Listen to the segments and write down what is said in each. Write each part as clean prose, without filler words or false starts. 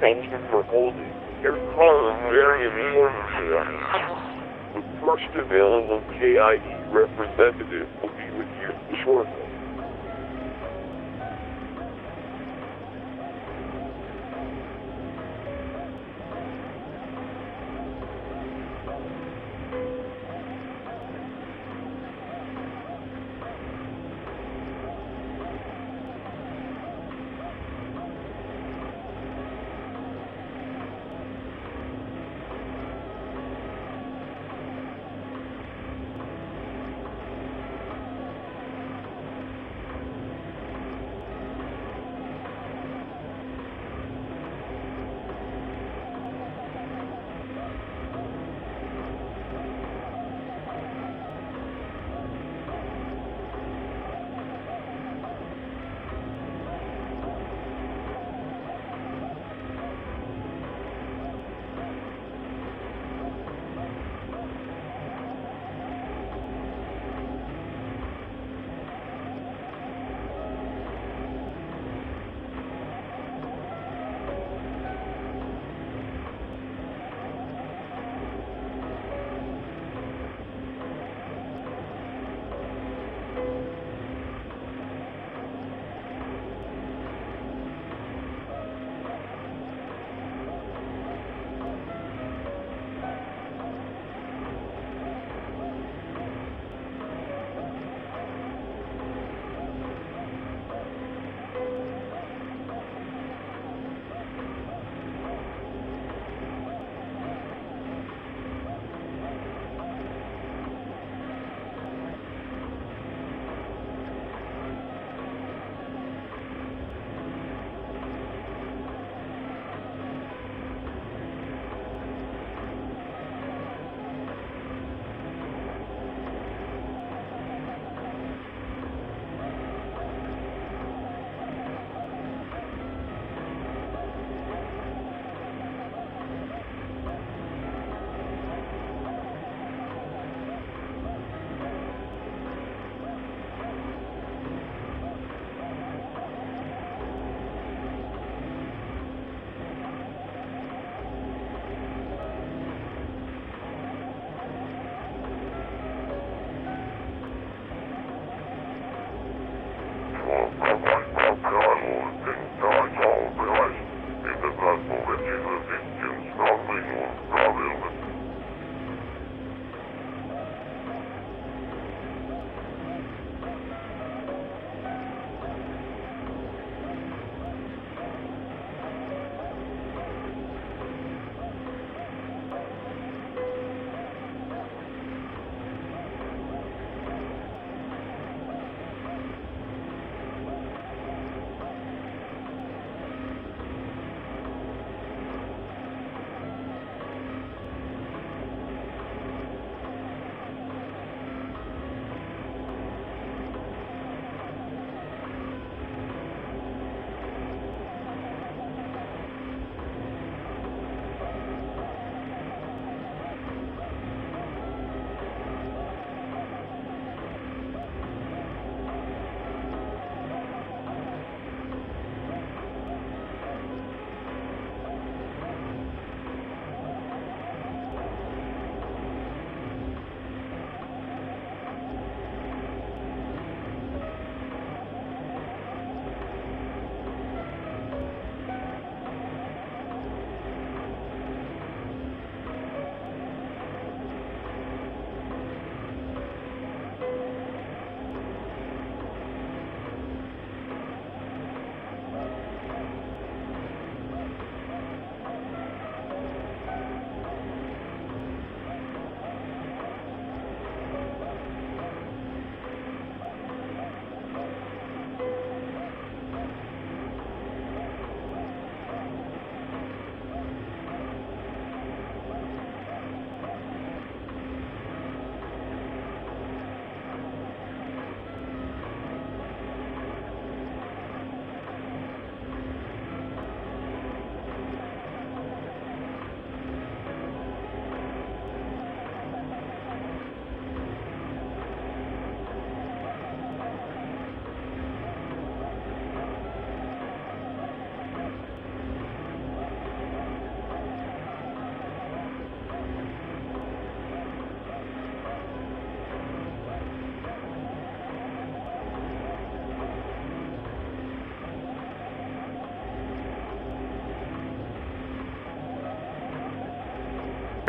Thank you for holding. Your call is very important. The first available KIE representative will be with you shortly.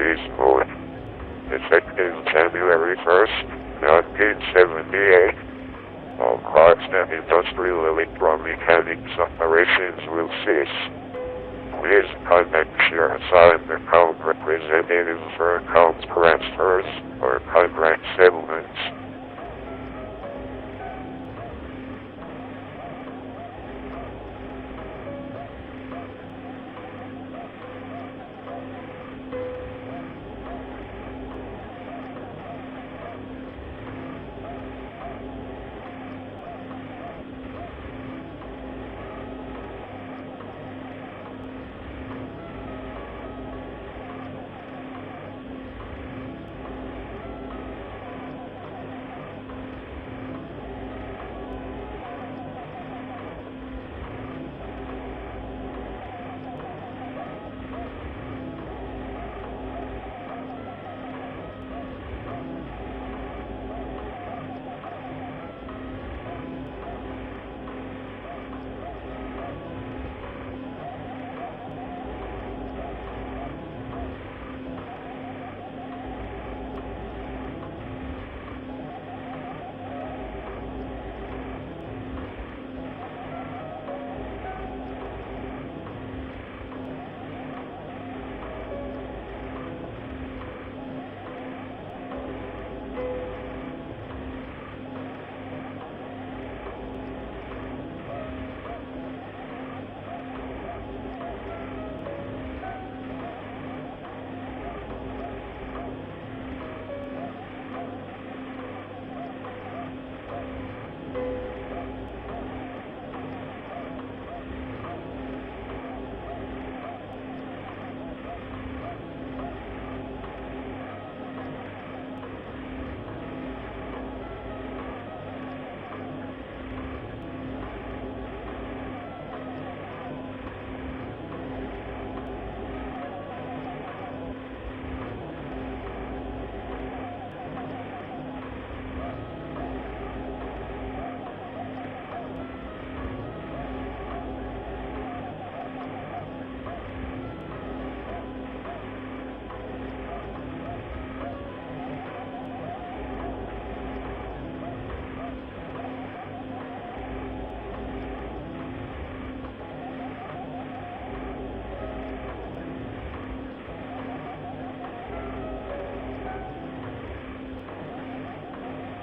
Beast Mode. Effective January 1st, 1978. All parts and industrial electromechanics operations will cease. Please contact your assigned account representative for account transfers or contract settlements.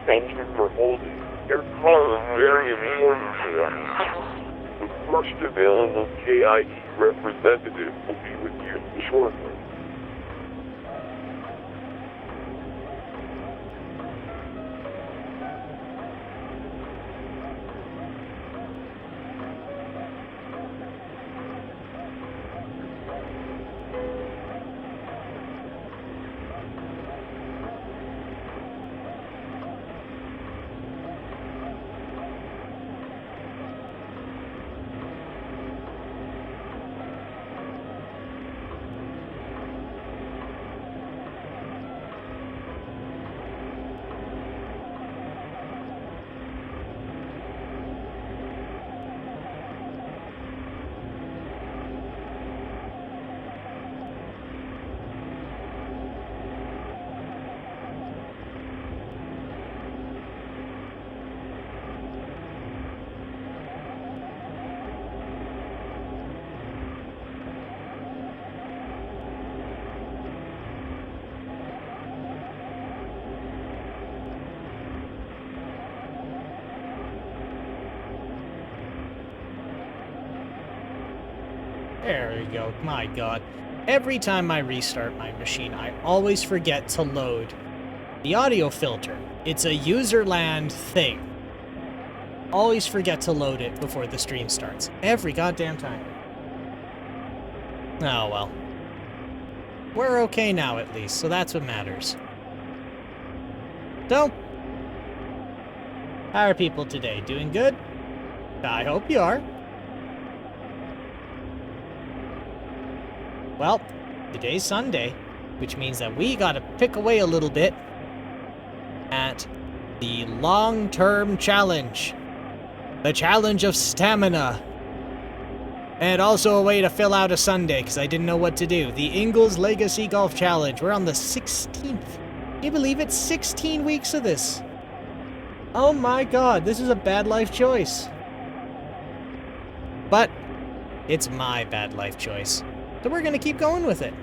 Thank you for holding. Your call is very important. The first available KIE representative will be with you shortly. There we go. My god. Every time I restart my machine, I always forget to load the audio filter. It's a userland thing. Always forget to load it before the stream starts. Every goddamn time. Oh well. We're okay now at least, so that's what matters. So, how are people today? Doing good? I hope you are. Well, today's Sunday, which means that we gotta pick away a little bit at the long-term challenge. The challenge of stamina. And also a way to fill out a Sunday, because I didn't know what to do. The Ingles Legacy Golf Challenge. We're on the 16th. Can you believe it? 16 weeks of this. Oh my god, this is a bad life choice. But it's my bad life choice. So we're going to keep going with it.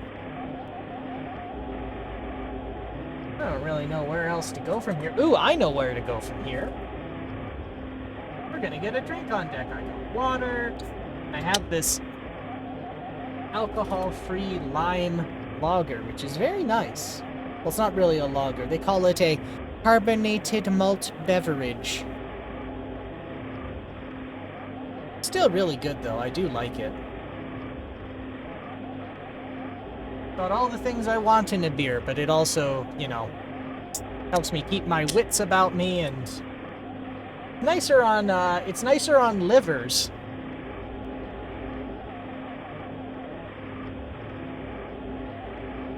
I don't really know where else to go from here. Ooh, I know where to go from here. We're going to get a drink on deck. I got water. I have this alcohol-free lime lager, which is very nice. Well, it's not really a lager. They call it a carbonated malt beverage. Still really good, though. I do like it. Got all the things I want in a beer, but it also, you know, helps me keep my wits about me, and it's nicer on livers.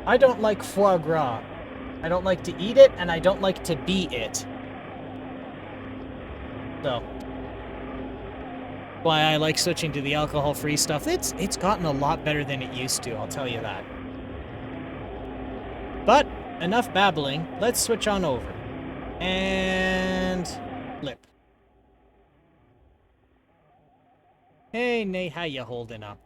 I don't like foie gras. I don't like to eat it, and I don't like to be it. So, why I like switching to the alcohol-free stuff. It's gotten a lot better than it used to, I'll tell you that. But, enough babbling. Let's switch on over. And flip. Hey, Nate, how you holding up?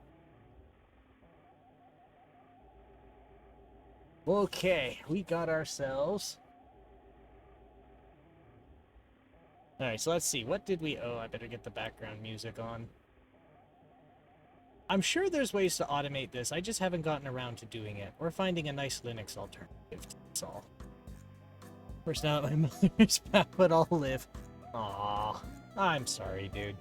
Okay, we got ourselves... Alright, so let's see. What did we... Oh, I better get the background music on. I'm sure there's ways to automate this. I just haven't gotten around to doing it. Or finding a nice Linux alternative. That's all. Of course, now that my mother's back, but I'll live. Aww. I'm sorry, dude.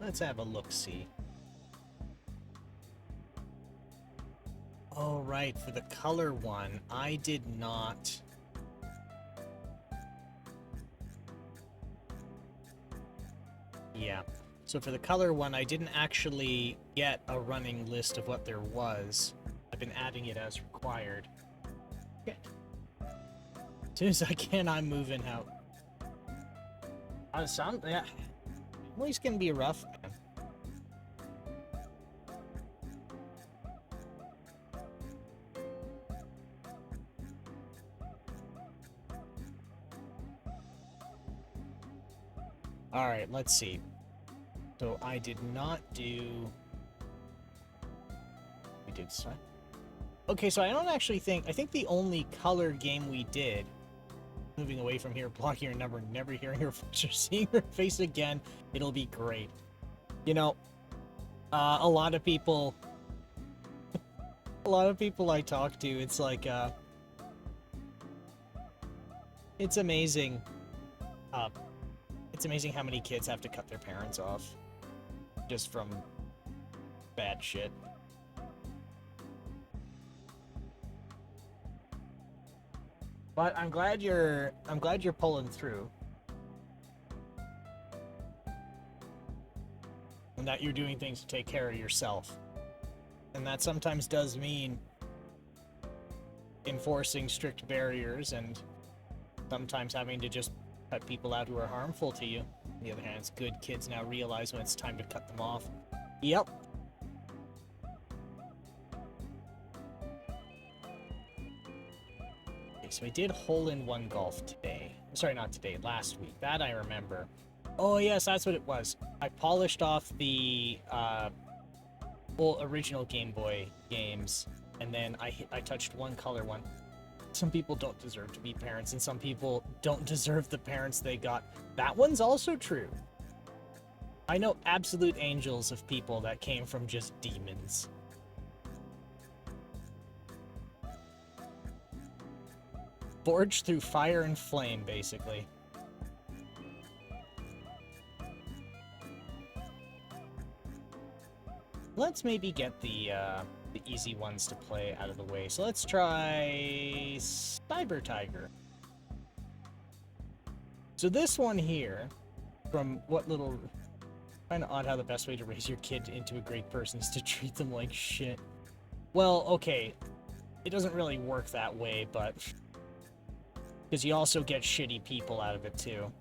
Let's have a look-see. Oh, right, for the color one, I did not... Yeah. So for the color one, I didn't actually get a running list of what there was. I've been adding it as required. Okay. As soon as I can, I'm moving out. Yeah. Emily's gonna be rough, man. Alright, let's see. So I did not do... We did stuff. Okay, so I don't actually think... I think the only color game we did... Moving away from here, blocking her number, never hearing her voice or seeing her face again, it'll be great. You know, a lot of people... a lot of people I talk to, it's like, it's amazing. It's amazing how many kids have to cut their parents off. Just from bad shit. But I'm glad you're pulling through. And that you're doing things to take care of yourself. And that sometimes does mean enforcing strict barriers and sometimes having to just cut people out who are harmful to you. On the other hand, it's good kids now realize when it's time to cut them off. Yep. So I did hole-in-one golf today. Sorry, not today, last week. That I remember. Oh, yes, that's what it was. I polished off the original Game Boy games, and then I touched one color one. Some people don't deserve to be parents, and some people don't deserve the parents they got. That one's also true. I know absolute angels of people that came from just demons. Forged through fire and flame, basically. Let's maybe get the easy ones to play out of the way. So let's try Cyber Tiger. So this one here, from what little... Kind of odd how the best way to raise your kid into a great person is to treat them like shit. Well, okay. it doesn't really work that way, but because you also get shitty people out of it too.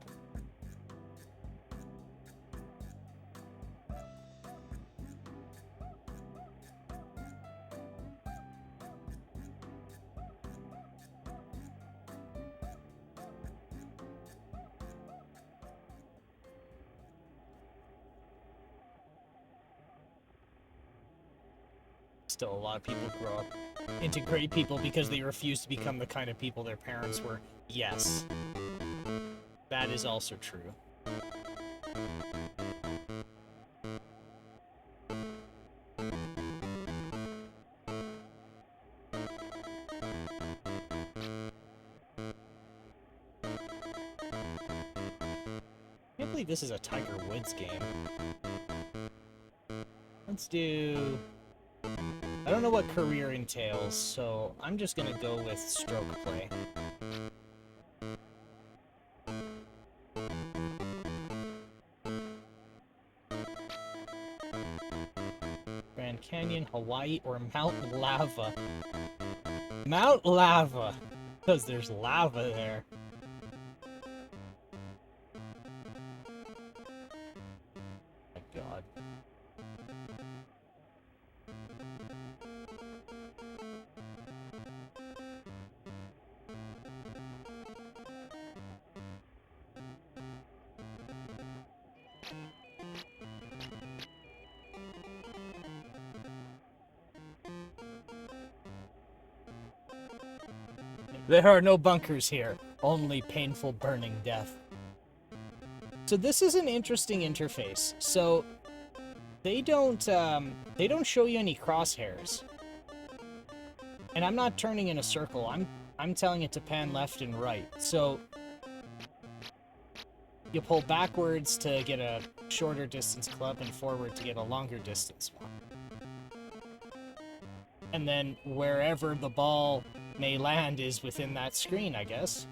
Still, a lot of people grow up into great people because they refuse to become the kind of people their parents were. Yes. That is also true. I can't believe this is a Tiger Woods game. Let's do... I don't know what career entails, so I'm just gonna go with stroke play. Grand Canyon, Hawaii, or Mount Lava? Mount Lava! Because there's lava there. My god. There are no bunkers here, only painful burning death. So this is an interesting interface. So they don't show you any crosshairs. And I'm not turning in a circle. I'm telling it to pan left and right. So you pull backwards to get a shorter distance club and forward to get a longer distance one. And then wherever the ball may land is within that screen, I guess.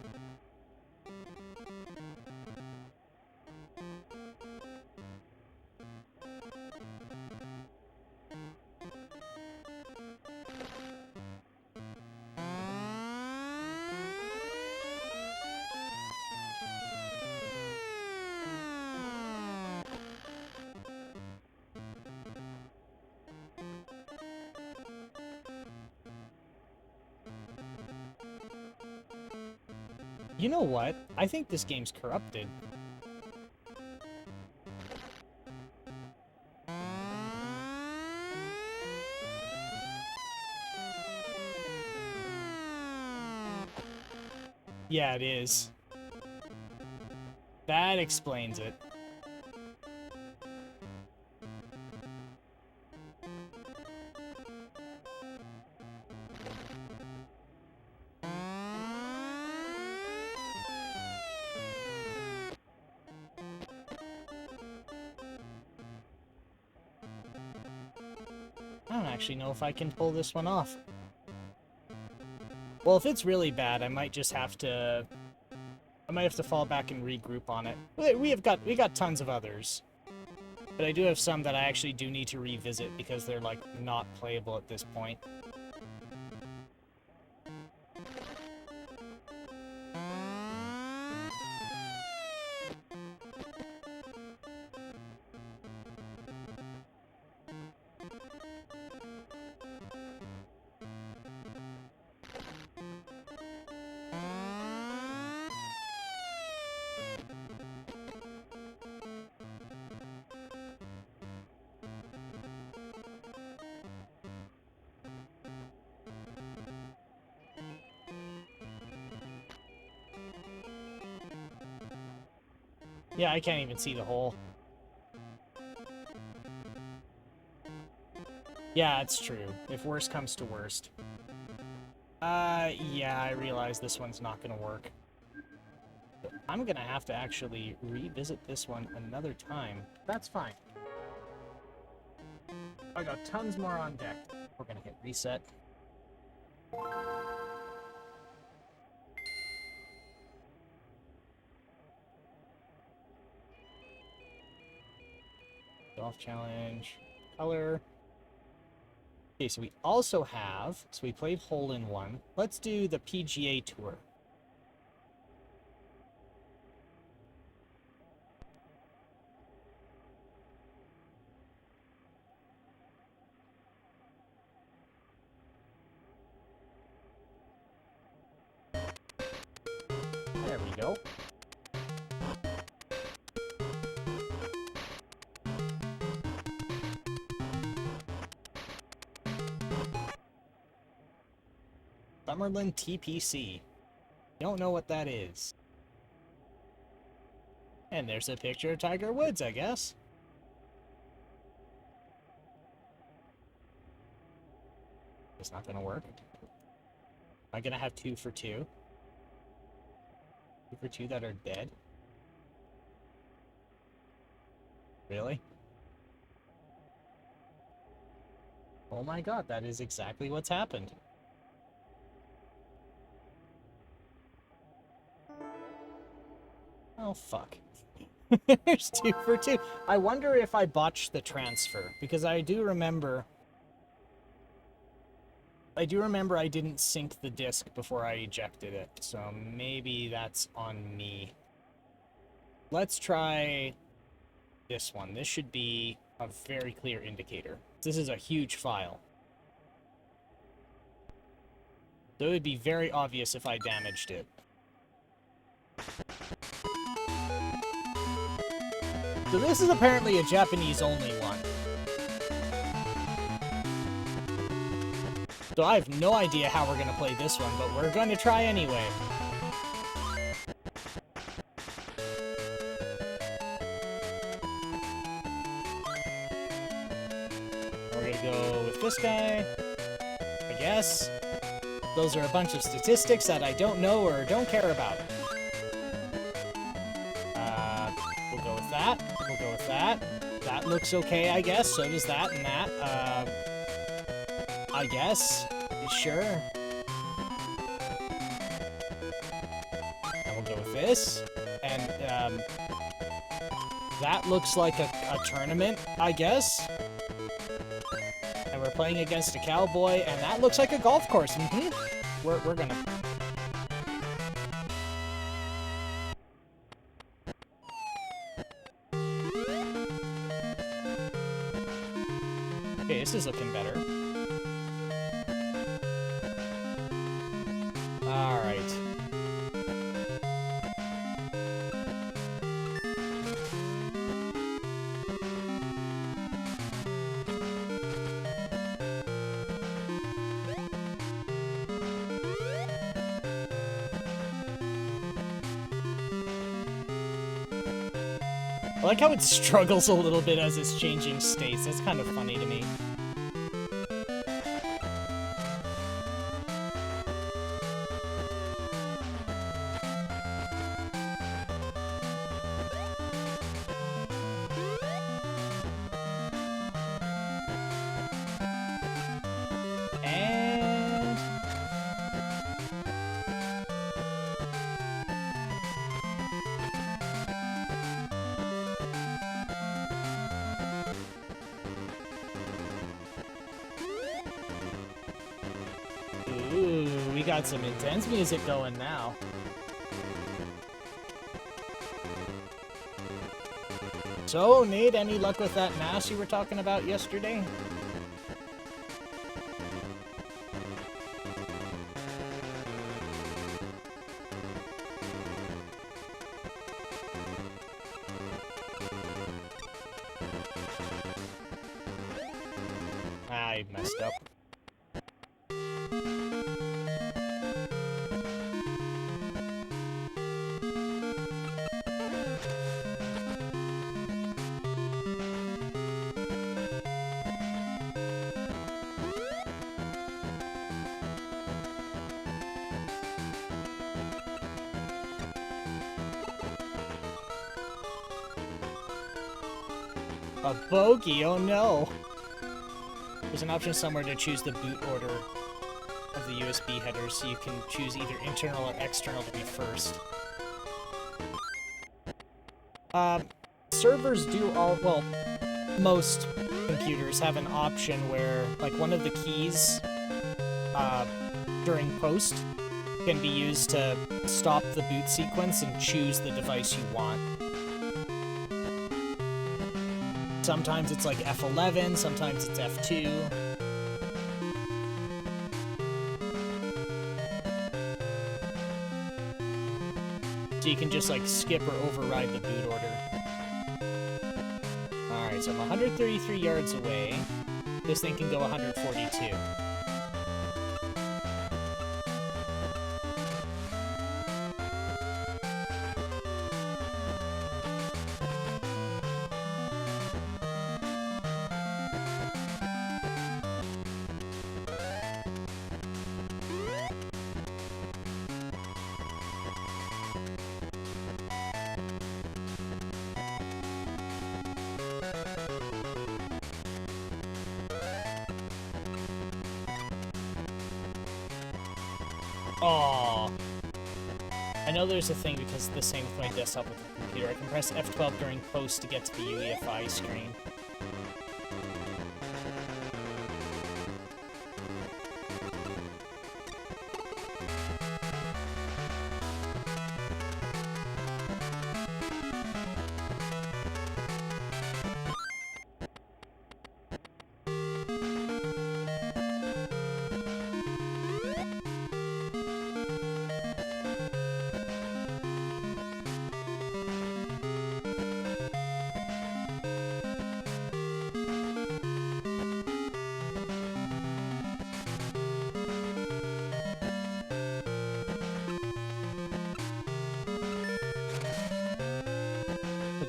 You know what? I think this game's corrupted. Yeah, it is. That explains it. I don't actually know if I can pull this one off. Well, if it's really bad, I might just have to... I might have to fall back and regroup on it. We got tons of others. But I do have some that I actually do need to revisit because they're, like, not playable at this point. Yeah, I can't even see the hole. Yeah, it's true. If worst comes to worst. Yeah, I realize this one's not gonna work. But I'm gonna have to actually revisit this one another time. That's fine. I got tons more on deck. We're gonna hit reset. Golf challenge. Color. Okay, so we also have, so we played Hole in One. Let's do the PGA Tour. There we go. Summerlin TPC. Don't know what that is. And there's a picture of Tiger Woods, I guess. It's not gonna work. Am I gonna have 2 for 2? 2 for 2 that are dead? Really? Oh my god, that is exactly what's happened. Oh, fuck. There's 2 for 2. I wonder if I botched the transfer, because I do remember I didn't sync the disc before I ejected it, so maybe that's on me. Let's try this one. This should be a very clear indicator. This is a huge file. So it would be very obvious if I damaged it. So this is apparently a Japanese-only one. So I have no idea how we're going to play this one, but we're going to try anyway. We're going to go with this guy, I guess. Those are a bunch of statistics that I don't know or don't care about. We'll go with that. We'll go with that. That looks okay, I guess. So does that and that. I guess. Sure. And we'll go with this. And, that looks like a tournament, I guess. And we're playing against a cowboy, and that looks like a golf course. Mm-hmm. We're gonna... Okay, this is looking better. Alright. I like how it struggles a little bit as it's changing states. That's kind of funny to me. And... Ooh, we got some intense music going now. So, Nate, any luck with that mass you were talking about yesterday? I messed up. A bogey, oh no! There's an option somewhere to choose the boot order of the USB headers, so you can choose either internal or external to be first. Servers do all, well, most computers have an option where, like, one of the keys during post can be used to stop the boot sequence and choose the device you want. Sometimes it's like F11, sometimes it's F2. So you can just like skip or override the boot order. Alright, so I'm 133 yards away. This thing can go 142. Aww. I know there's a thing because the same with my desktop with the computer. I can press F12 during post to get to the UEFI screen.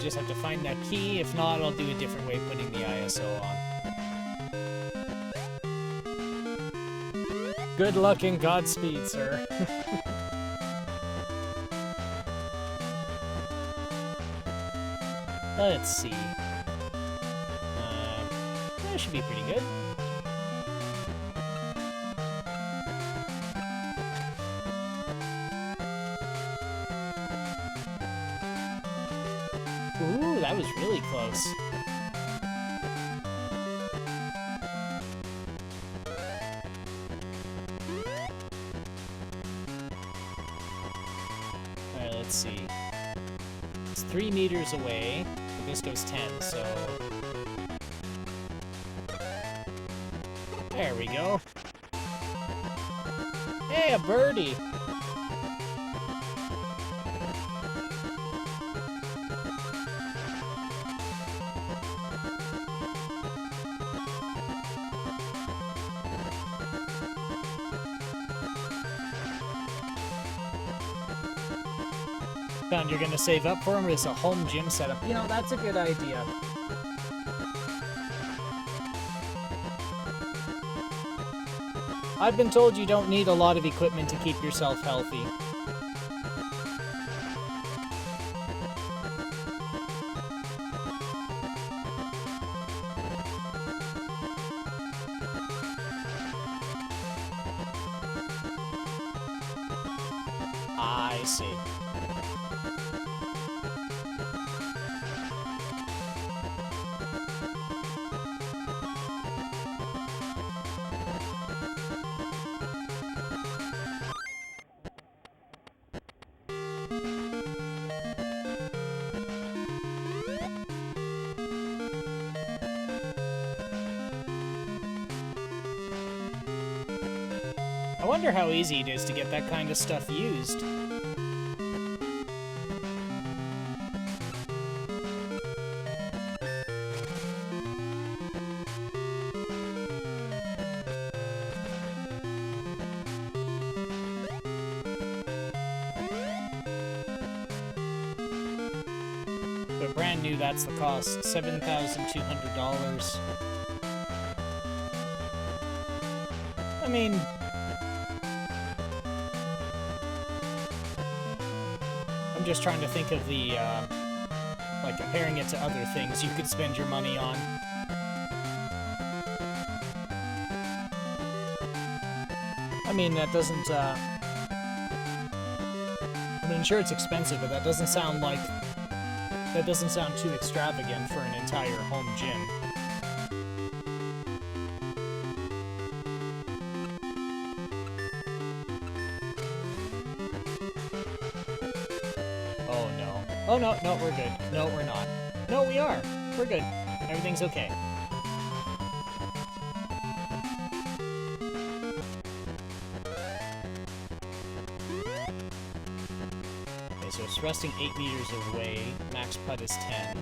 Just have to find that key. If not, I'll do a different way of putting the ISO on. Good luck and Godspeed, sir. Let's see. That should be pretty good. Ooh, that was really close. Alright, let's see. It's 3 meters away. This goes 10, so... There we go. Hey, a birdie! Found you're gonna save up for him, or is a home gym setup? You know, that's a good idea. I've been told you don't need a lot of equipment to keep yourself healthy. I see. I wonder how easy it is to get that kind of stuff used. But brand new, that's the cost, $7,200. I mean... I'm just trying to think of the, like, comparing it to other things you could spend your money on. I mean, that doesn't, I mean, sure, it's expensive, but that doesn't sound too extravagant for an entire home gym. Oh, no, no, we're good. No, we're not. No, we are. We're good. Everything's okay. Okay, so it's resting 8 meters away. Max putt is 10.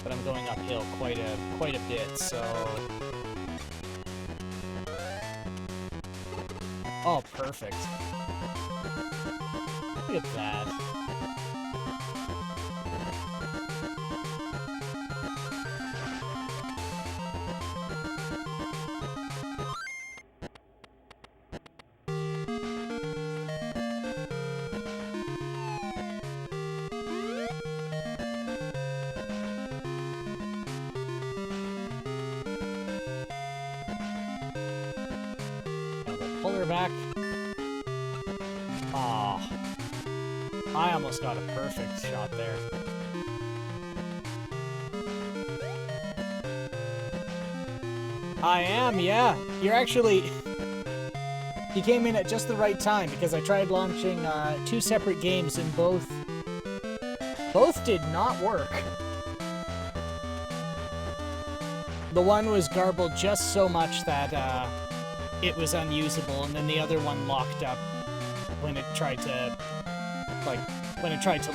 But I'm going uphill quite a bit, so... Oh, perfect. Look at that. Pull her back. Ah, I almost got a perfect shot there. I am, yeah. You're actually... You came in at just the right time, because I tried launching 2 separate games, and both did not work. The one was garbled just so much that it was unusable, and then the other one locked up when it tried to,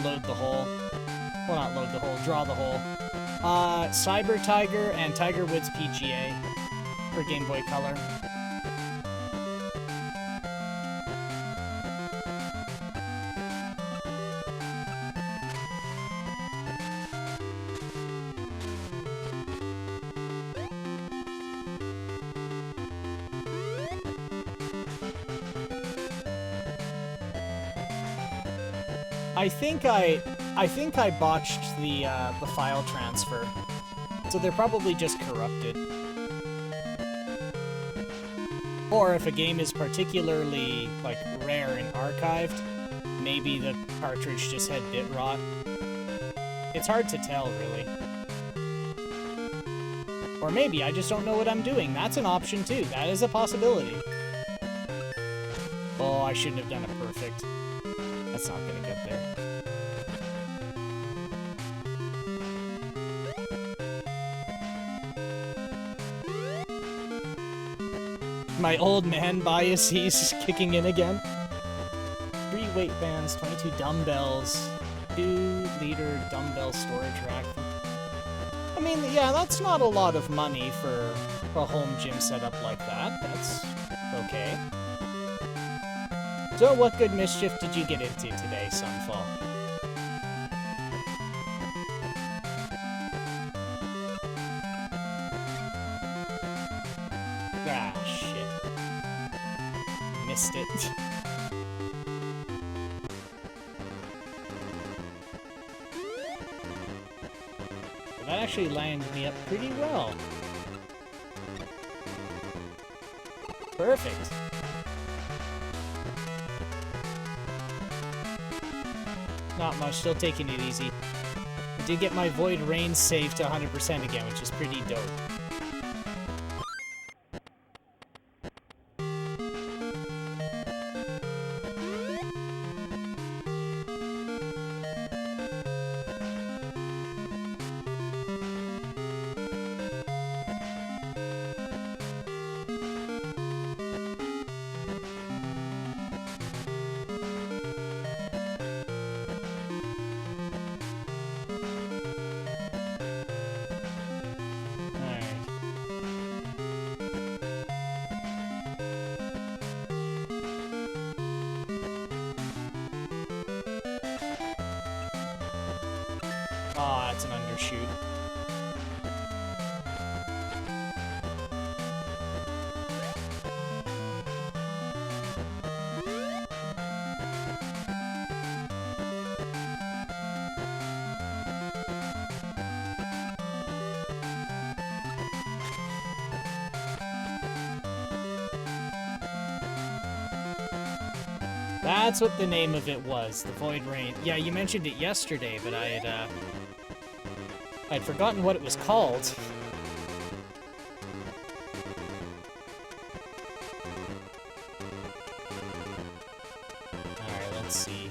load the hole. Well, not load the hole, draw the hole. Cyber Tiger and Tiger Woods PGA for Game Boy Color. I think I botched the file transfer, so they're probably just corrupted. Or if a game is particularly, like, rare and archived, maybe the cartridge just had bit rot. It's hard to tell, really. Or maybe I just don't know what I'm doing. That's an option, too. That is a possibility. Oh, I shouldn't have done a perfect. That's not gonna get there. My old man bias, he's kicking in again. 3 weight bands, 22 dumbbells, 2-liter dumbbell storage rack. I mean, yeah, that's not a lot of money for a home gym setup like that. That's okay. So what good mischief did you get into today, Sunfall? Ah, shit. Missed it. That actually landed me up pretty well. Perfect. Not much, still taking it easy. I did get my Void Rain saved to 100% again, which is pretty dope. Aw, that's an undershoot. That's what the name of it was, the Void Rain. Yeah, you mentioned it yesterday, but I'd forgotten what it was called. Alright, let's see.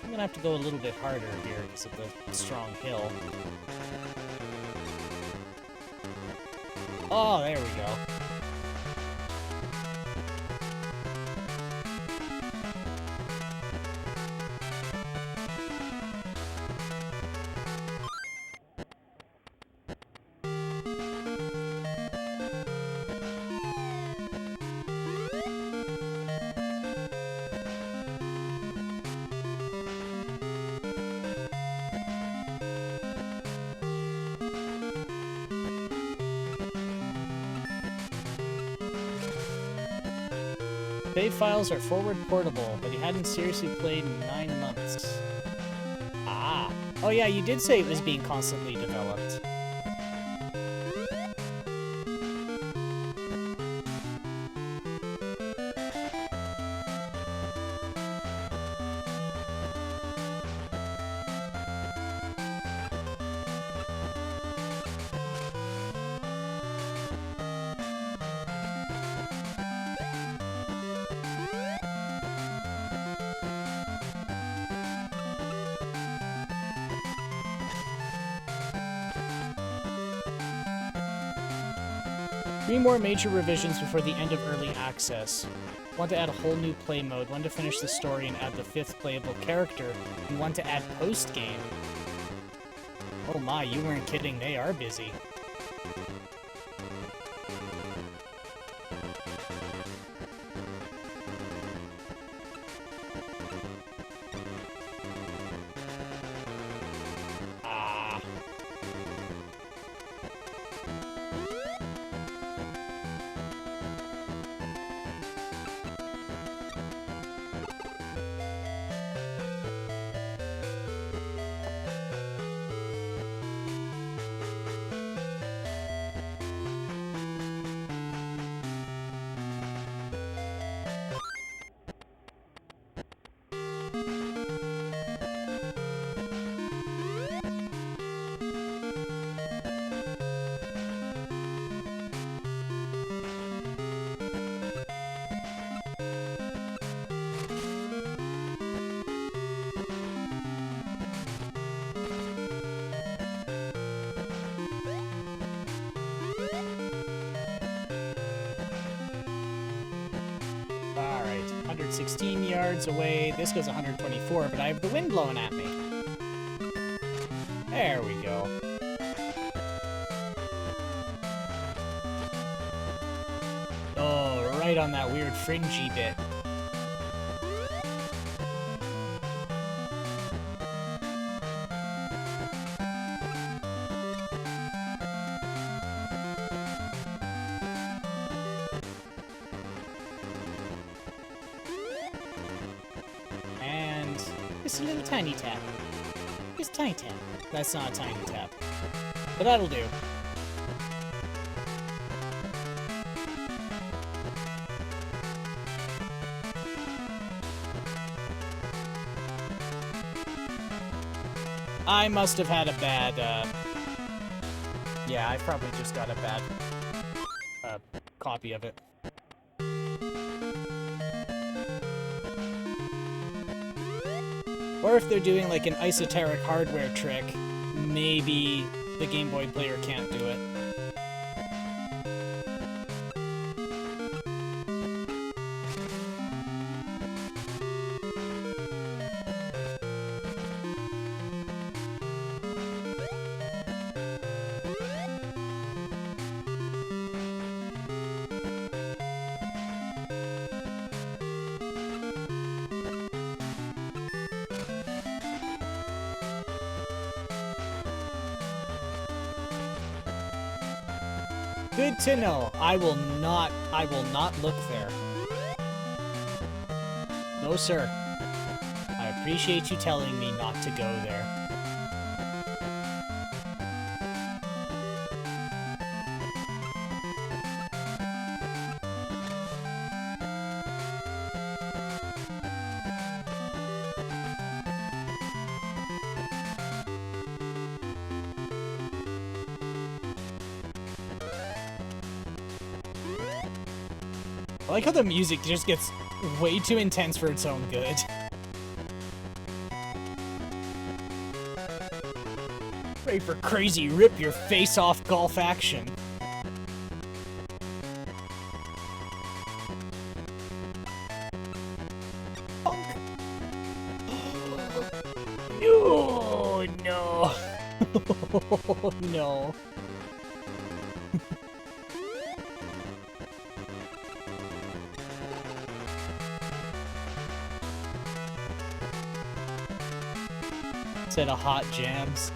I'm gonna have to go a little bit harder here because of the strong hill. Oh, there we go. Save files are forward portable, but he hadn't seriously played in 9 months. Ah. Oh yeah, you did say it was being constantly developed. Three more major revisions before the end of early access. One to add a whole new play mode, one to finish the story and add the 5th playable character, and one to add post-game. Oh my, you weren't kidding, they are busy. Alright, 116 yards away. This goes 124, but I have the wind blowing at me. There we go. Oh, right on that weird fringy bit. Just a little tiny tap. Just a tiny tap. That's not a tiny tap. But that'll do. I must have had a bad, yeah, I probably just got a bad, copy of it. Or if they're doing like an esoteric hardware trick, maybe the Game Boy player can't do it. Good to know. I will not look there. No, sir. I appreciate you telling me not to go there. I like how the music just gets way too intense for its own good. Ready for crazy rip your face off golf action. No, no. No. Instead of hot jams.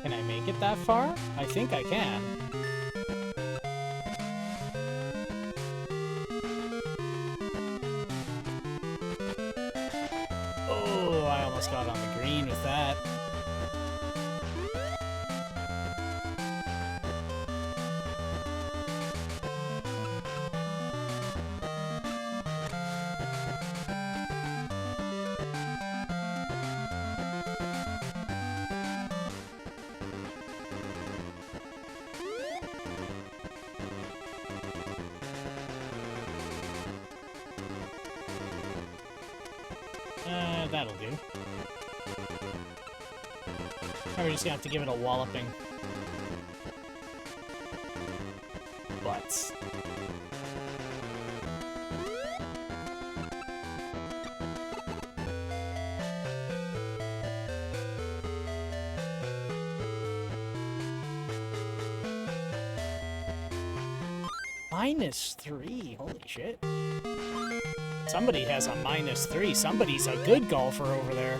Can I make it that far? I think I can. Oh, I almost got on the green with that. That'll do. Now we're just gonna have to give it a walloping. Butts. -3. Holy shit. Somebody has a -3. Somebody's a good golfer over there.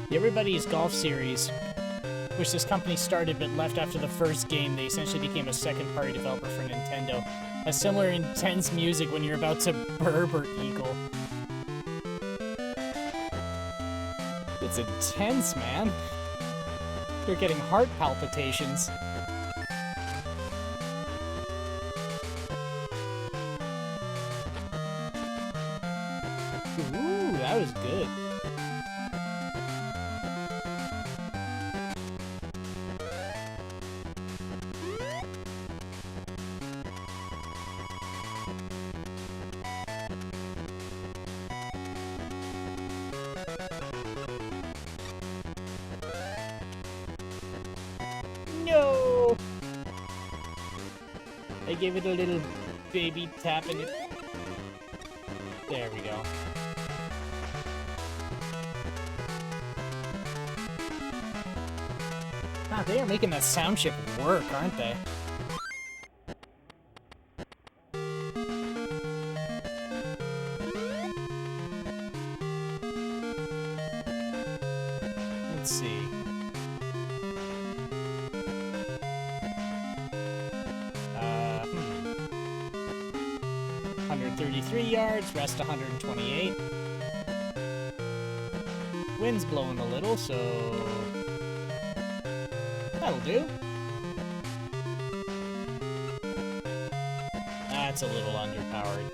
The Everybody's Golf series, which this company started but left after the first game, they essentially became a second-party developer for Nintendo. Has similar intense music when you're about to burp or eagle. It's intense, man. You're getting heart palpitations. Ooh, that was good. No! I gave it a little baby tap in it. There we go. Ah, they are making that sound chip work, aren't they? Let's see. 133 yards, rest 128. Wind's blowing a little, so that'll do. That's a little underpowered.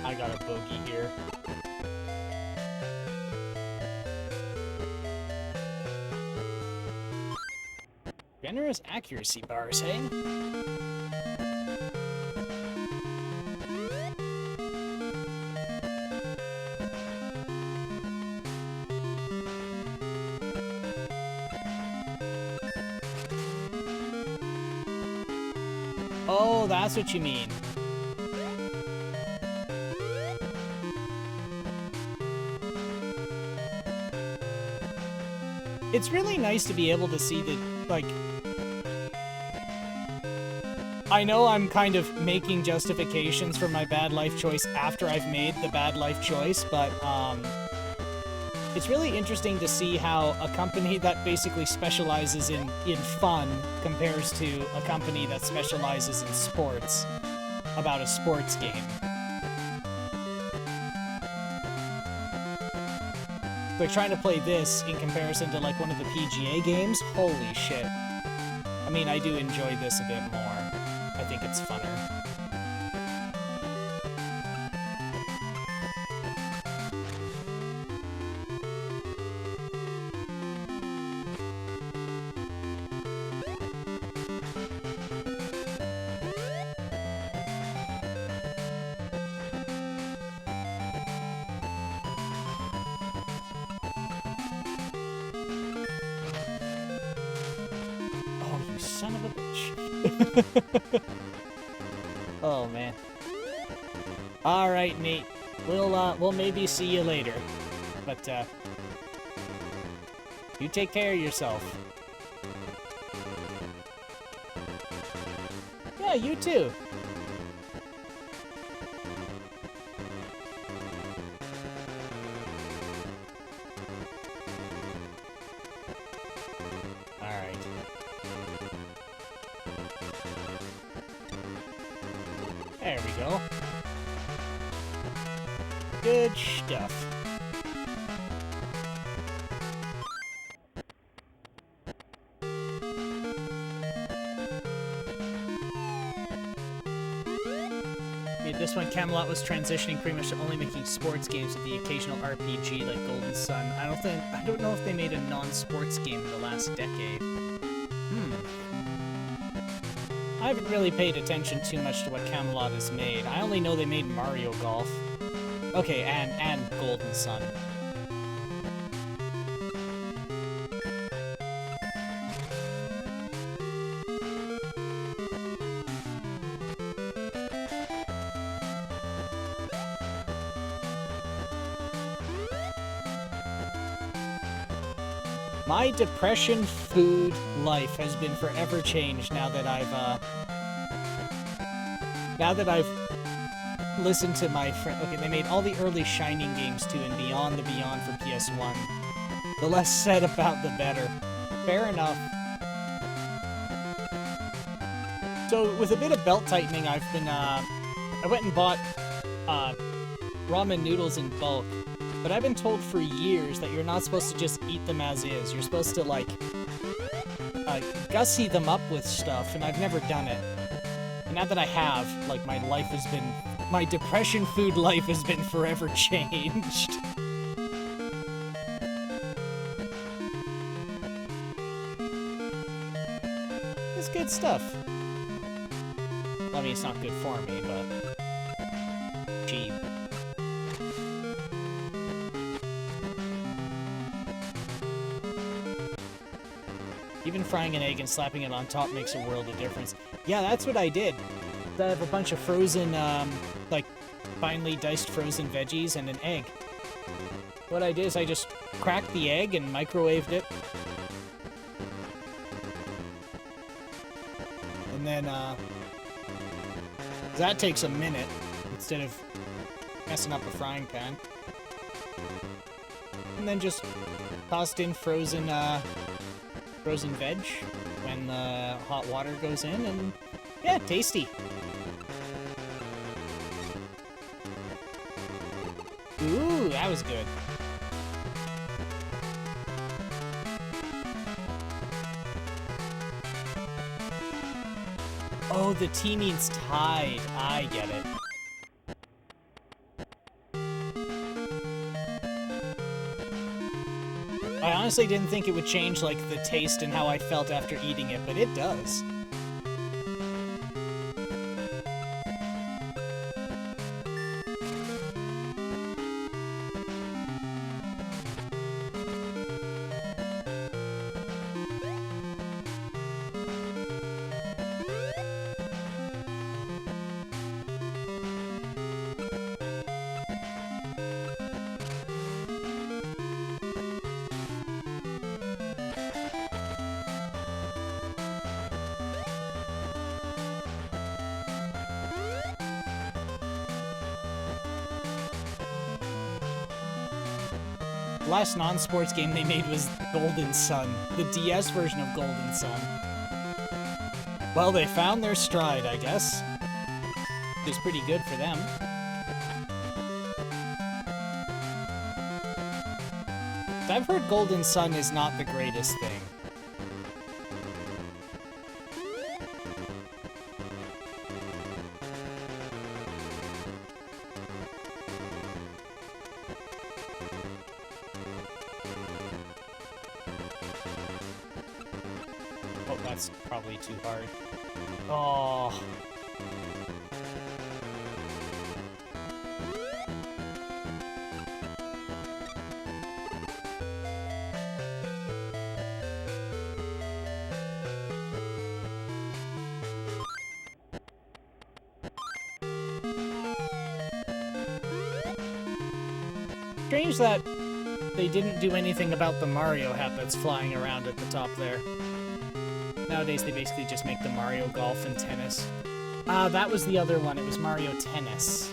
I got a bogey here. Generous accuracy bars, hey? Oh, that's what you mean. It's really nice to be able to see the, like... I know I'm kind of making justifications for my bad life choice after I've made the bad life choice, but, it's really interesting to see how a company that basically specializes in fun compares to a company that specializes in sports about a sports game. Like, trying to play this in comparison to, like, one of the PGA games, holy shit. I mean, I do enjoy this a bit more. I think it's funner. Son of a bitch. Oh, man. Alright, Nate. We'll maybe see you later. But, you take care of yourself. Yeah, you too. Alright. There we go. Good stuff. Yeah, this one, Camelot was transitioning pretty much to only making sports games with the occasional RPG like Golden Sun. I don't know if they made a non-sports game in the last decade. I haven't really paid attention too much to what Camelot has made. I only know they made Mario Golf. Okay, and Golden Sun. My depression food life has been forever changed now that I've listened to my friend. Okay, they made all the early Shining games too, and Beyond the Beyond for PS1. The less said about the better. Fair enough. So with a bit of belt tightening, I've been I went and bought ramen noodles in bulk. But I've been told for years that you're not supposed to just eat them as is. You're supposed to, like, gussy them up with stuff, and I've never done it. And now that I have, like, my depression food life has been forever changed. It's good stuff. Well, I mean, it's not good for me, but cheap. Even frying an egg and slapping it on top makes a world of difference. Yeah, that's what I did. I have a bunch of frozen, like, finely diced frozen veggies and an egg. What I did is I just cracked the egg and microwaved it. And then, that takes a minute instead of messing up a frying pan. And then just tossed in frozen veg when the hot water goes in, and yeah, tasty. Ooh, that was good. Oh, the T means tide. I get it. I honestly didn't think it would change, like, the taste and how I felt after eating it, but it does. The last non-sports game they made was Golden Sun, the DS version of Golden Sun. Well, they found their stride, I guess. It was pretty good for them. I've heard Golden Sun is not the greatest thing. Oh, that's probably too hard. Oh. Strange that they didn't do anything about the Mario hat that's flying around at the top there. Nowadays, they basically just make the Mario Golf and Tennis. That was the other one. It was Mario Tennis.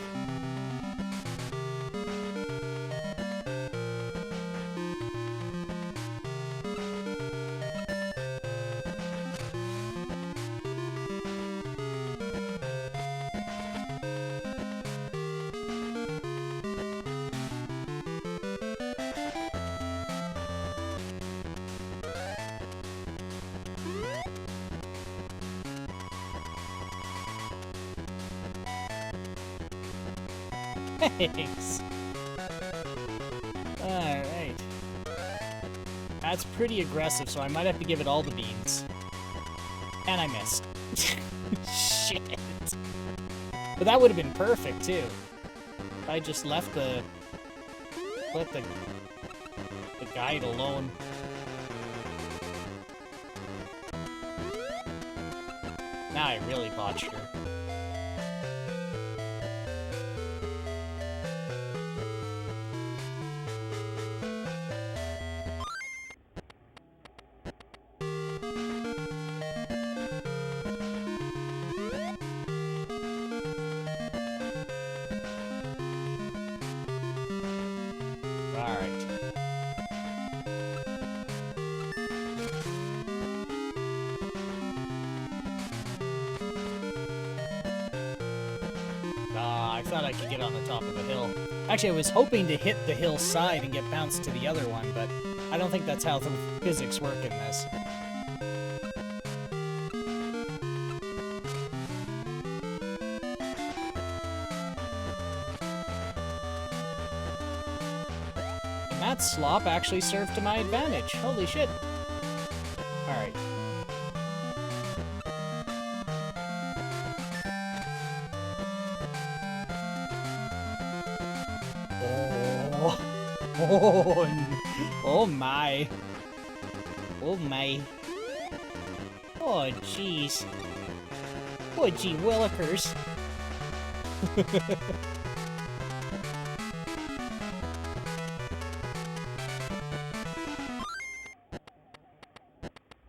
Thanks. Alright. That's pretty aggressive, so I might have to give it all the beans. And I missed. Shit. But that would have been perfect, too. If I just let the guide alone. Now I really botched her. I thought I could get on the top of the hill. Actually, I was hoping to hit the hillside and get bounced to the other one, but I don't think that's how the physics work in this. And that slop actually served to my advantage. Holy shit. Alright. Oh my. Oh my. Oh jeez. Oh gee willikers.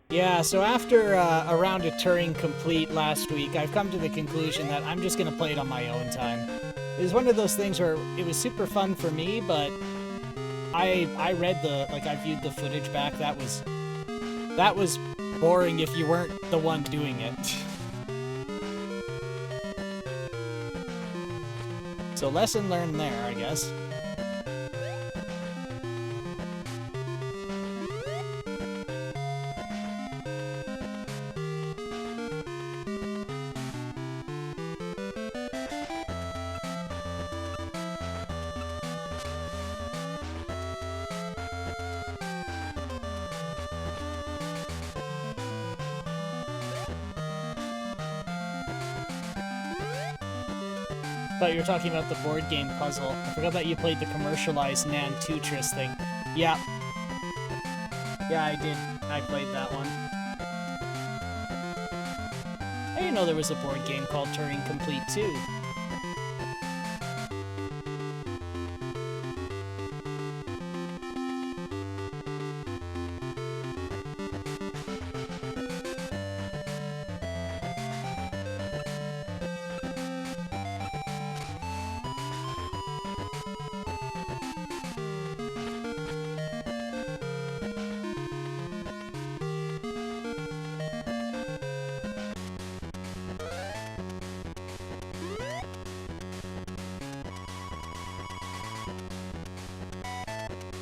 Yeah, so after a round of Turing complete last week, I've come to the conclusion that I'm just gonna play it on my own time. It was one of those things where it was super fun for me, but I read I viewed the footage back. That was boring if you weren't the one doing it. So lesson learned there, I guess. Thought you were talking about the board game puzzle. I forgot that you played the commercialized Nan Tutris thing. Yeah. Yeah, I did. I played that one. I didn't know there was a board game called Turing Complete too.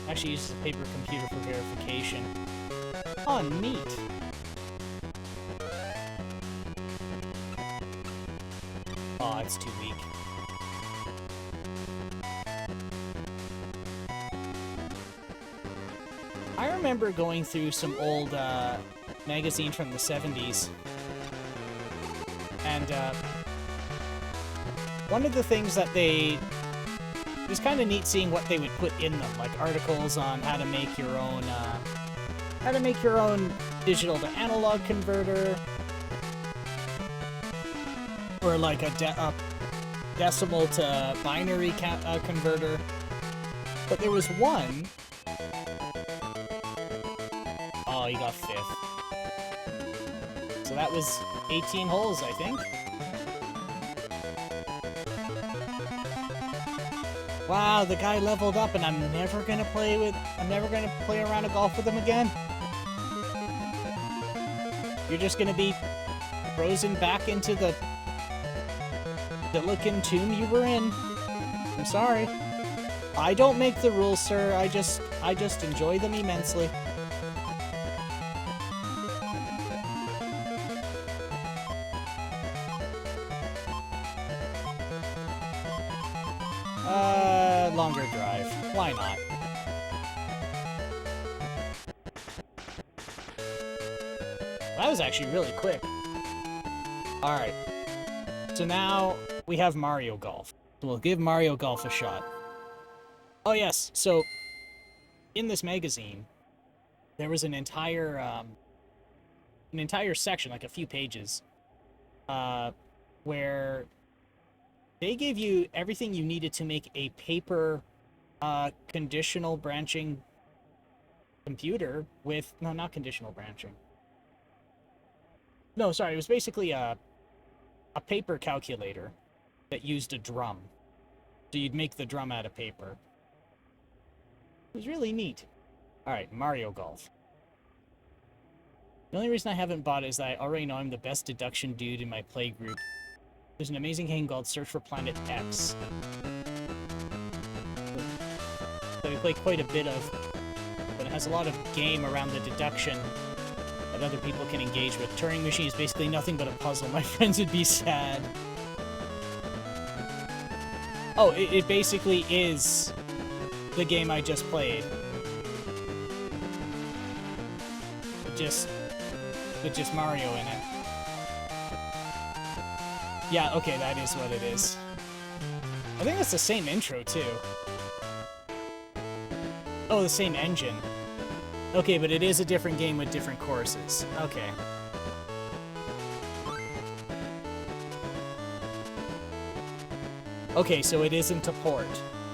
Actually uses a paper computer for verification. Oh, neat. Oh, it's too weak. I remember going through some old magazines from the 70s. And one of the things that it was kind of neat seeing what they would put in them, like articles on how to make your own digital to analog converter, or like a decimal to binary converter. But there was one. Oh, you got 5th. So that was 18 holes, I think. Wow, the guy leveled up, and I'm never gonna play around a golf with him again. You're just gonna be frozen back into the silicon tomb you were in. I'm sorry. I don't make the rules, sir. I just enjoy them immensely. Longer drive. Why not? That was actually really quick. Alright. So now we have Mario Golf. So we'll give Mario Golf a shot. Oh yes, so in this magazine, there was an entire section, like a few pages, where they gave you everything you needed to make a paper conditional branching computer with... No, not conditional branching. No, sorry, it was basically a paper calculator that used a drum. So you'd make the drum out of paper. It was really neat. Alright, Mario Golf. The only reason I haven't bought it is that I already know I'm the best deduction dude in my play group. There's an amazing game called Search for Planet X that we play quite a bit of, but it has a lot of game around the deduction that other people can engage with. Turing Machine is basically nothing but a puzzle. My friends would be sad. Oh, it basically is the game I just played. With just Mario in it. Yeah, okay, that is what it is. I think it's the same intro, too. Oh, the same engine. Okay, but it is a different game with different courses. Okay. Okay, so it isn't a port.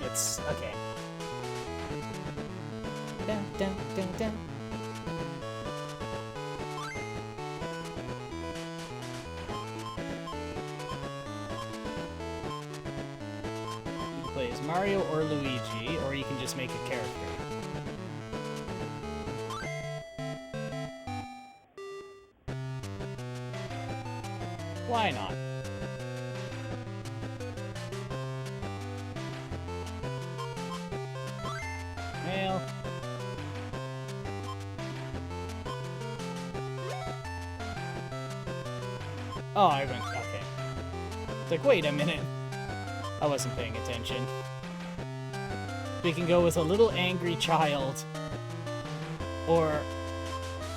It's... okay. Dun, dun, dun, dun. You can play as Mario or Luigi, or you can just make a character. Why not? Mail. Oh, I went... okay. It's like, wait a minute. I wasn't paying attention. We can go with a little angry child. Or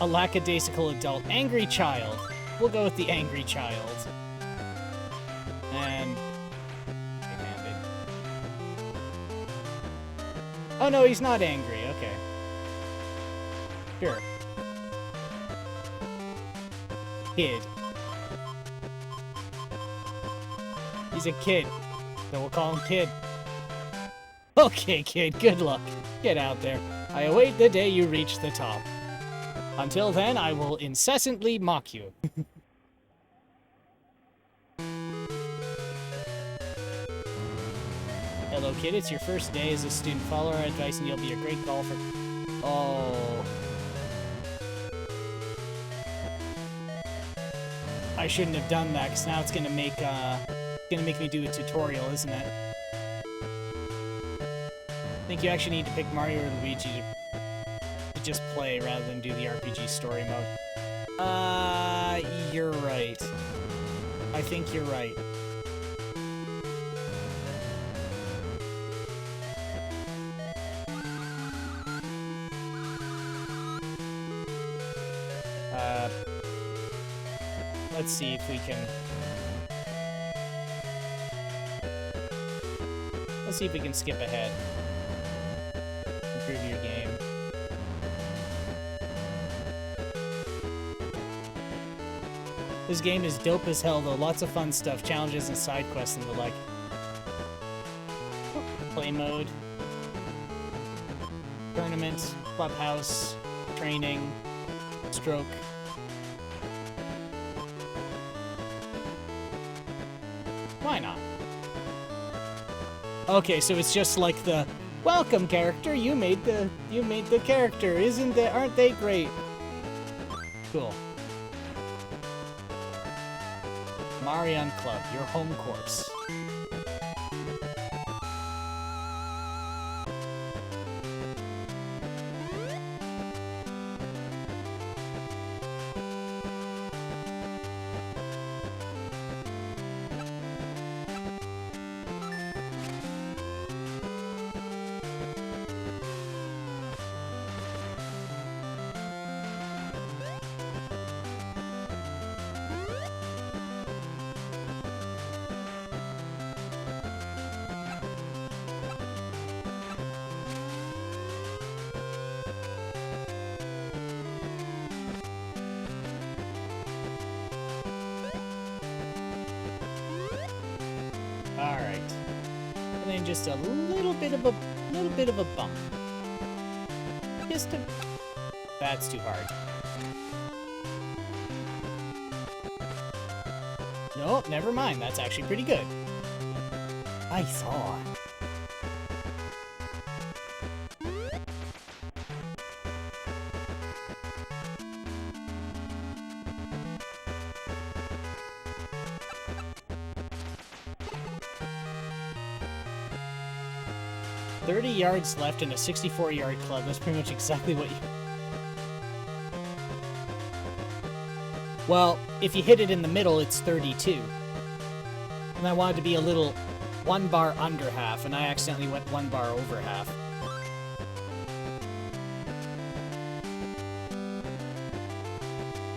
a lackadaisical adult. Angry child. We'll go with the angry child. And... Oh no, he's not angry. Okay. Sure. Kid. He's a kid. So we'll call him Kid. Okay, kid, good luck. Get out there. I await the day you reach the top. Until then, I will incessantly mock you. Hello, kid. It's your first day as a student. Follow our advice and you'll be a great golfer. Oh. I shouldn't have done that, because now it's gonna make me do a tutorial, isn't it? I think you actually need to pick Mario or Luigi to just play rather than do the RPG story mode. You're right. I think you're right. Let's see if we can... Let's see if we can skip ahead. Improve your game. This game is dope as hell, though. Lots of fun stuff, challenges and side quests and the like. Play mode. Tournament. Clubhouse. Training. Stroke. Why not? Okay, so it's just like the welcome character. You made the character. Aren't they great? Cool. Marion Club, your home course. Alright. And then just a little bit of a bump. Just a... That's too hard. Nope, never mind. That's actually pretty good. I thought. $30 yards left in a 64-yard club. That's pretty much exactly what you... Well, if you hit it in the middle, it's 32. And I wanted to be a little 1 bar under half, and I accidentally went 1 bar over half.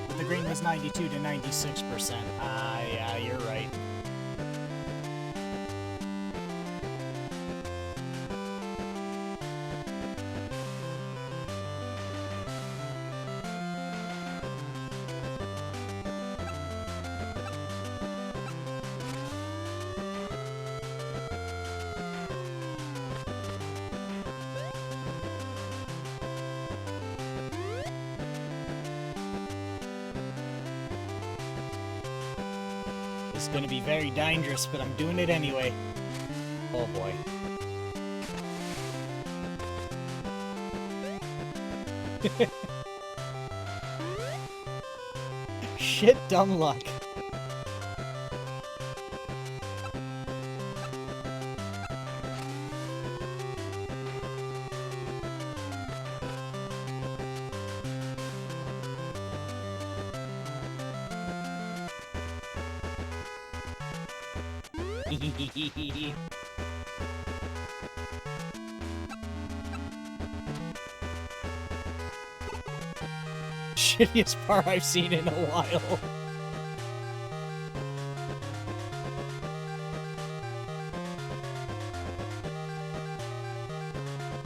But the green was 92 to 96%. Yeah, you're right. It's gonna be very dangerous, but I'm doing it anyway. Oh boy. Shit, dumb luck. Shittiest part I've seen in a while.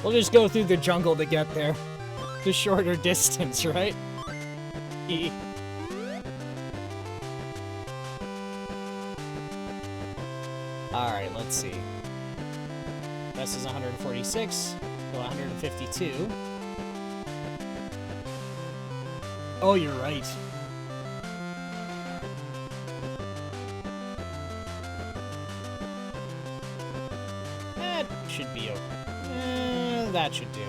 We'll just go through the jungle to get there. The shorter distance, right? Alright, let's see. Best is 146, so 152. Oh, you're right. That should be okay. That should do.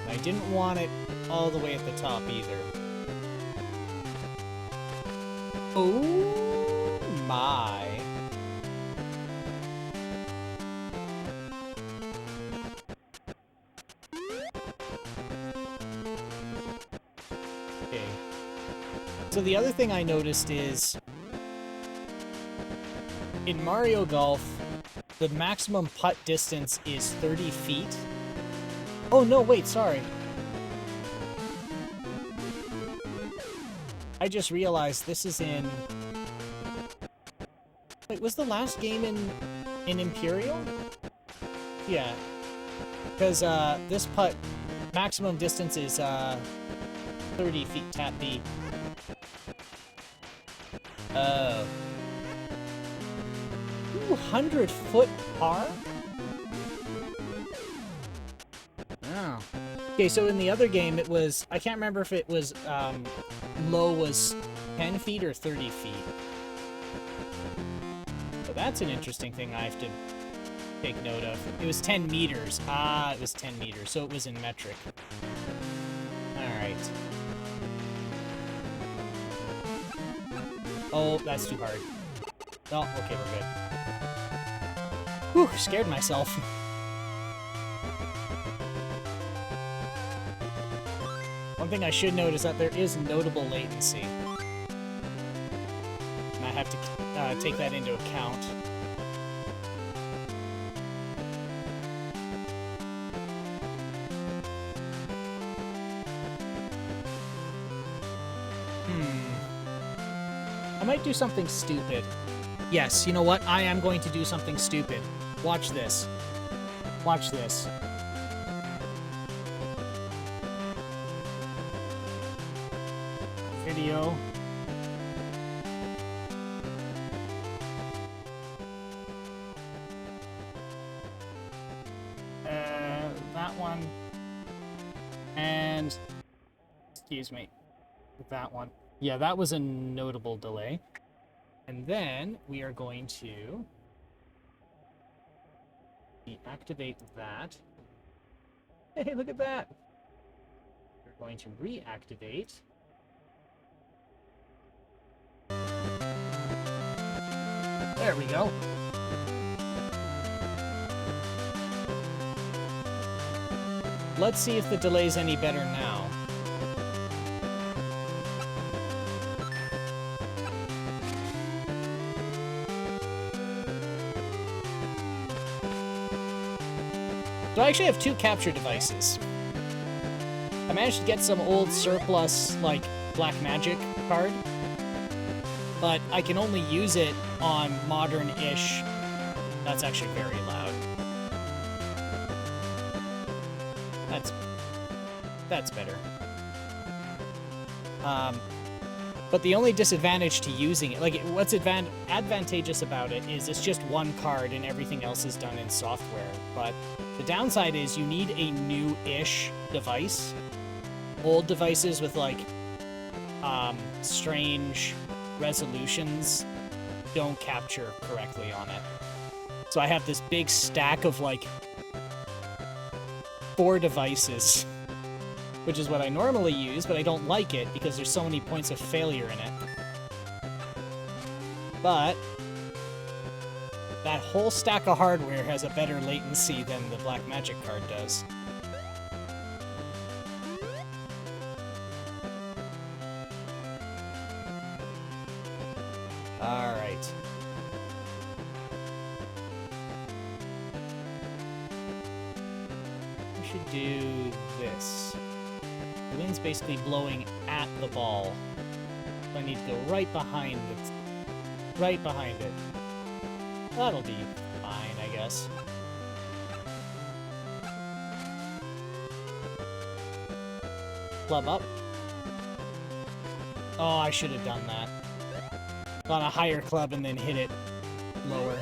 I didn't want it all the way at the top either. Oh my. Okay. So the other thing I noticed is in Mario Golf, the maximum putt distance is 30 feet. Oh no, wait, sorry. I just realized this is in... Wait, was the last game in Imperial? Yeah. Because this putt maximum distance is 30 feet, tap B. Oh. 200-foot par? Oh. Okay, so in the other game it was... I can't remember if it was... low was 10 feet or 30 feet. So that's an interesting thing I have to take note of. It was 10 meters. Ah, it was 10 meters, so it was in metric. Alright. Oh, that's too hard. Oh, okay, we're good. Whew, scared myself. One thing I should note is that there is notable latency. And I have to take that into account. I might do something stupid. Yes, you know what? I am going to do something stupid. Watch this. Watch this. Video. That one. And... excuse me. That one. Yeah, that was a notable delay. And then we are going to deactivate that. Hey, look at that! We're going to reactivate. There we go. Let's see if the delay's any better now. So I actually have two capture devices. I managed to get some old surplus, like, Black Magic card, but I can only use it on modern-ish. That's actually very loud. That's better. But the only disadvantage to using it, like, what's advantageous about it is it's just one card and everything else is done in software. But the downside is you need a new-ish device. Old devices with, like, strange resolutions don't capture correctly on it. So I have this big stack of, like, 4 devices, which is what I normally use, but I don't like it because there's so many points of failure in it. But that whole stack of hardware has a better latency than the Black Magic card does. Alright. We should do this. The wind's basically blowing at the ball. I need to go right behind it. Right behind it. That'll be fine. guess. Club up. Oh, I should have done that. On a higher club and then hit it lower.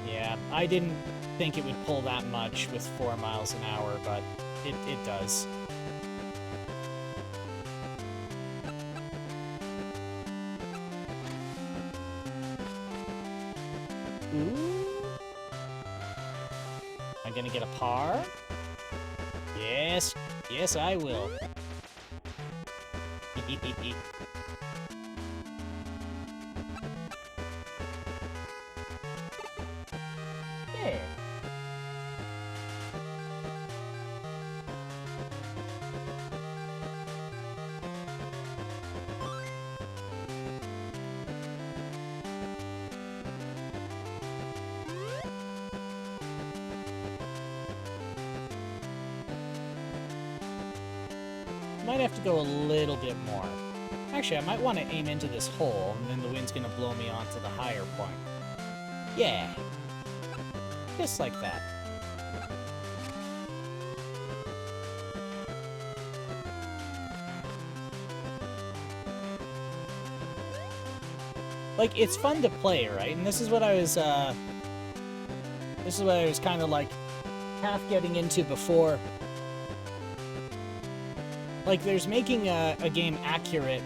Yeah, I didn't think it would pull that much with 4 miles an hour, but it does. Ooh. Am I gonna get a par? Yes. Yes, I will. Yeah. Might have to go a little bit more. Actually, I might want to aim into this hole, and then the wind's gonna blow me onto the higher point. Yeah. Just like that. Like, it's fun to play, right? And this is what I was kind of like half getting into before. Like, there's making a game accurate.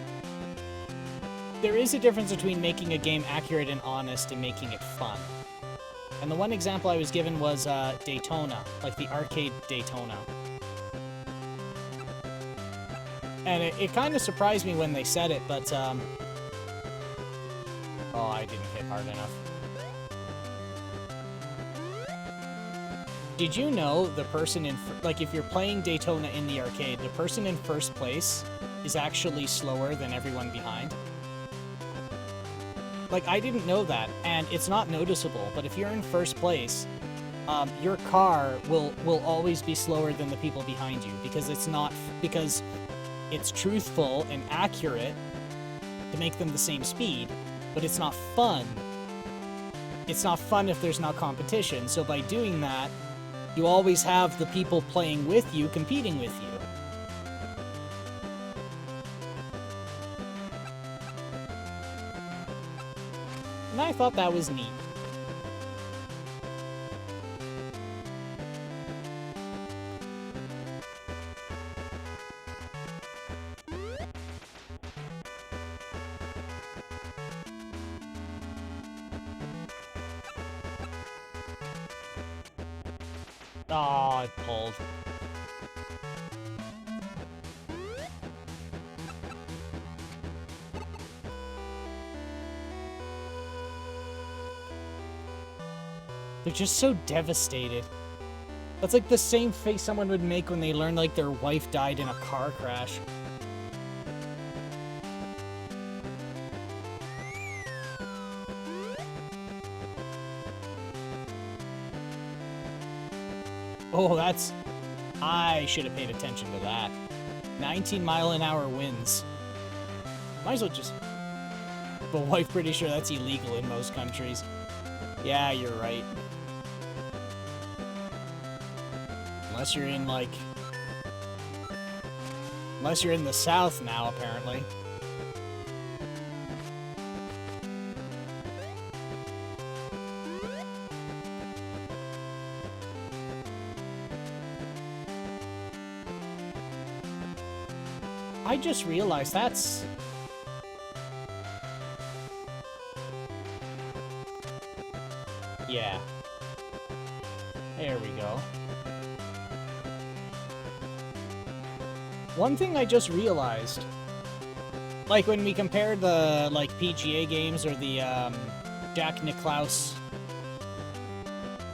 There is a difference between making a game accurate and honest and making it fun. And the one example I was given was Daytona, like the arcade Daytona. And it kind of surprised me when they said it, but, oh, I didn't hit hard enough. Did you know the person in, like, if you're playing Daytona in the arcade, the person in first place is actually slower than everyone behind? Like, I didn't know that, and it's not noticeable, but if you're in first place, your car will always be slower than the people behind you, because it's truthful and accurate to make them the same speed, but it's not fun. It's not fun if there's not competition, so by doing that, you always have the people playing with you competing with you. And I thought that was neat. Aw, it pulled. They're just so devastated. That's like the same face someone would make when they learn, like, their wife died in a car crash. Oh, that's... I should have paid attention to that. 19-mile-an-hour winds. Might as well just... But wife pretty sure that's illegal in most countries. Yeah, you're right. Unless you're in, like... Unless you're in the South now, apparently. I just realized that's... Yeah. There we go. One thing I just realized, like when we compared the, like, PGA games or the, Jack Nicklaus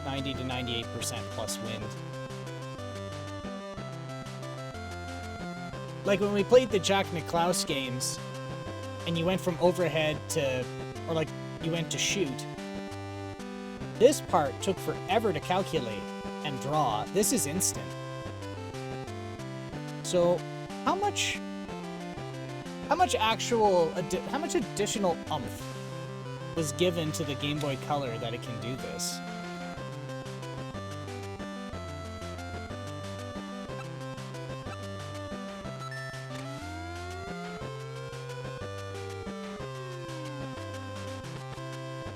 90 to 98% plus wind. Like, when we played the Jack Nicklaus games, and you went from overhead to, or like, you went to shoot, this part took forever to calculate and draw. This is instant. So, how much additional oomph was given to the Game Boy Color that it can do this.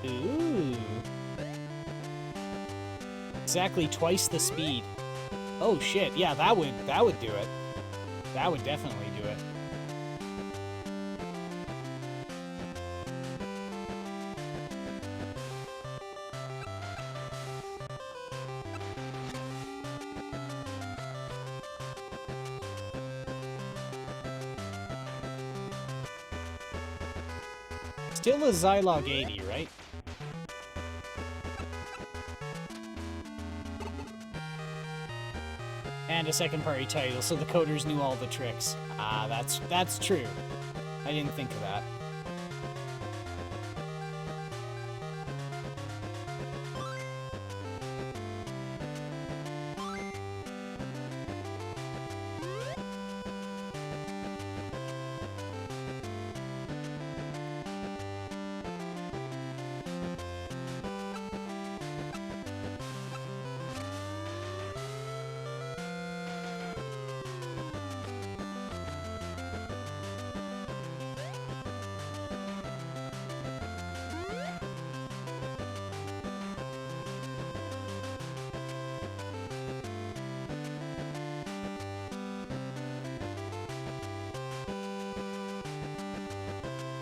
Ooh. Exactly twice the speed. Oh shit, yeah, that would do it. That would definitely do it. Still a Zilog 80, right? And a second-party title, so the coders knew all the tricks. Ah, that's true. I didn't think of that.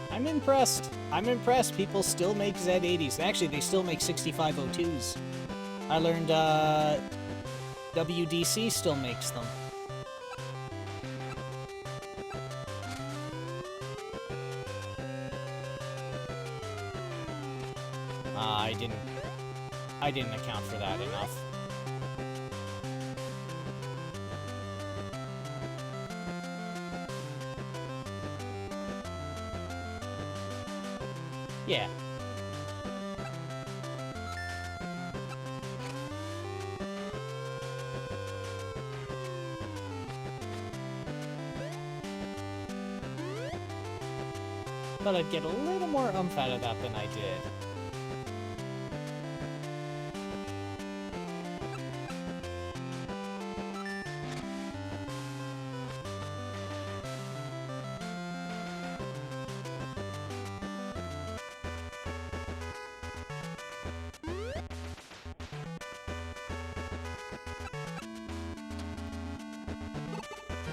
I'm impressed. I'm impressed. People still make Z80s. Actually, they still make 6502s. I learned WDC still makes them. I didn't account for that enough. Yeah. Thought I'd get a little more oomph out of that than I did.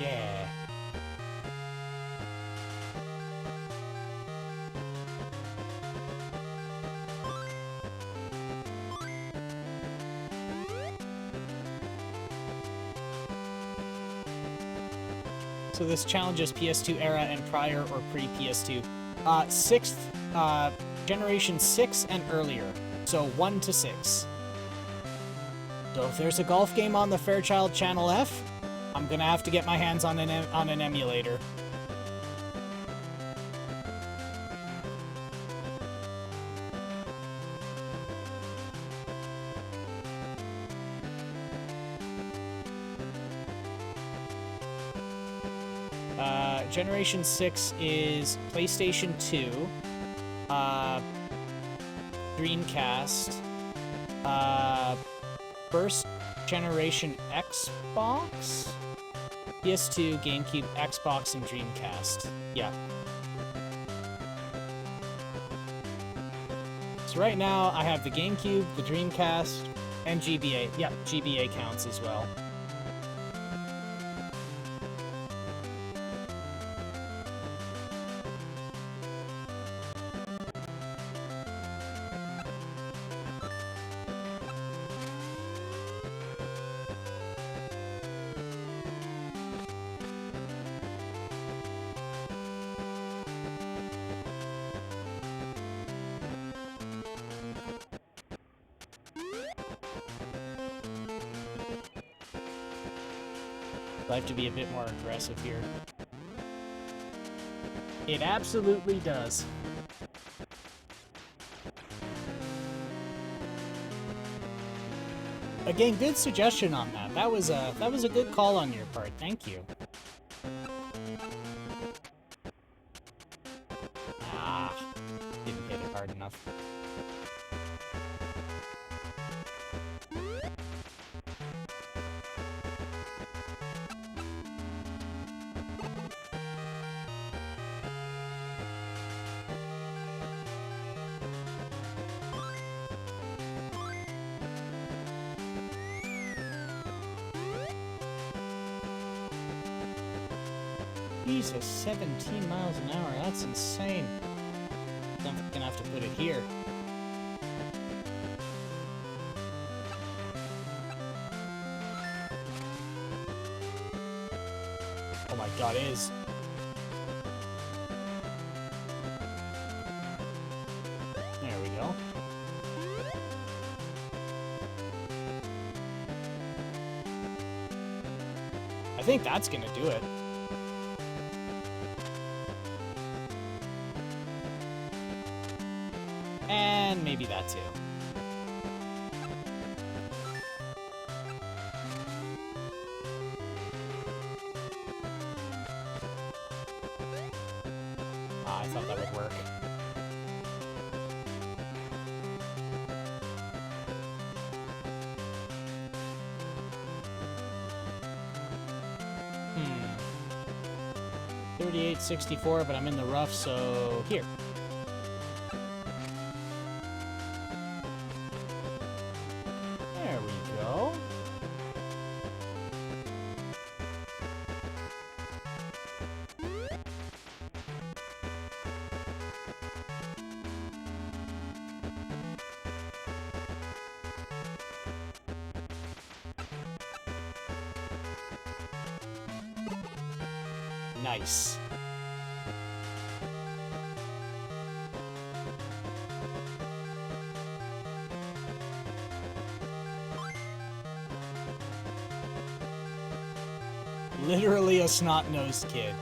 Yeah. So this challenges PS2 era and prior or pre-PS2. Generation 6 and earlier. So 1 to 6. So if there's a golf game on the Fairchild Channel F, I'm gonna have to get my hands on an emulator. Generation 6 is PlayStation 2, Dreamcast, first generation Xbox, PS2, GameCube, Xbox, and Dreamcast. Yeah. So right now I have the GameCube, the Dreamcast, and GBA. Yeah, GBA counts as well. I have to be a bit more aggressive here. It absolutely does. Again, good suggestion on that. That was a good call on your part. Thank you. Ah, didn't hit it hard enough. enough. Jesus, 17 miles an hour, that's insane. I'm gonna have to put it here. Oh my god, it is. There we go. I think that's gonna do it. And maybe that too. Ah, I thought that would work. Hmm. 38.64, but I'm in the rough, so here. There we go. Nice. Literally a snot-nosed kid.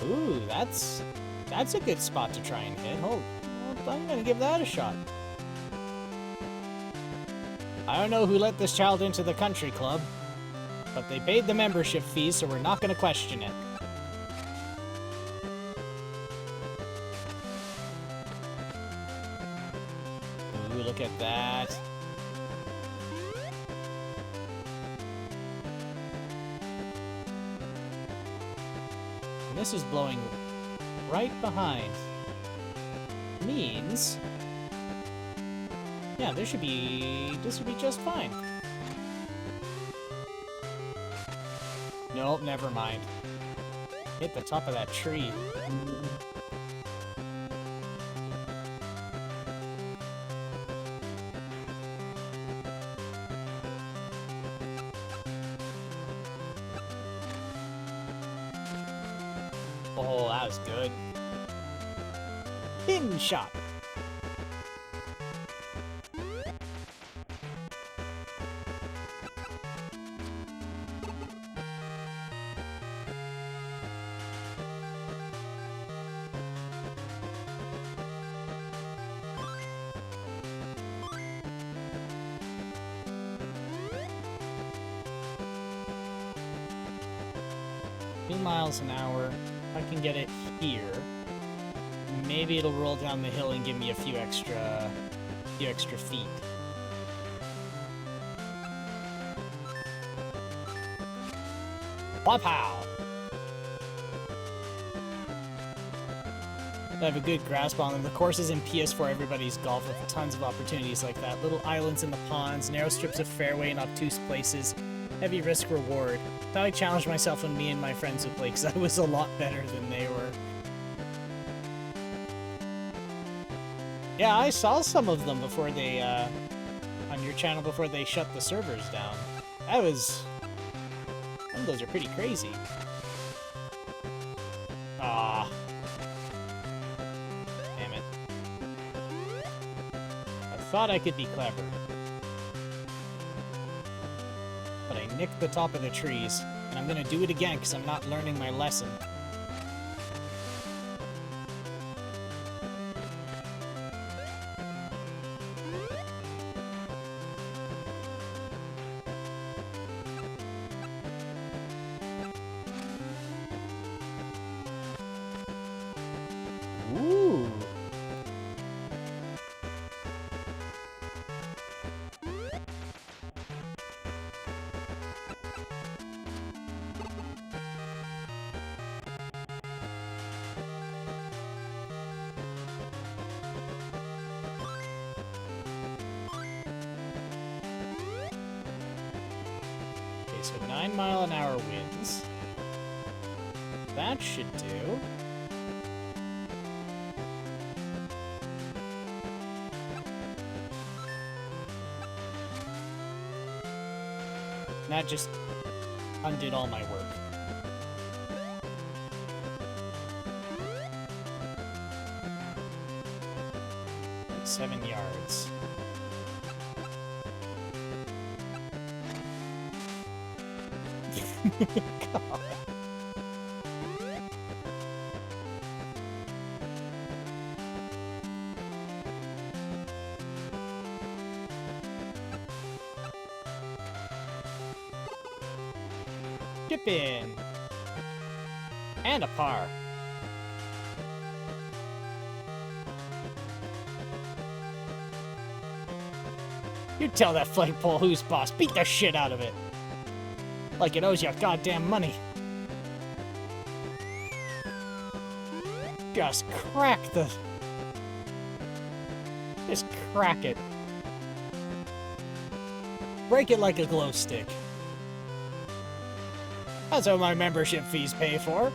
Ooh, that's a good spot to try and hit. Hold, I'm gonna give that a shot. I don't know who let this child into the country club, but they paid the membership fee, so we're not gonna question it. Ooh, look at that. And this is blowing right behind. Means... yeah, this should be just fine. Nope, never mind. Hit the top of that tree. Oh, that was good. Pin shot. Miles an hour. If I can get it here, maybe it'll roll down the hill and give me a few extra feet. Wow! I have a good grasp on them. The course is in PS4 Everybody's Golf with tons of opportunities like that. Little islands in the ponds, narrow strips of fairway in obtuse places. Heavy risk reward. Thought I challenged myself when me and my friends would play because I was a lot better than they were. Yeah, I saw some of them before they, on your channel before they shut the servers down. That was... some of those are pretty crazy. Ah. Damn it. I thought I could be clever. But I nicked the top of the trees, and I'm gonna do it again because I'm not learning my lesson. So 9-mile-an-hour winds. That should do. That just undid all my work. Like 7 yards. God. Chip in. And a par. You tell that flagpole who's boss. Beat the shit out of it. Like it owes you goddamn money. Just crack the... Just crack it. Break it like a glow stick. That's what my membership fees pay for.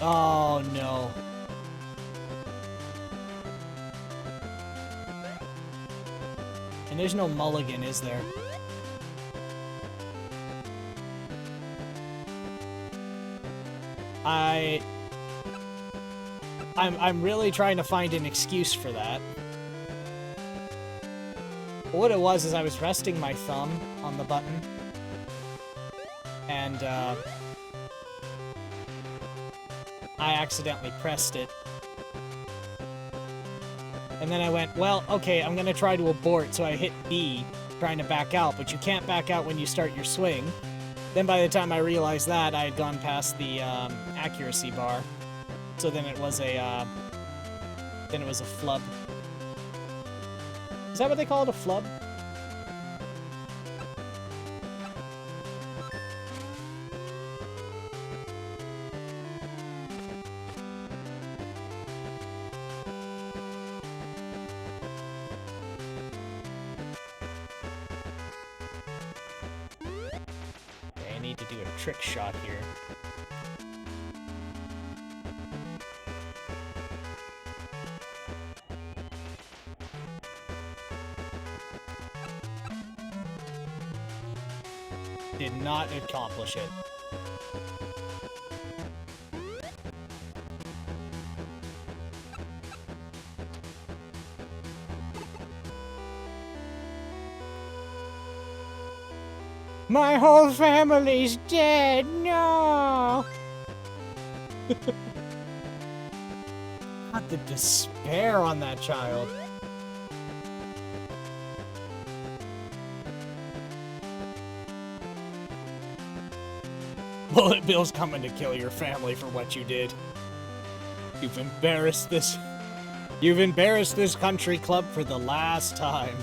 Oh, no. And there's no mulligan, is there? I'm really trying to find an excuse for that. What it was is I was resting my thumb on the button. And, I accidentally pressed it. And then I went, well, okay, I'm gonna try to abort, so I hit B, trying to back out, but you can't back out when you start your swing. Then by the time I realized that, I had gone past the, accuracy bar. So then it was a, flub. Is that what they call it, a flub? Okay, I need to do a trick shot here. Did not accomplish it. My whole family's dead, no! God, the despair on that child. Bullet Bill's coming to kill your family for what you did. You've embarrassed this country club for the last time.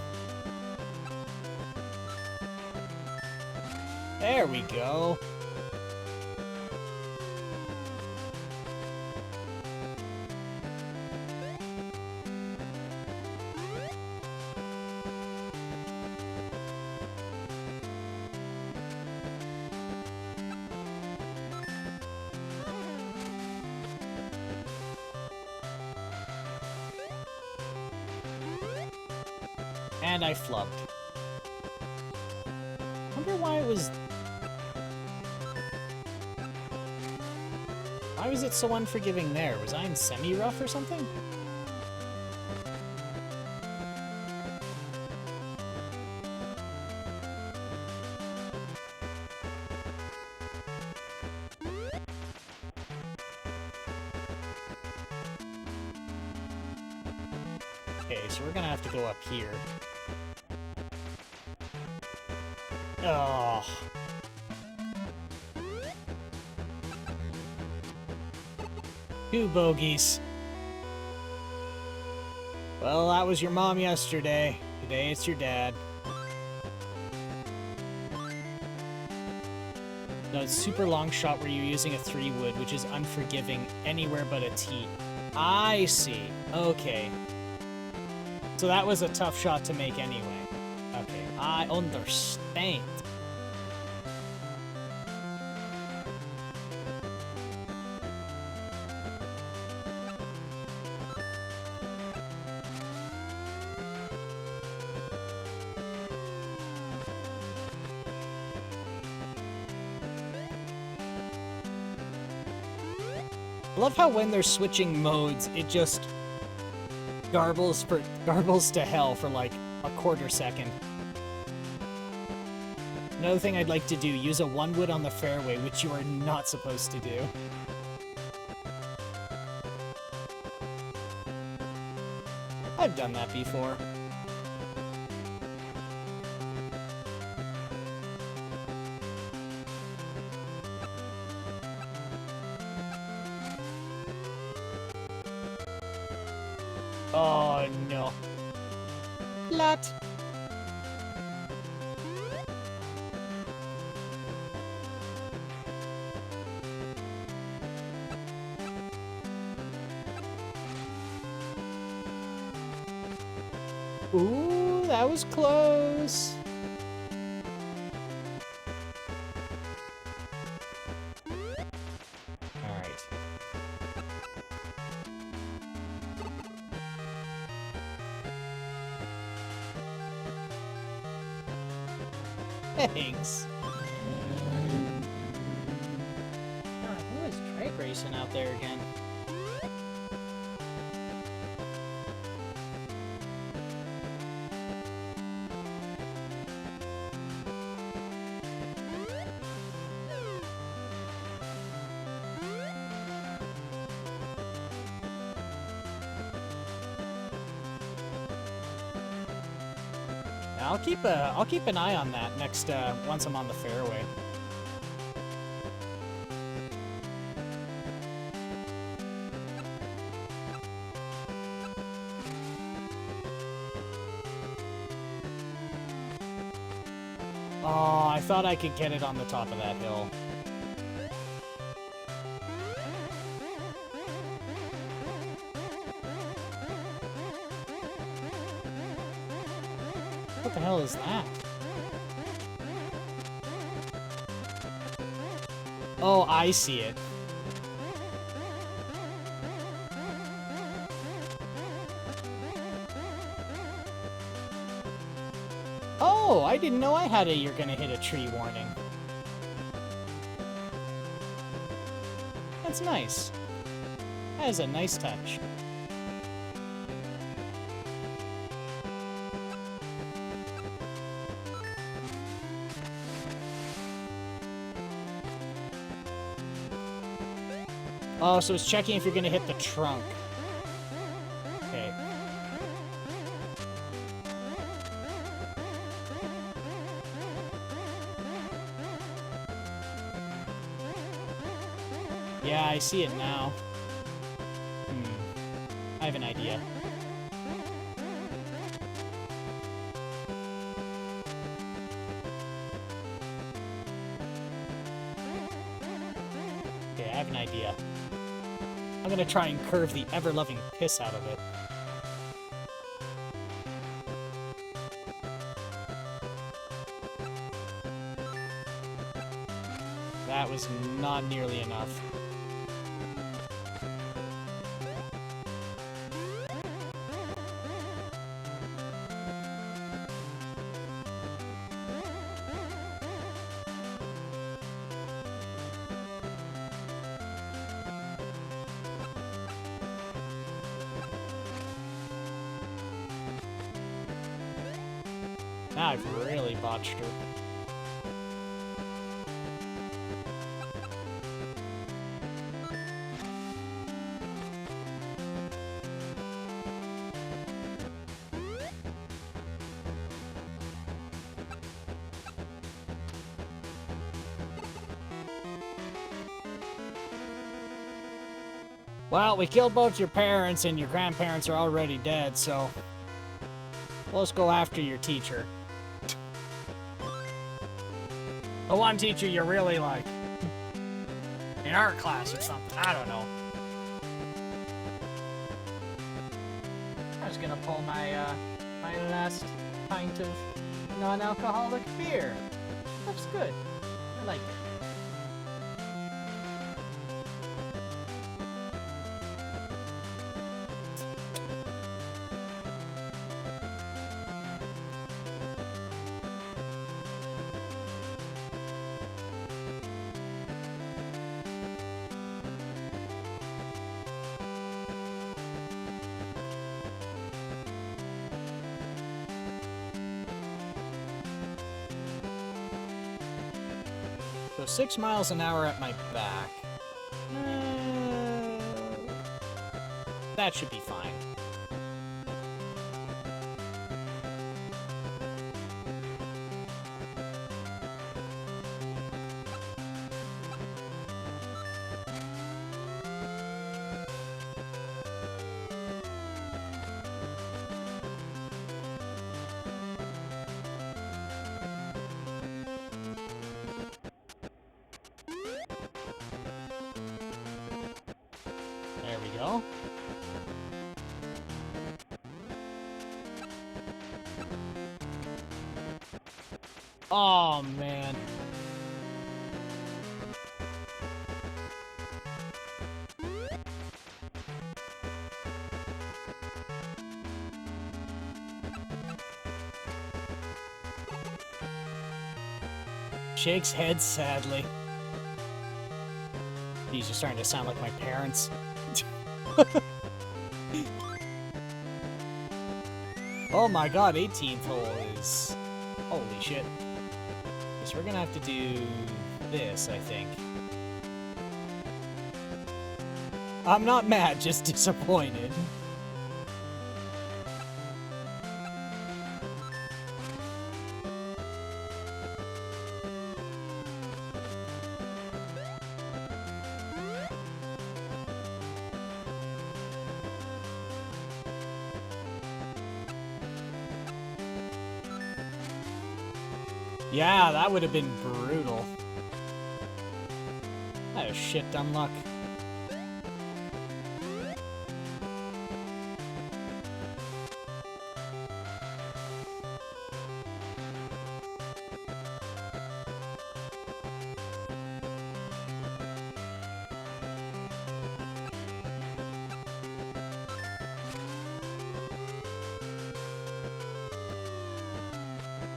There we go. And I flubbed. Wonder why it was... Why was it so unforgiving there? Was I in semi-rough or something? Okay, so we're gonna have to go up here. Oh. Two bogeys. Well, that was your mom yesterday. Today it's your dad. No, it's super long shot where you're using a 3-wood, which is unforgiving anywhere but a tee. I see. Okay. So that was a tough shot to make anyway. Okay, I understand. I love how when they're switching modes, it just garbles to hell for like a quarter second. Another thing I'd like to do, use a one-wood on the fairway, which you are not supposed to do. I've done that before. Oh no. Flat. Ooh, that was close. Alright. Thanks. God, who is drag racing out there again? I'll keep an eye on that next once I'm on the fairway. Oh, I thought I could get it on the top of that hill. What the hell is that? Oh, I see it. Oh, I didn't know I had a "you're gonna hit a tree" warning. That's nice. That is a nice touch. Oh, so it's checking if you're gonna hit the trunk. Okay. Yeah, I see it now. I have an idea. Okay, I have an idea. I'm gonna try and curve the ever-loving piss out of it. That was not nearly enough. Now I've really botched her. Well, we killed both your parents and your grandparents are already dead, so let's go after your teacher. The one teacher you really like. In art class or something. I don't know. I was gonna pull my my last pint of non-alcoholic beer. That's good. I like it. 6 miles an hour at my back. That should be fine. There we go. Oh, man. Shakes head sadly. These are starting to sound like my parents. Oh my god, 18th hole is... Holy shit. Guess we're gonna have to do this, I think. I'm not mad, just disappointed. Yeah, that would have been brutal. That is shit dumb luck.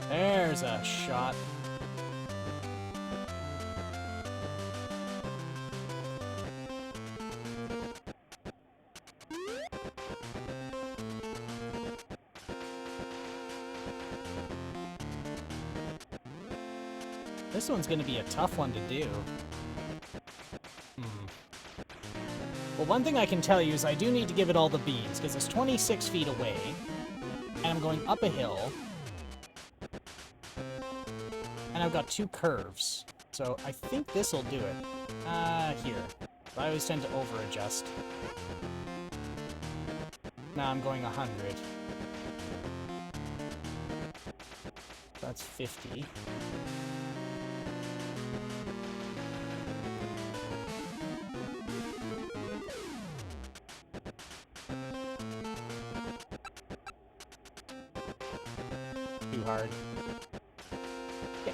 There's a shot. This one's gonna be a tough one to do. Well, one thing I can tell you is I do need to give it all the beans, because it's 26 feet away, and I'm going up a hill, and I've got 2 curves. So I think this'll do it. Here. I always tend to over-adjust. Now I'm going 100. That's 50. Too hard. Yeah.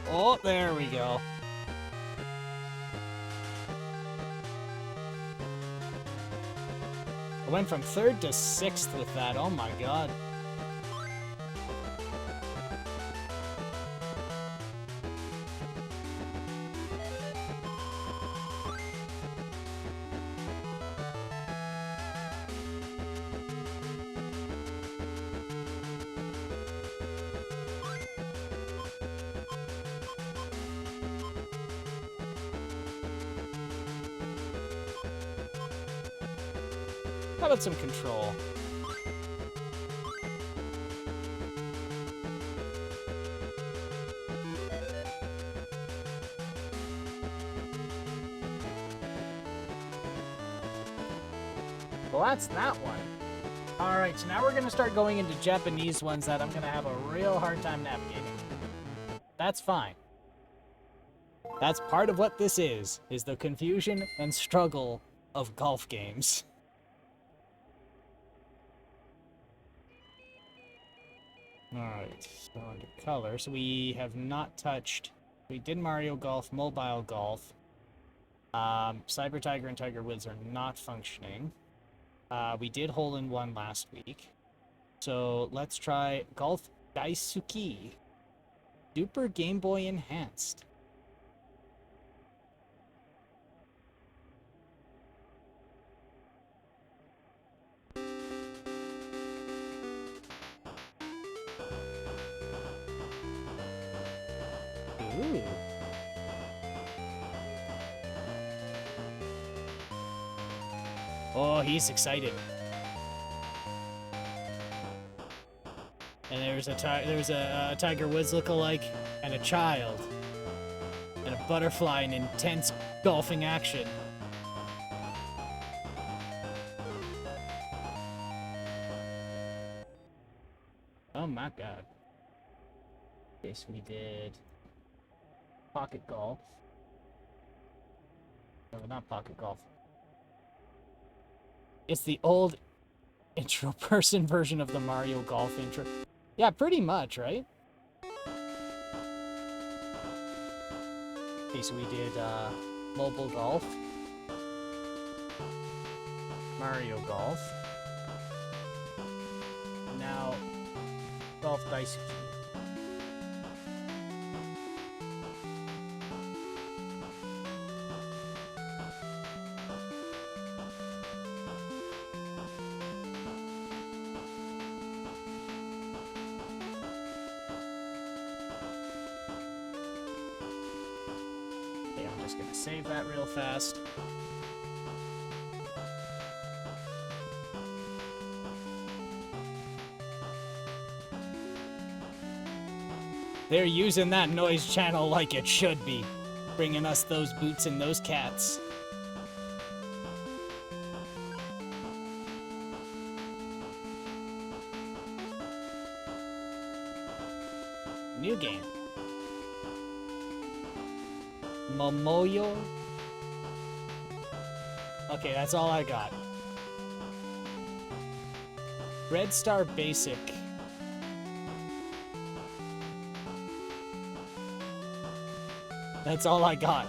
Oh, there we go. I went from 3rd to 6th with that. Oh my god. How about some control? Well, that's that one. Alright, so now we're going to start going into Japanese ones that I'm going to have a real hard time navigating. That's fine. That's part of what this is the confusion and struggle of golf games. Alright, so under color, so we have not touched, we did Mario Golf, Mobile Golf. Cyber Tiger and Tiger Woods are not functioning. We did Hole-in-One last week. So let's try Golf Daisuki. Super Game Boy Enhanced. Ooh. Oh, he's excited. And there's a Tiger Woods lookalike and a child and a butterfly in intense golfing action. Oh my god. Yes, we did pocket golf. No, not pocket golf. It's the old intro person version of the Mario Golf intro. Yeah, pretty much, right? Okay, so we did mobile golf, Mario Golf, now golf dice. Okay, I'm just gonna save that real fast. They're using that noise channel like it should be, bringing us those boots and those cats. New game. Momoyo? Okay, that's all I got. Red Star Basic. That's all I got.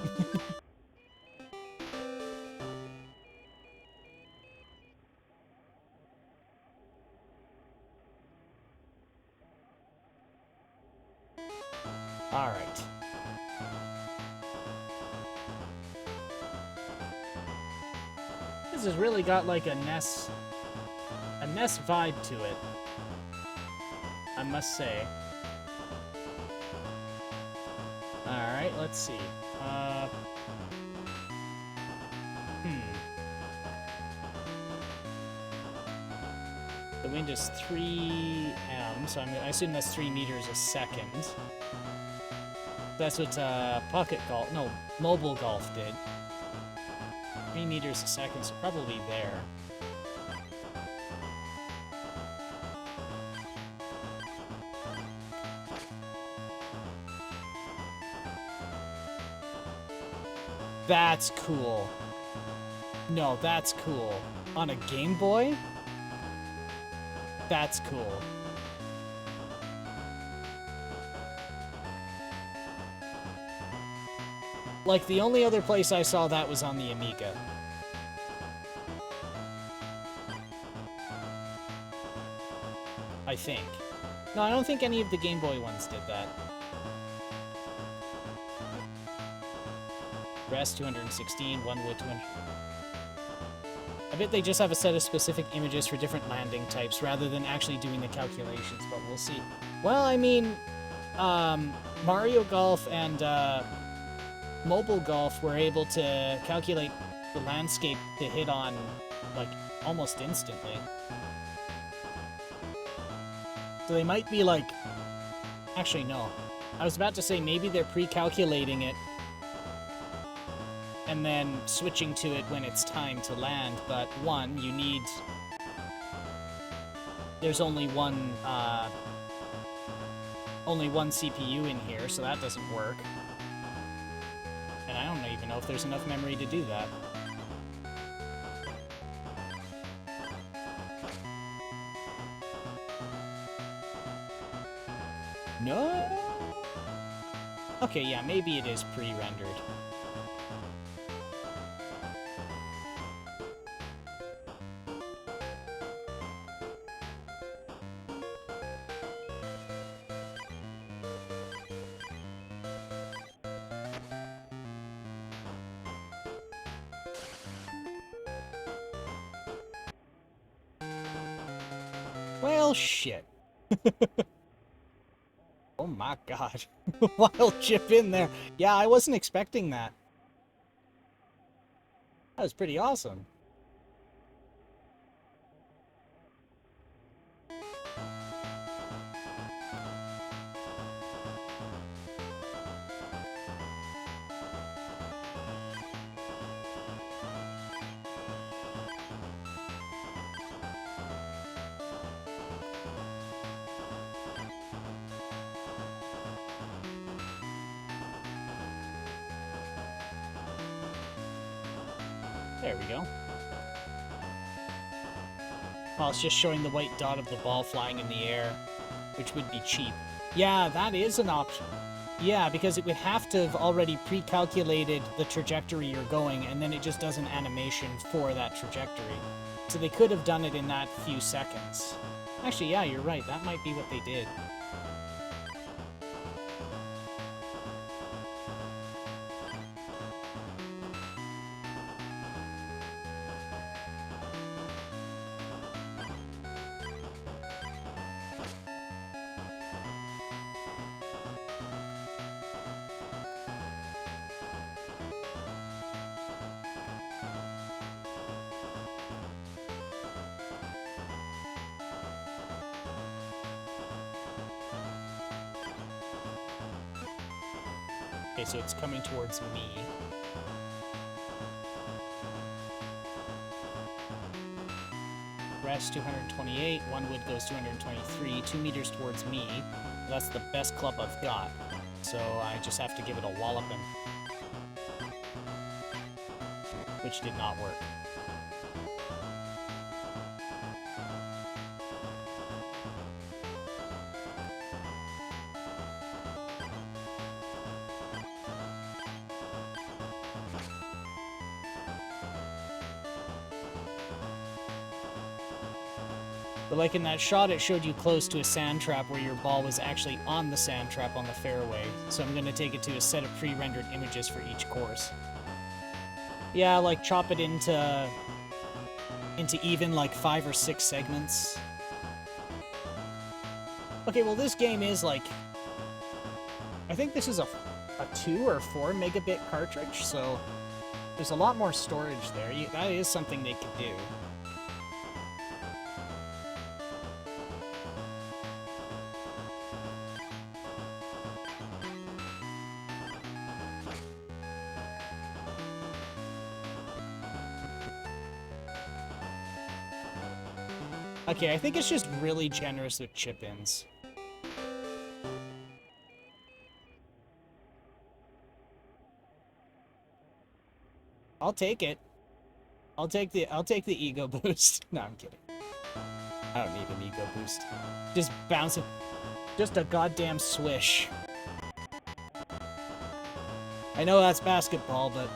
All right. This has really got like a NES vibe to it, I must say. Alright, let's see. The wind is 3 m, so I assume that's 3 meters a second. That's what pocket golf, no, mobile golf did. 3 meters a second, so probably there. That's cool. No, that's cool. On a Game Boy? That's cool. Like, the only other place I saw that was on the Amiga. I think. No, I don't think any of the Game Boy ones did that. Rest 216, one wood 200. I bet they just have a set of specific images for different landing types rather than actually doing the calculations, but we'll see. Well, I mean, Mario Golf and mobile golf were able to calculate the landscape to hit on, like, almost instantly. So they might be like... Actually, no. I was about to say maybe they're pre-calculating it and then switching to it when it's time to land, but one, you need... There's only one CPU in here, so that doesn't work. And I don't even know if there's enough memory to do that. No? Okay, yeah, maybe it is pre-rendered. Well, shit. Oh my god. Wild chip in there. Yeah, I wasn't expecting that. That was pretty awesome. There we go. Well, it's just showing the white dot of the ball flying in the air, which would be cheap. Yeah, that is an option. Yeah, because it would have to have already pre-calculated the trajectory you're going, and then it just does an animation for that trajectory. So they could have done it in that few seconds. Actually, yeah, you're right. That might be what they did. Okay, so it's coming towards me. Rest 228, one wood goes 223, 2 meters towards me. That's the best club I've got. So I just have to give it a walloping. Which did not work. But like in that shot, it showed you close to a sand trap where your ball was actually on the sand trap on the fairway. So I'm going to take it to a set of pre-rendered images for each course. Yeah, like chop it into even like 5 or 6 segments. Okay, well this game is like, I think this is a 2 or 4 megabit cartridge, so there's a lot more storage there. That is something they could do. Okay, I think it's just really generous with chip-ins. I'll take it. I'll take the ego boost. No, I'm kidding. I don't need an ego boost. Just bounce it. Just a goddamn swish. I know that's basketball, but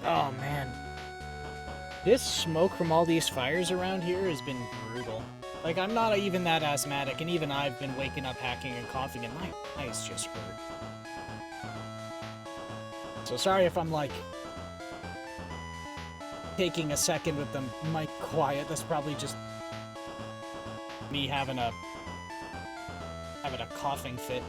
oh, man. This smoke from all these fires around here has been brutal. Like, I'm not even that asthmatic, and even I've been waking up hacking and coughing, and my eyes just hurt. So sorry if I'm, like, taking a second with the mic quiet. That's probably just me having a coughing fit.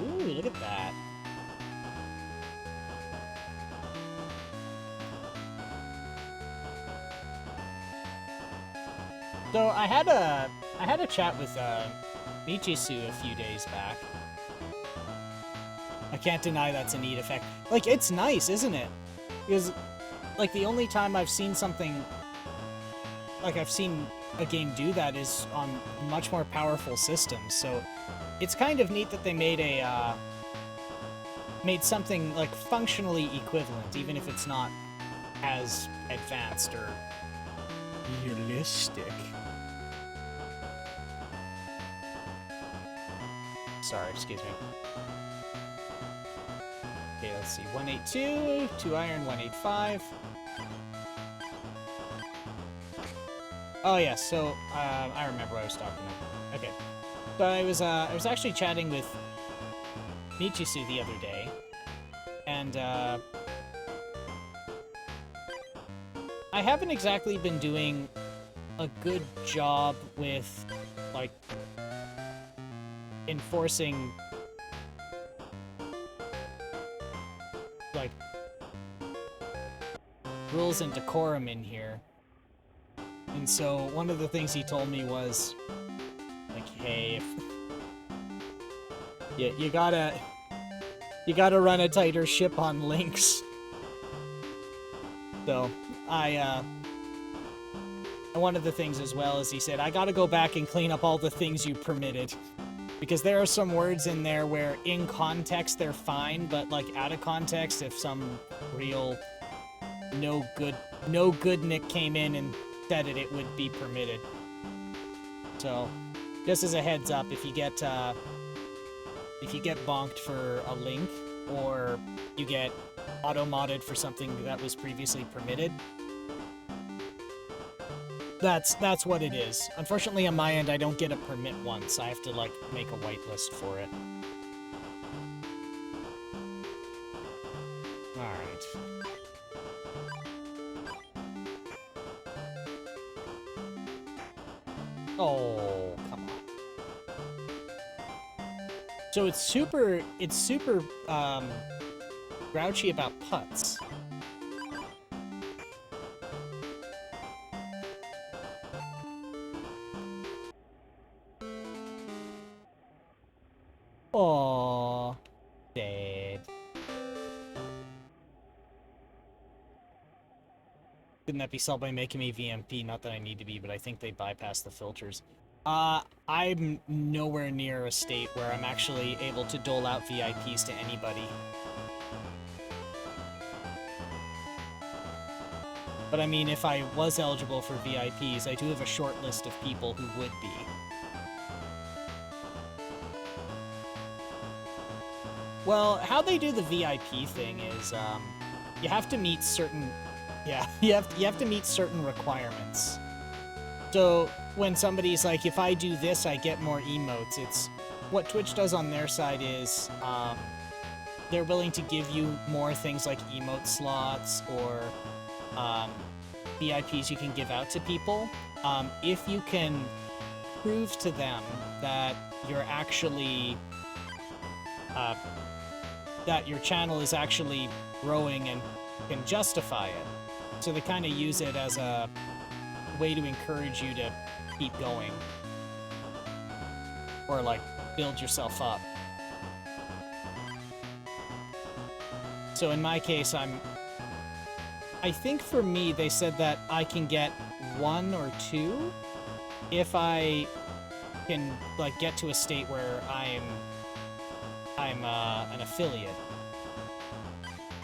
Ooh, look at that. So I had a chat with Michisu a few days back. I can't deny that's a neat effect. Like, it's nice, isn't it? Because, like, the only time I've seen something like I've seen a game do that is on much more powerful systems. So it's kind of neat that they made a made something like functionally equivalent, even if it's not as advanced or realistic. Sorry, excuse me. Okay, let's see. 182, 2 iron, 185. Oh yeah, so I remember what I was talking about. Okay, so I was actually chatting with Michisu the other day, and I haven't exactly been doing a good job with like enforcing like rules and decorum in here. And so one of the things he told me was like, hey, if you gotta run a tighter ship on links. So and one of the things as well is he said, I gotta go back and clean up all the things you permitted. Because there are some words in there where in context they're fine, but like out of context, if some real no good Nick came in and said it, it would be permitted. So just as a heads up, if you get bonked for a link, or you get auto-modded for something that was previously permitted, that's what it is. Unfortunately, on my end, I don't get a permit once. I have to, like, make a whitelist for it. Alright. Oh, come on. So it's super, grouchy about putts. Aww. Dead. Couldn't that be solved by making me VMP? Not that I need to be, but I think they bypass the filters. I'm nowhere near a state where I'm actually able to dole out VIPs to anybody. But I mean, if I was eligible for VIPs, I do have a short list of people who would be. Well, how they do the VIP thing is, you have to meet certain... Yeah, you have to meet certain requirements. So, when somebody's like, if I do this, I get more emotes, it's... What Twitch does on their side is, they're willing to give you more things like emote slots, or, VIPs you can give out to people, if you can prove to them that you're actually... that your channel is actually growing and can justify it. So they kind of use it as a way to encourage you to keep going. Or, like, build yourself up. So in my case, I think for me, they said that I can get 1 or 2 if I can, like, get to a state where I'm an affiliate.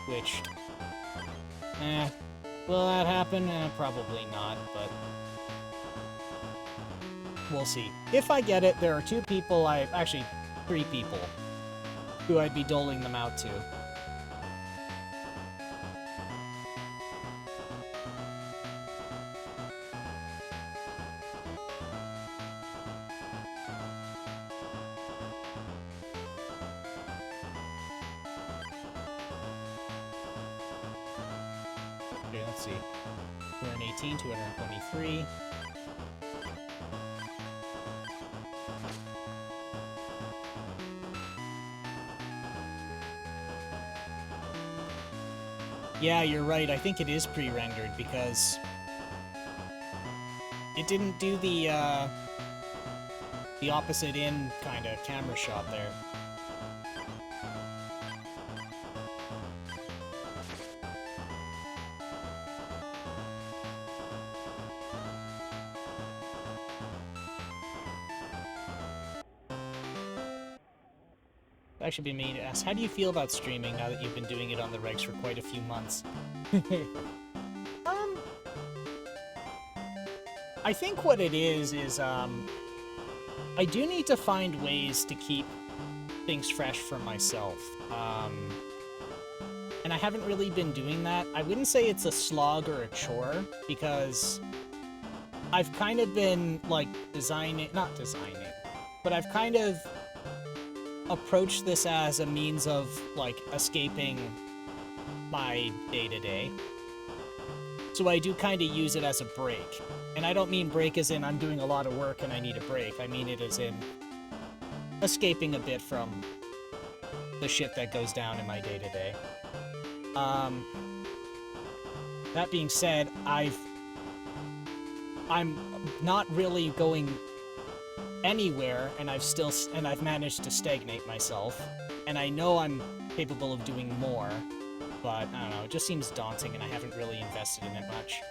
Which, will that happen? Probably not, but we'll see. If I get it, there are 2 people actually 3 people who I'd be doling them out to. Okay, let's see. 218, 223. Yeah, you're right. I think it is pre-rendered because it didn't do the opposite in kind of camera shot there. That should be me to ask. How do you feel about streaming now that you've been doing it on the regs for quite a few months? um, I think what it is I do need to find ways to keep things fresh for myself. And I haven't really been doing that. I wouldn't say it's a slog or a chore, because I've kind of been, like, not designing, but I've kind of approached this as a means of, like, escaping my day-to-day. So I do kind of use it as a break. And I don't mean break as in I'm doing a lot of work and I need a break. I mean it as in escaping a bit from the shit that goes down in my day-to-day. That being said, I'm not really going anywhere, and I've managed to stagnate myself, and I know I'm capable of doing more, but I don't know, it just seems daunting, and I haven't really invested in it much.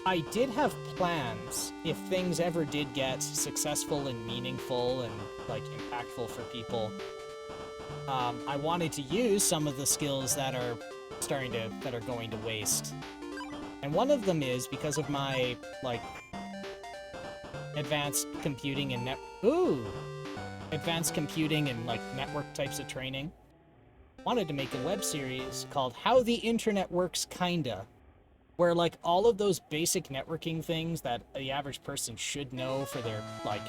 I did have plans, if things ever did get successful and meaningful and, like, impactful for people. I wanted to use some of the skills that are going to waste. And one of them is because of my, like, advanced computing and network types of training. Wanted to make a web series called How the Internet Works Kinda, where, like, all of those basic networking things that the average person should know for their, like,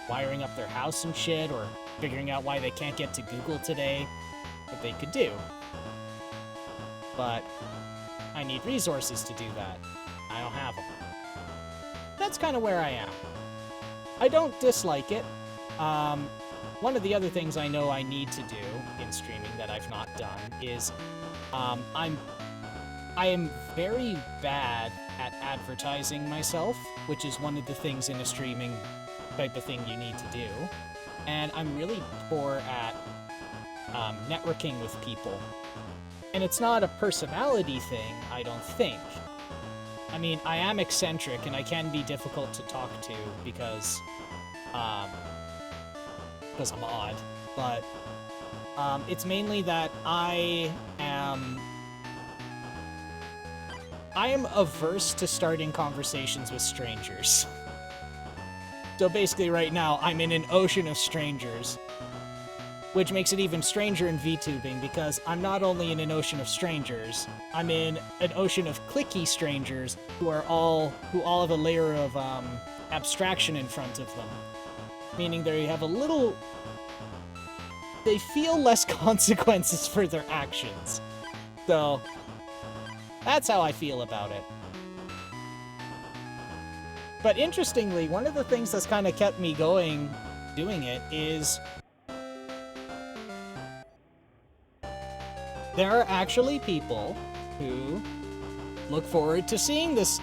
wiring up their house and shit, or figuring out why they can't get to Google today, that they could do. But I need resources to do that. I don't have them. That's kind of where I am. I don't dislike it. One of the other things I know I need to do in streaming that I've not done is I am very bad at advertising myself, which is one of the things in a streaming type of thing you need to do. And I'm really poor at networking with people. And it's not a personality thing, I don't think. I mean, I am eccentric, and I can be difficult to talk to because I'm odd. But it's mainly that I am averse to starting conversations with strangers. So basically right now, I'm in an ocean of strangers, which makes it even stranger in VTubing, because I'm not only in an ocean of strangers, I'm in an ocean of clicky strangers who all have a layer of abstraction in front of them. Meaning they feel less consequences for their actions. So, that's how I feel about it. But interestingly, one of the things that's kind of kept me going doing it is there are actually people who look forward to seeing this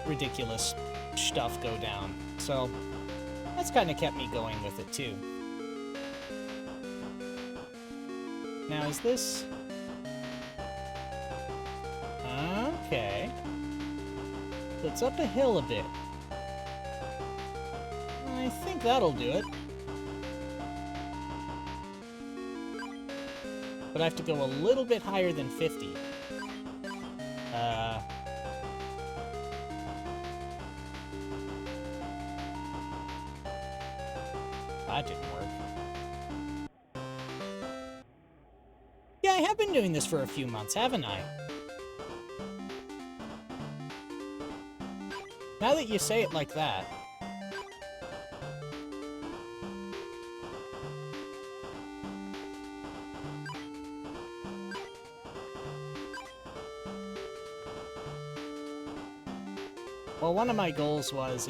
ridiculous stuff go down. So that's kind of kept me going with it too. Now is this... Okay. It's up a hill a bit. I think that'll do it. But I have to go a little bit higher than 50. That didn't work. Yeah, I have been doing this for a few months, haven't I? Now that you say it like that... Well, one of my goals was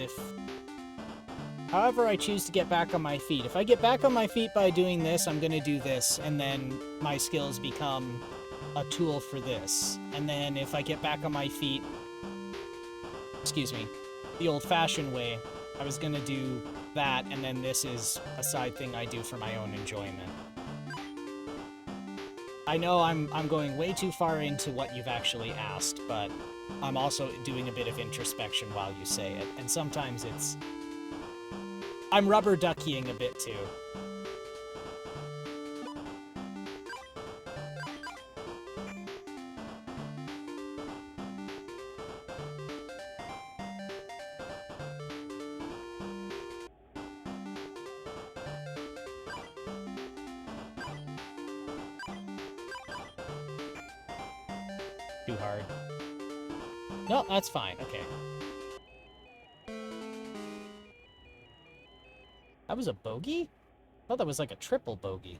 however I choose to get back on my feet. If I get back on my feet by doing this, I'm gonna do this, and then my skills become a tool for this. And then if I get back on my feet, excuse me, the old-fashioned way, I was gonna do that, and then this is a side thing I do for my own enjoyment. I know I'm going way too far into what you've actually asked, but I'm also doing a bit of introspection while you say it, and sometimes I'm rubber duckying a bit too. Too hard. No, that's fine. Okay. That was a bogey? I thought that was like a triple bogey.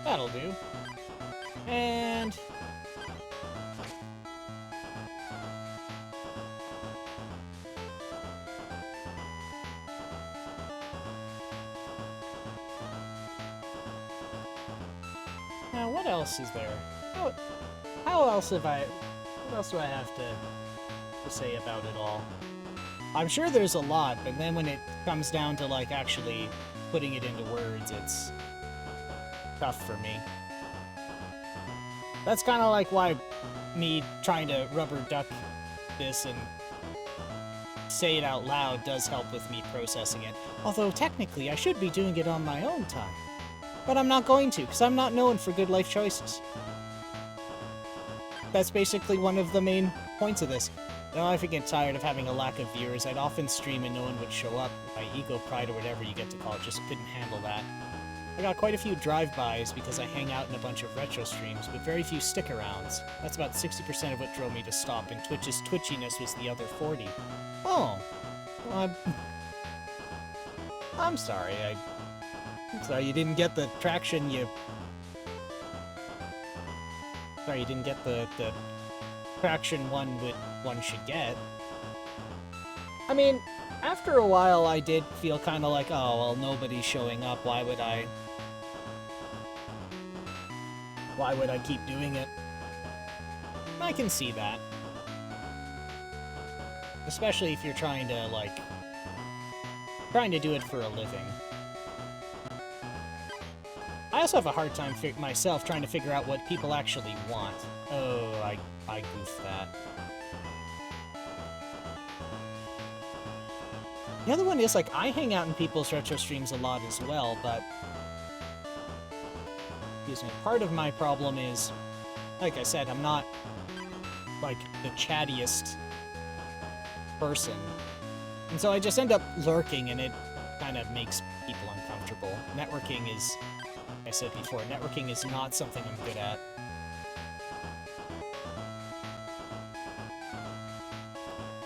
That'll do. And... now, what else is there? How else have I... What else do I have to say about it all? I'm sure there's a lot, but then when it comes down to, like, actually putting it into words, it's tough for me. That's kind of like why me trying to rubber duck this and say it out loud does help with me processing it. Although, technically, I should be doing it on my own time. But I'm not going to, because I'm not known for good life choices. That's basically one of the main points of this. Now, if I get tired of having a lack of viewers, I'd often stream and no one would show up. My ego pride or whatever you get to call it just couldn't handle that. I got quite a few drive-bys because I hang out in a bunch of retro streams, but very few stick-arounds. That's about 60% of what drove me to stop, and Twitch's twitchiness was the other 40. Oh. Well, I'm sorry, I'm sorry you didn't get the traction you... Sorry you didn't get the traction one should get. I mean, after a while I did feel kind of like, oh, well, nobody's showing up, why would I keep doing it? I can see that. Especially if you're trying to, like, do it for a living. I also have a hard time myself trying to figure out what people actually want. Oh, I goofed that. The other one is, like, I hang out in people's retro streams a lot as well, but... Excuse me, part of my problem is, like I said, I'm not, like, the chattiest person. And so I just end up lurking, and it kind of makes people uncomfortable. Networking is, like I said before, networking is not something I'm good at.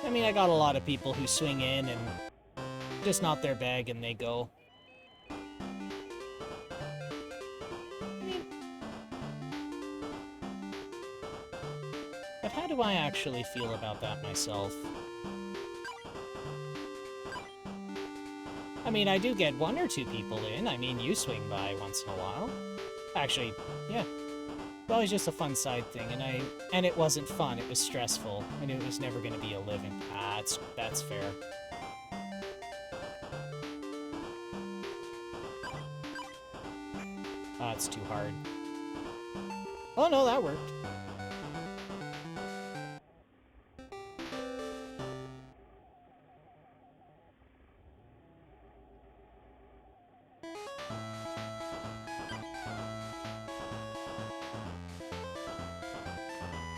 I mean, I got a lot of people who swing in and just not their bag and they go. But how do I actually feel about that myself? I mean, I do get one or two people in. I mean, you swing by once in a while. Actually, yeah. Well, it's just a fun side thing, and it wasn't fun. It was stressful, and it was never going to be a living. Ah, that's fair. Ah, it's too hard. Oh no, that worked.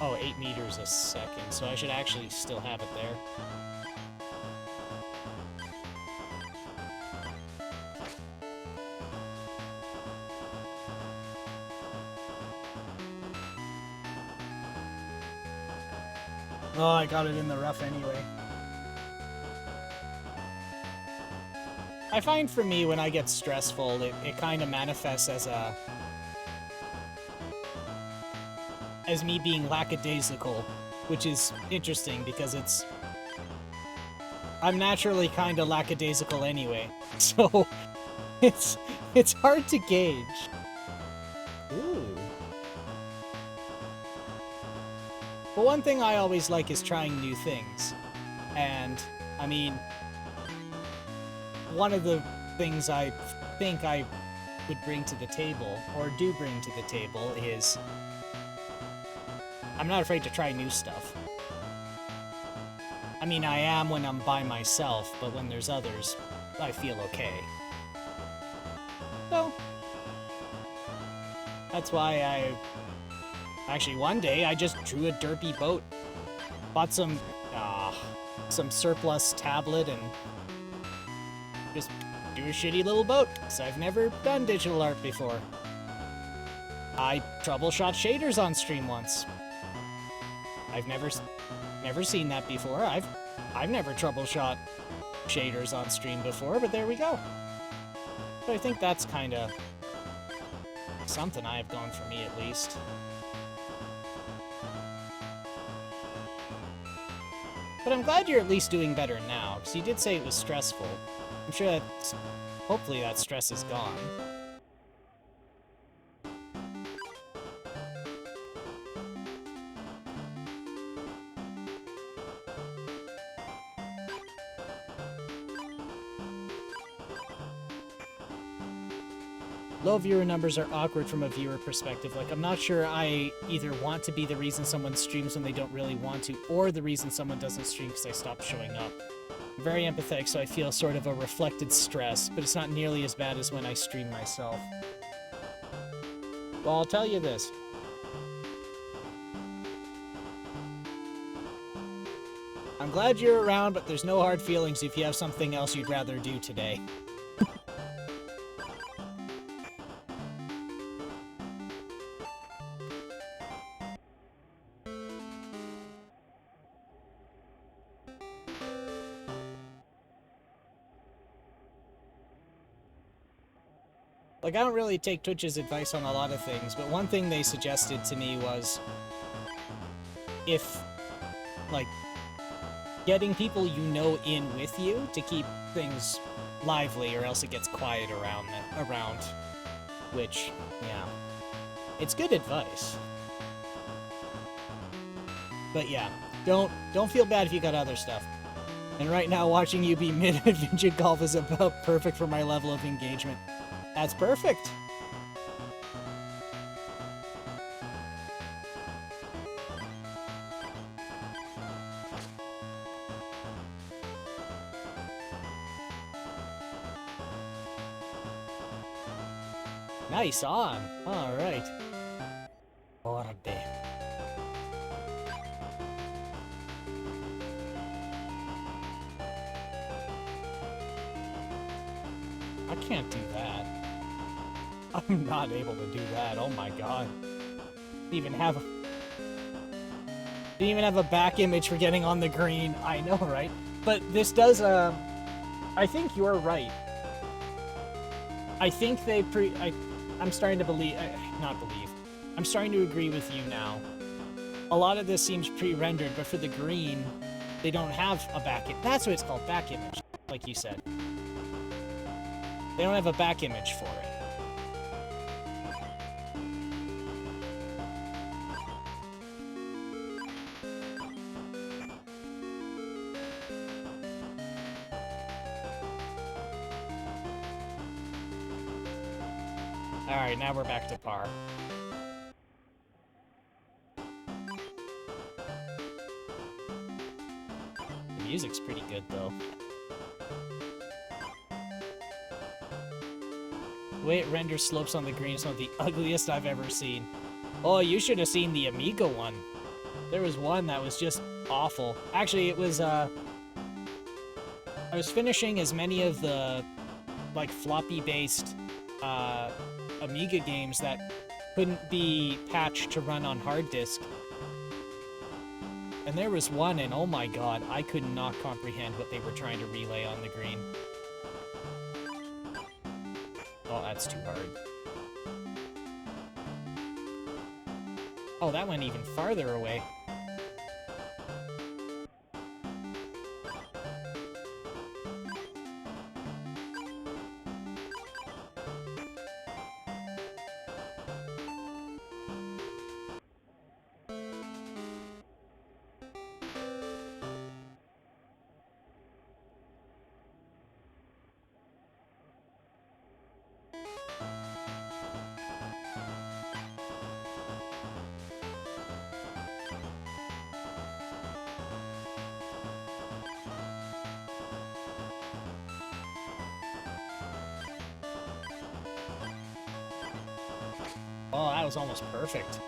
Oh, 8 meters a second, so I should actually still have it there. Oh, I got it in the rough anyway. I find for me, when I get stressful, it kind of manifests as a... as me being lackadaisical, which is interesting because I'm naturally kind of lackadaisical anyway, so it's hard to gauge. Ooh. But one thing I always like is trying new things. And, I mean, one of the things I think I would bring to the table, or do bring to the table, is I'm not afraid to try new stuff. I mean, I am when I'm by myself, but when there's others, I feel okay. So, that's why actually, one day, I just drew a derpy boat. Bought some surplus tablet and just do a shitty little boat, because I've never done digital art before. I troubleshot shaders on stream once. I've never seen that before. I've never troubleshot shaders on stream before, but there we go. So I think that's kind of something I have going for me, at least. But I'm glad you're at least doing better now, because you did say it was stressful. I'm sure hopefully that stress is gone. Low viewer numbers are awkward from a viewer perspective. Like, I'm not sure I either want to be the reason someone streams when they don't really want to, or the reason someone doesn't stream because I stopped showing up. I'm very empathetic, so I feel sort of a reflected stress, but it's not nearly as bad as when I stream myself. Well, I'll tell you this. I'm glad you're around, but there's no hard feelings if you have something else you'd rather do today. Like, I don't really take Twitch's advice on a lot of things, but one thing they suggested to me was if, like, getting people you know in with you to keep things lively, or else it gets quiet around, which, yeah, it's good advice. But yeah, don't feel bad if you got other stuff. And right now, watching you be mid at Midget Golf is about perfect for my level of engagement. That's perfect. Nice on. All right. Orde. I can't do that. I'm not able to do that. Oh my god. Didn't even have a back image for getting on the green. I know, right? But this does, I think you're right. I think I'm starting to believe, I'm starting to agree with you now. A lot of this seems pre-rendered, but for the green, they don't have a back image. That's what it's called, back image, like you said. They don't have a back image for it. Alright, now we're back to par. The music's pretty good, though. The way it renders slopes on the green is one of the ugliest I've ever seen. Oh, you should have seen the Amiga one. There was one that was just awful. Actually, it was, I was finishing as many of the, like, floppy-based, Amiga games that couldn't be patched to run on hard disk. And there was one, and oh my god, I could not comprehend what they were trying to relay on the green. Oh, that's too hard. Oh, that went even farther away. Oh, that was almost perfect.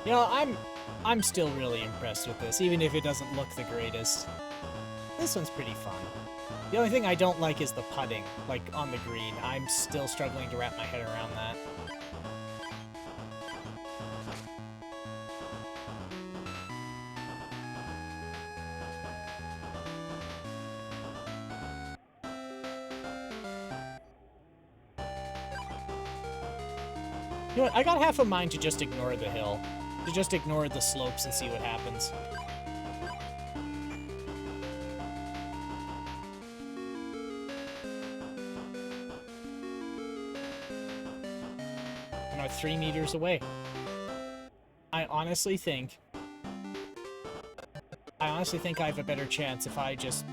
You know, I'm still really impressed with this, even if it doesn't look the greatest. This one's pretty fun. The only thing I don't like is the putting, like on the green. I'm still struggling to wrap my head around that. You know what, I got half a mind to just ignore the hill. To just ignore the slopes and see what happens. And I'm 3 meters away. I honestly think I have a better chance if I just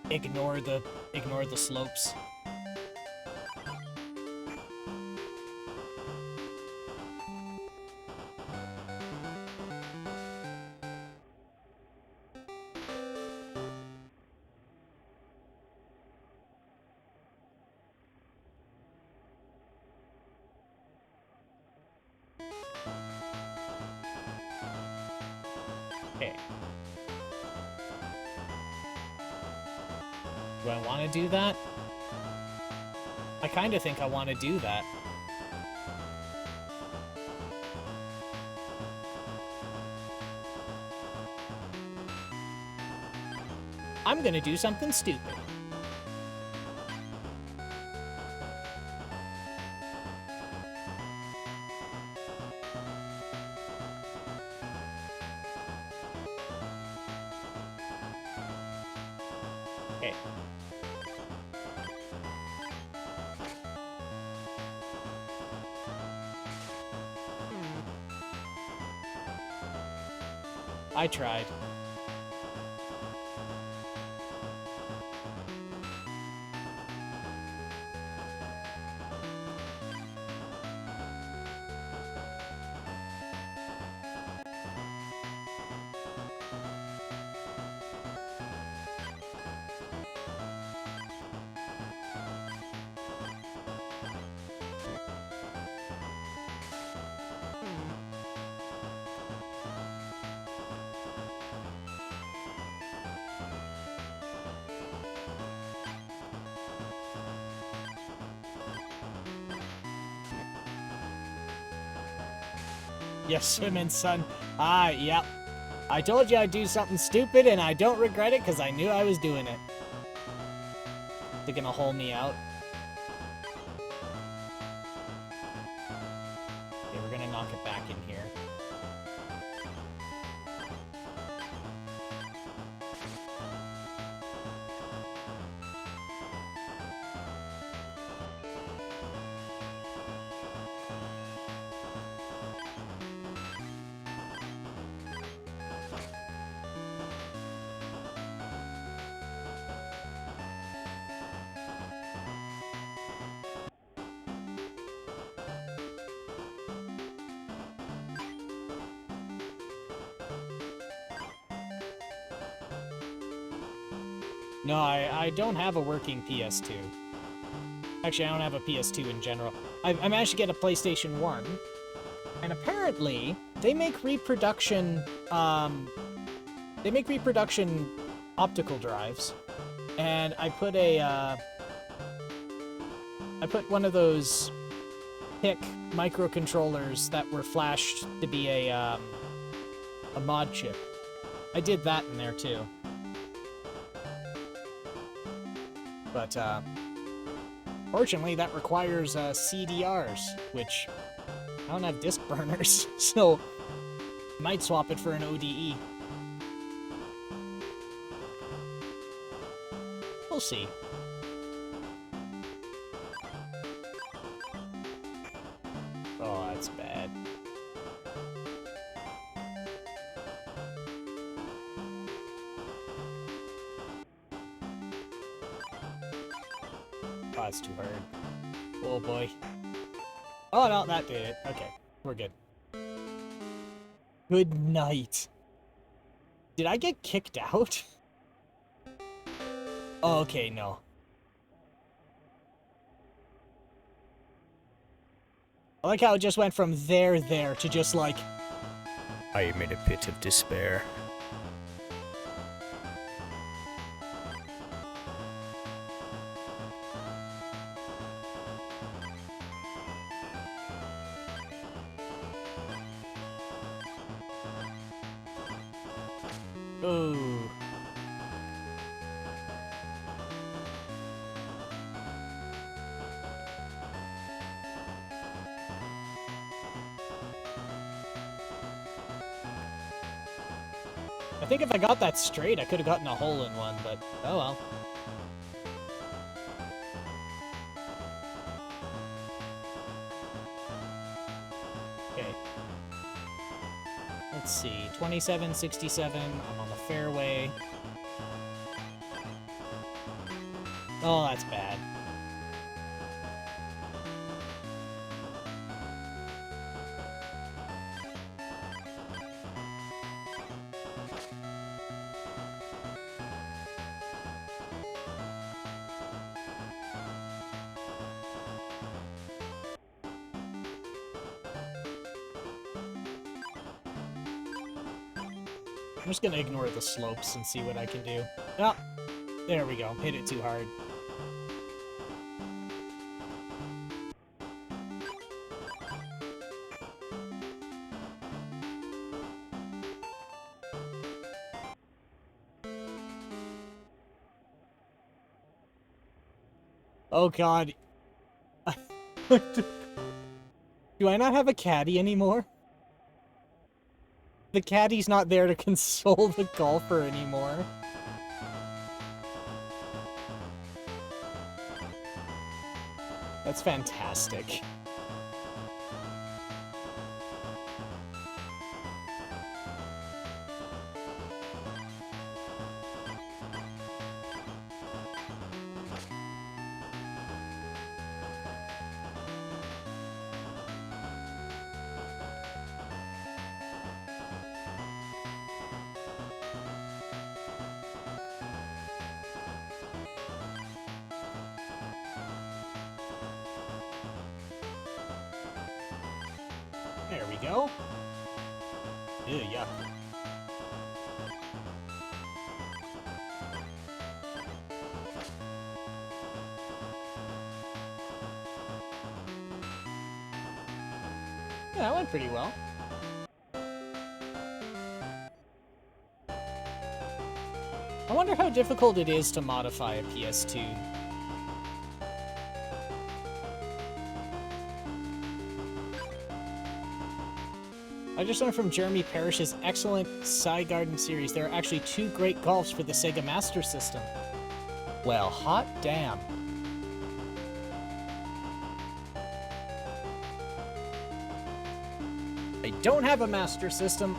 ignore the slopes. Okay. Do I want to do that? I kind of think I want to do that. I'm gonna do something stupid. Okay. I tried. Yes, swimming, son. Ah, yep. I told you I'd do something stupid, and I don't regret it because I knew I was doing it. They're gonna hole me out. Okay, we're gonna knock it back in here. No, I don't have a working PS2. Actually, I don't have a PS2 in general. I managed to get a PlayStation 1. And apparently, they make reproduction, optical drives. And I put one of those, pick microcontrollers that were flashed to be a mod chip. I did that in there too. But, fortunately, that requires CDRs, which I don't have disk burners, so might swap it for an ODE. We'll see. Oh, that's bad. Oh, that's too hard. Oh boy. Oh no, that did it. Okay, we're good. Good night. Did I get kicked out? Oh, okay, no. I like how it just went from there to just like... I am in a pit of despair. Ooh. I think if I got that straight, I could have gotten a hole in one, but oh well. Okay. Let's see. 27, 67. I'm on the fairway. Oh, that's bad. I'm just gonna ignore the slopes and see what I can do. Oh, there we go. Hit it too hard. Oh god. Do I not have a caddy anymore? The caddy's not there to console the golfer anymore. That's fantastic. There we go. Ew, yuck. Yeah, that went pretty well. I wonder how difficult it is to modify a PS2. I just learned from Jeremy Parrish's excellent Side Garden series there are actually 2 great golfs for the Sega Master System. Well, hot damn. I don't have a Master System,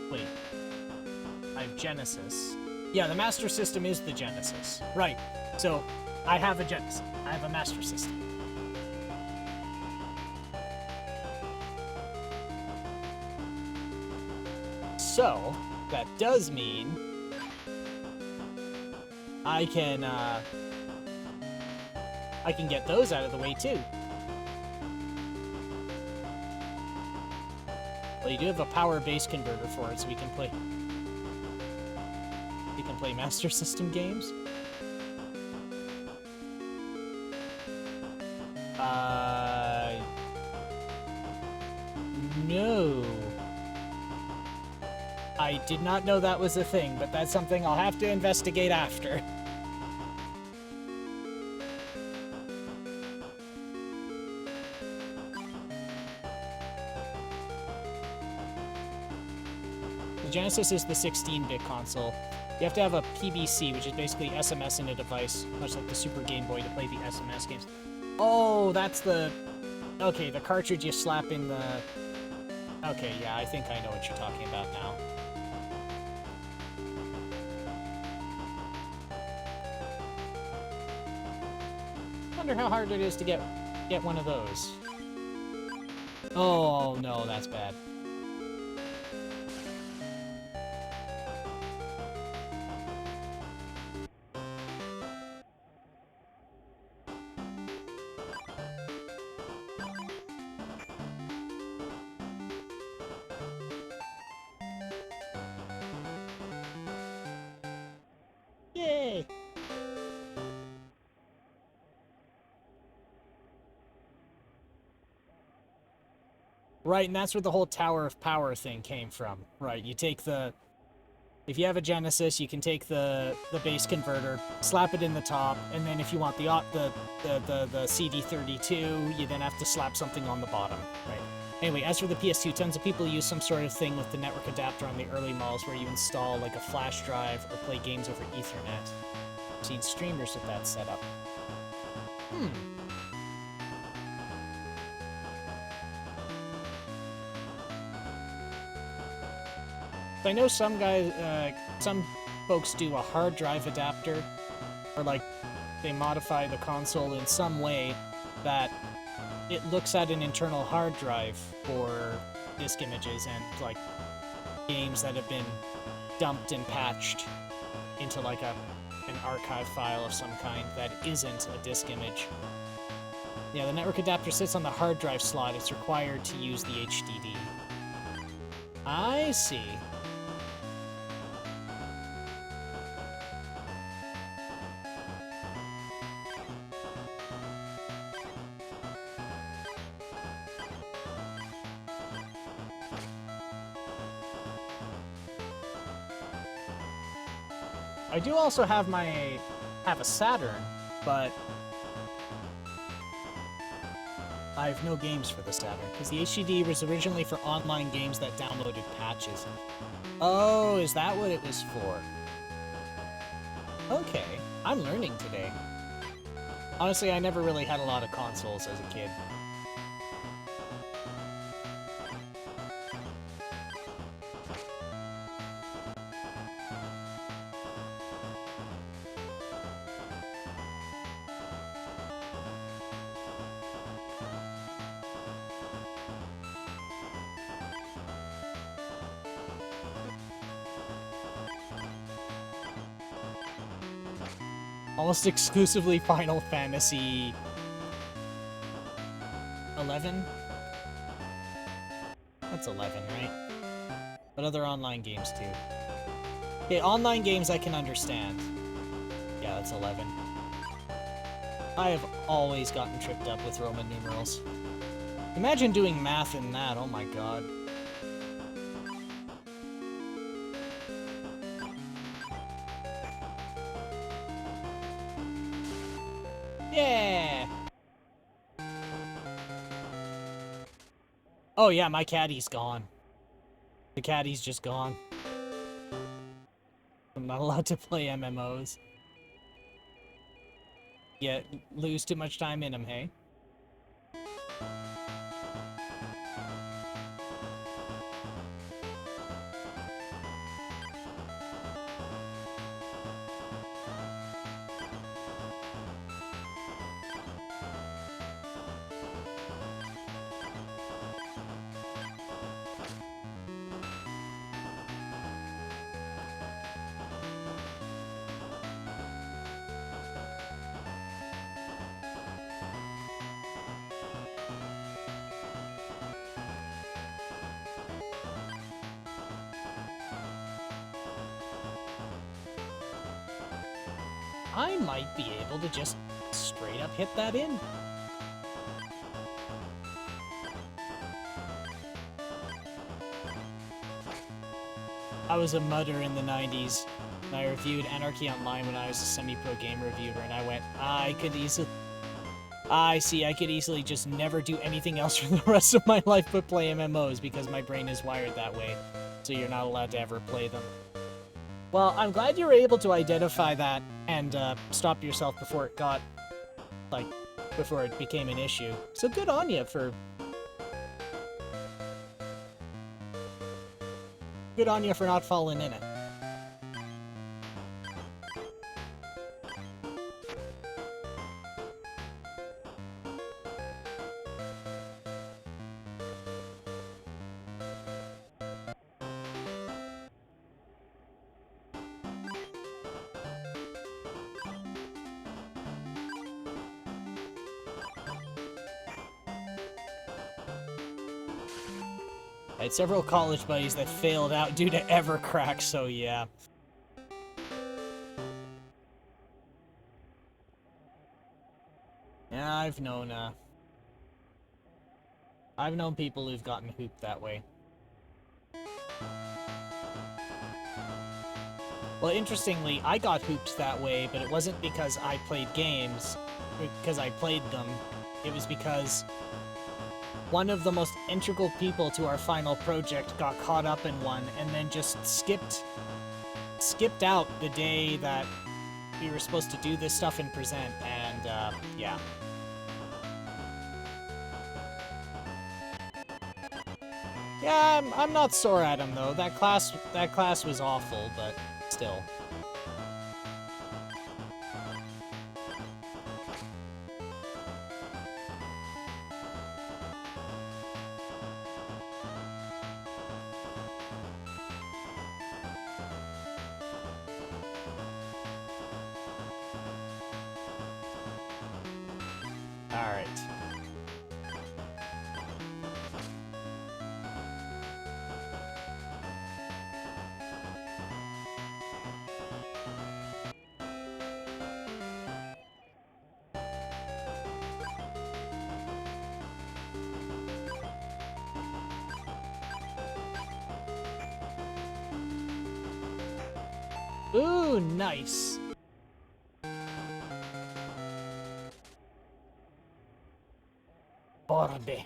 Wait. I have Genesis. Yeah, the Master System is the Genesis. Right. So, I have a Genesis. I have a Master System. So, that does mean I can get those out of the way too. Well, you do have a power base converter for it, so we can play Master System games. No. I did not know that was a thing, but that's something I'll have to investigate after. The Genesis is the 16-bit console. You have to have a PBC, which is basically SMS in a device, much like the Super Game Boy, to play the SMS games. Oh, that's the... Okay, the cartridge you slap in the... Okay, yeah, I think I know what you're talking about now. Wonder how hard it is to get one of those. Oh, no, that's bad. Yay! Right, and that's where the whole Tower of Power thing came from. Right, you take the... If you have a Genesis, you can take the base converter, slap it in the top, and then if you want the CD32, you then have to slap something on the bottom. Right. Anyway, as for the PS2, tons of people use some sort of thing with the network adapter on the early models where you install like a flash drive or play games over Ethernet. I've seen streamers with that setup. I know some guys, some folks do a hard drive adapter, or like they modify the console in some way that it looks at an internal hard drive for disk images and like games that have been dumped and patched into like an archive file of some kind that isn't a disk image. Yeah, the network adapter sits on the hard drive slot. It's required to use the HDD. I see. I do also have a Saturn, but I have no games for the Saturn, because the HDD was originally for online games that downloaded patches. Oh, is that what it was for? Okay, I'm learning today. Honestly, I never really had a lot of consoles as a kid. Almost exclusively Final Fantasy 11? That's 11, right? But other online games too. Okay, online games I can understand. Yeah, that's 11. I have always gotten tripped up with Roman numerals. Imagine doing math in that, oh my god. Yeah! Oh yeah, my caddy's gone. The caddy's just gone. I'm not allowed to play MMOs. Yet, lose too much time in them, hey? I might be able to just straight up hit that in. I was a mudder in the 90s. And I reviewed Anarchy Online when I was a semi-pro game reviewer, and I went, I could easily just never do anything else for the rest of my life but play MMOs because my brain is wired that way. So you're not allowed to ever play them. Well, I'm glad you were able to identify that and stop yourself before it got, like, before it became an issue. So good on you for... Good on you for not falling in it. I had several college buddies that failed out due to Evercrack, so yeah. Yeah, I've known people who've gotten hooped that way. Well, interestingly, I got hooped that way, but it wasn't because I played games, because I played them. It was because one of the most integral people to our final project got caught up in one and then just skipped out the day that we were supposed to do this stuff and present, and yeah. Yeah, I'm not sore at him though. That class was awful, but still. Alright. Ooh, nice. Orbe.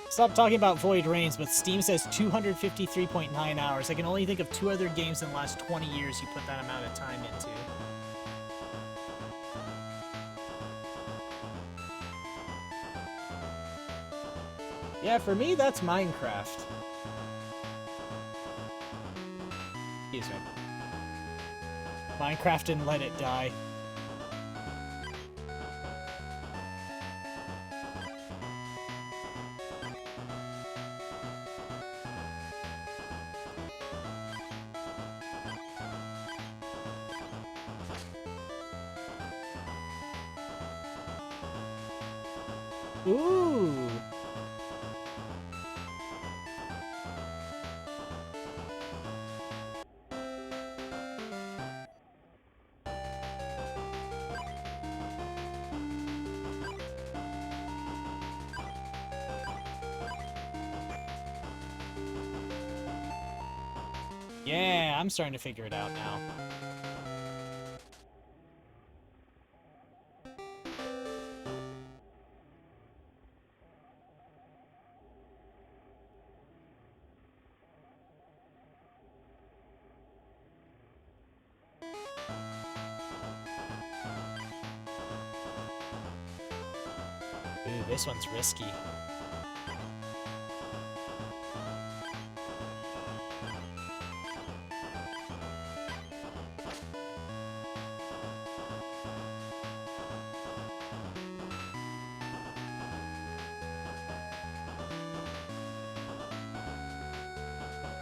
Stop talking about Void Rains, but Steam says 253.9 hours. I can only think of 2 other games in the last 20 years you put that amount of time into. Yeah, for me, that's Minecraft. Excuse me. Minecraft and Let It Die. Ooh. Yeah, I'm starting to figure it out now. Ooh, this one's risky.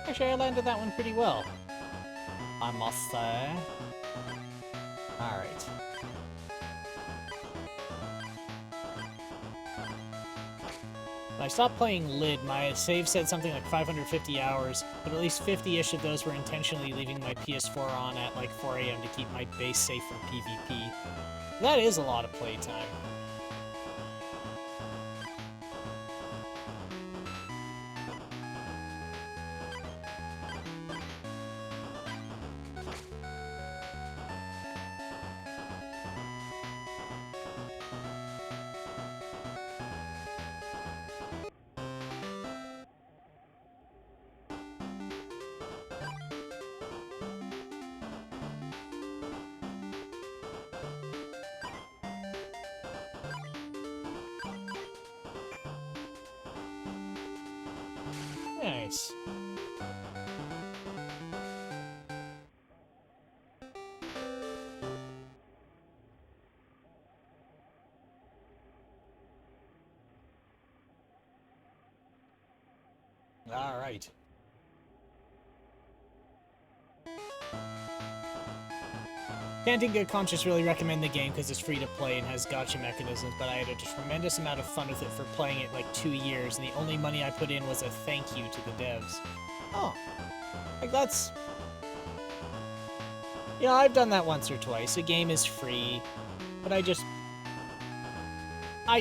Actually, I landed that one pretty well, I must say. Alright. When I stopped playing Lid, my save said something like 550 hours, but at least 50-ish of those were intentionally leaving my PS4 on at like 4 AM to keep my base safe from PvP. That is a lot of playtime. Nice. All right. Can't in good conscience really recommend the game because it's free to play and has gotcha mechanisms, but I had a tremendous amount of fun with it for playing it like 2 years, and the only money I put in was a thank you to the devs. Oh. Like, that's... Yeah, I've done that once or twice. A game is free, but I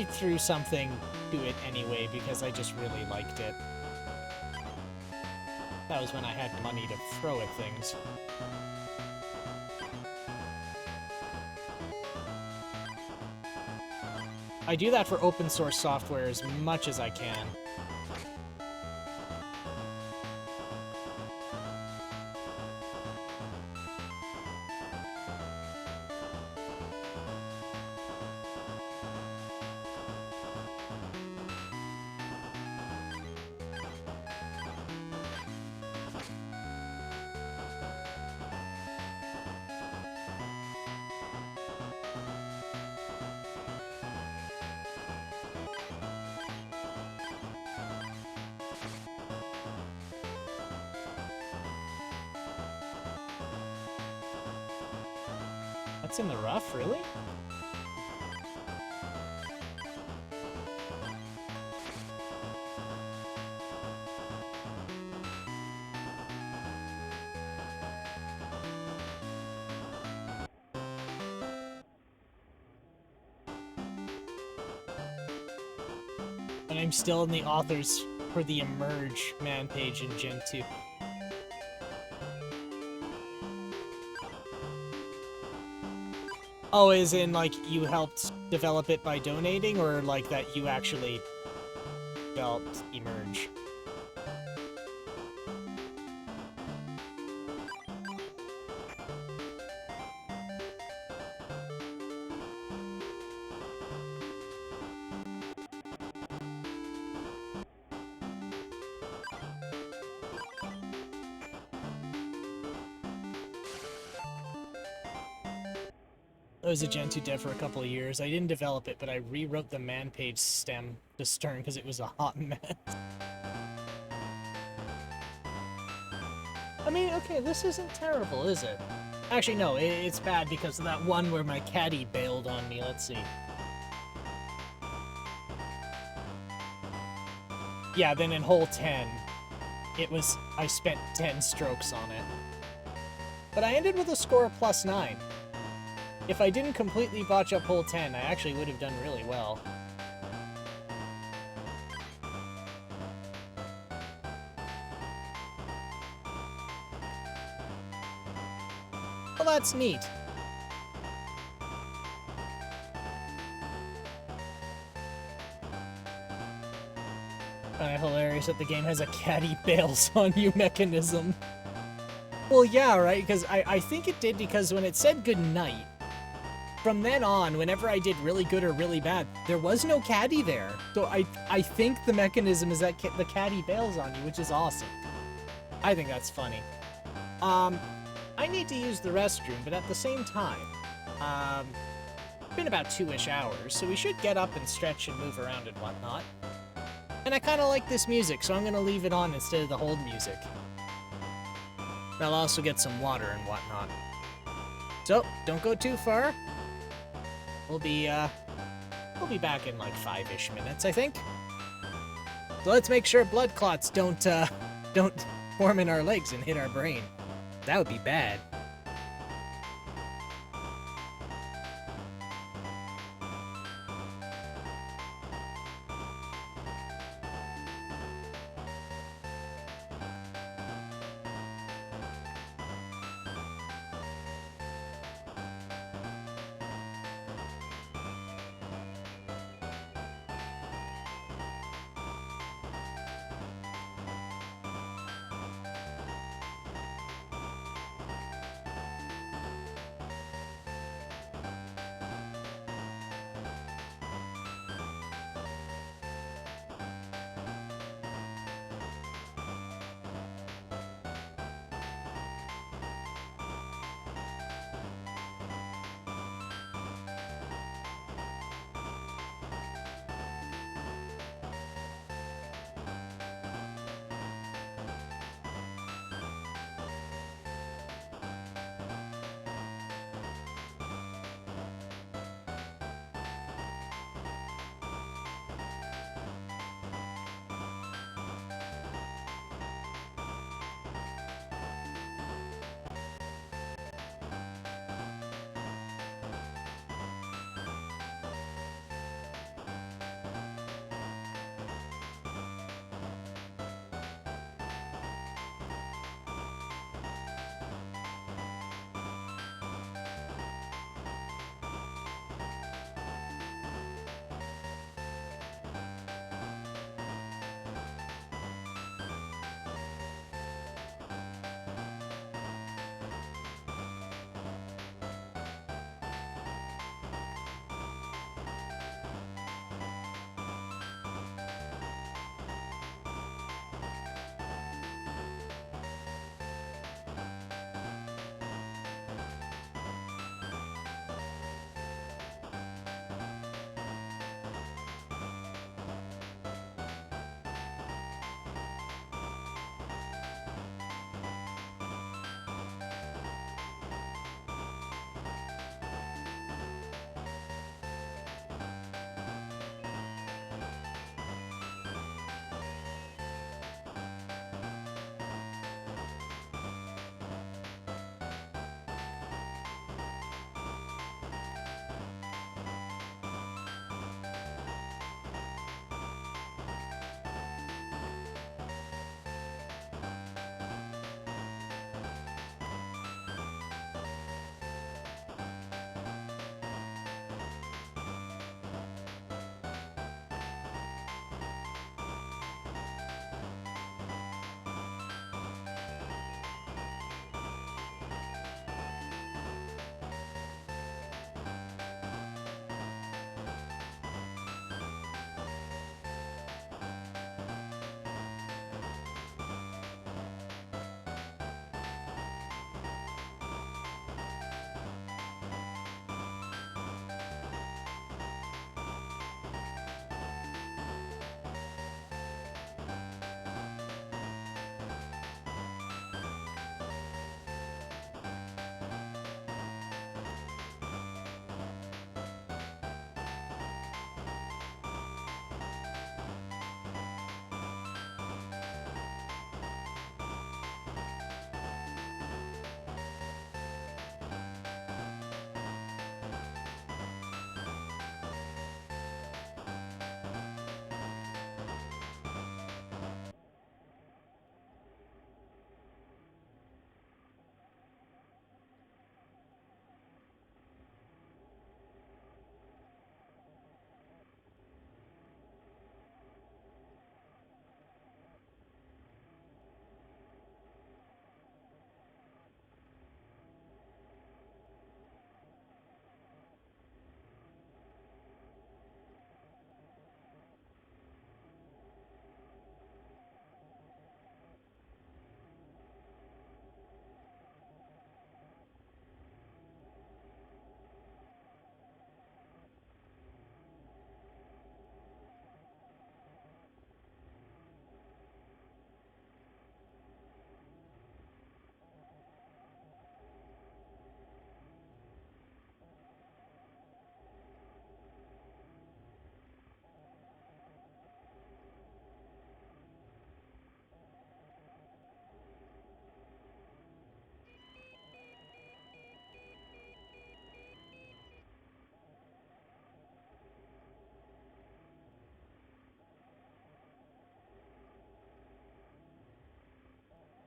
threw something to it anyway because I just really liked it. That was when I had money to throw at things. I do that for open source software as much as I can. That's in the rough, really? And I'm still in the authors for the Emerge man page in Gen 2. Oh, as in, like, you helped develop it by donating, or, like, that you actually developed Emerge? I was a Gen 2 dev for a couple of years. I didn't develop it, but I rewrote the man page stem to Stern because it was a hot mess. I mean, okay, this isn't terrible, is it? Actually, no, it's bad because of that one where my caddy bailed on me. Let's see. Yeah, then in hole 10, I spent 10 strokes on it. But I ended with a score of +9. If I didn't completely botch up hole 10, I actually would have done really well. Well, that's neat. Kinda hilarious that the game has a caddy bails on you mechanism. Well, yeah, right, because I think it did because when it said good night, from then on, whenever I did really good or really bad, there was no caddy there. So I think the mechanism is that the caddy bails on you, which is awesome. I think that's funny. I need to use the restroom, but at the same time, it's been about 2-ish hours, so we should get up and stretch and move around and whatnot. And I kind of like this music, so I'm going to leave it on instead of the hold music. I'll also get some water and whatnot. So, don't go too far. We'll be back in like 5-ish minutes, I think. So let's make sure blood clots don't form in our legs and hit our brain. That would be bad.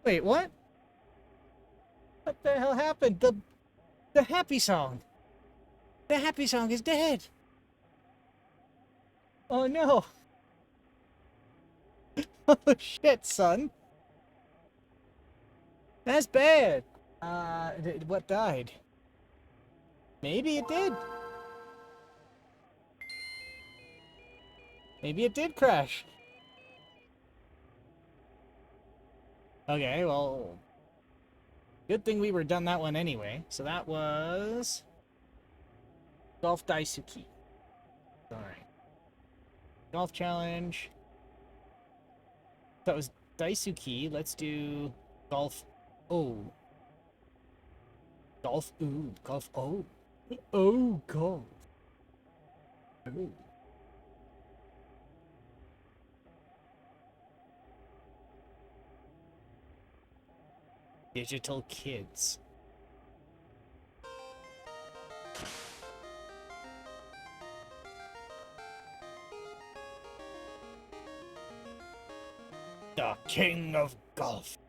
Wait, what? What the hell happened? The happy song. The happy song is dead. Oh no. Oh shit, son. That's bad. What died? Maybe it did. Maybe it did crash. Okay, well, good thing we were done that one anyway. So that was Golf Daisuke. Alright. Golf challenge. That was Daisuke. Let's do golf. Oh. Golf. Ooh. Golf. Oh. Oh, golf. Ooh. Digital kids. The king of golf.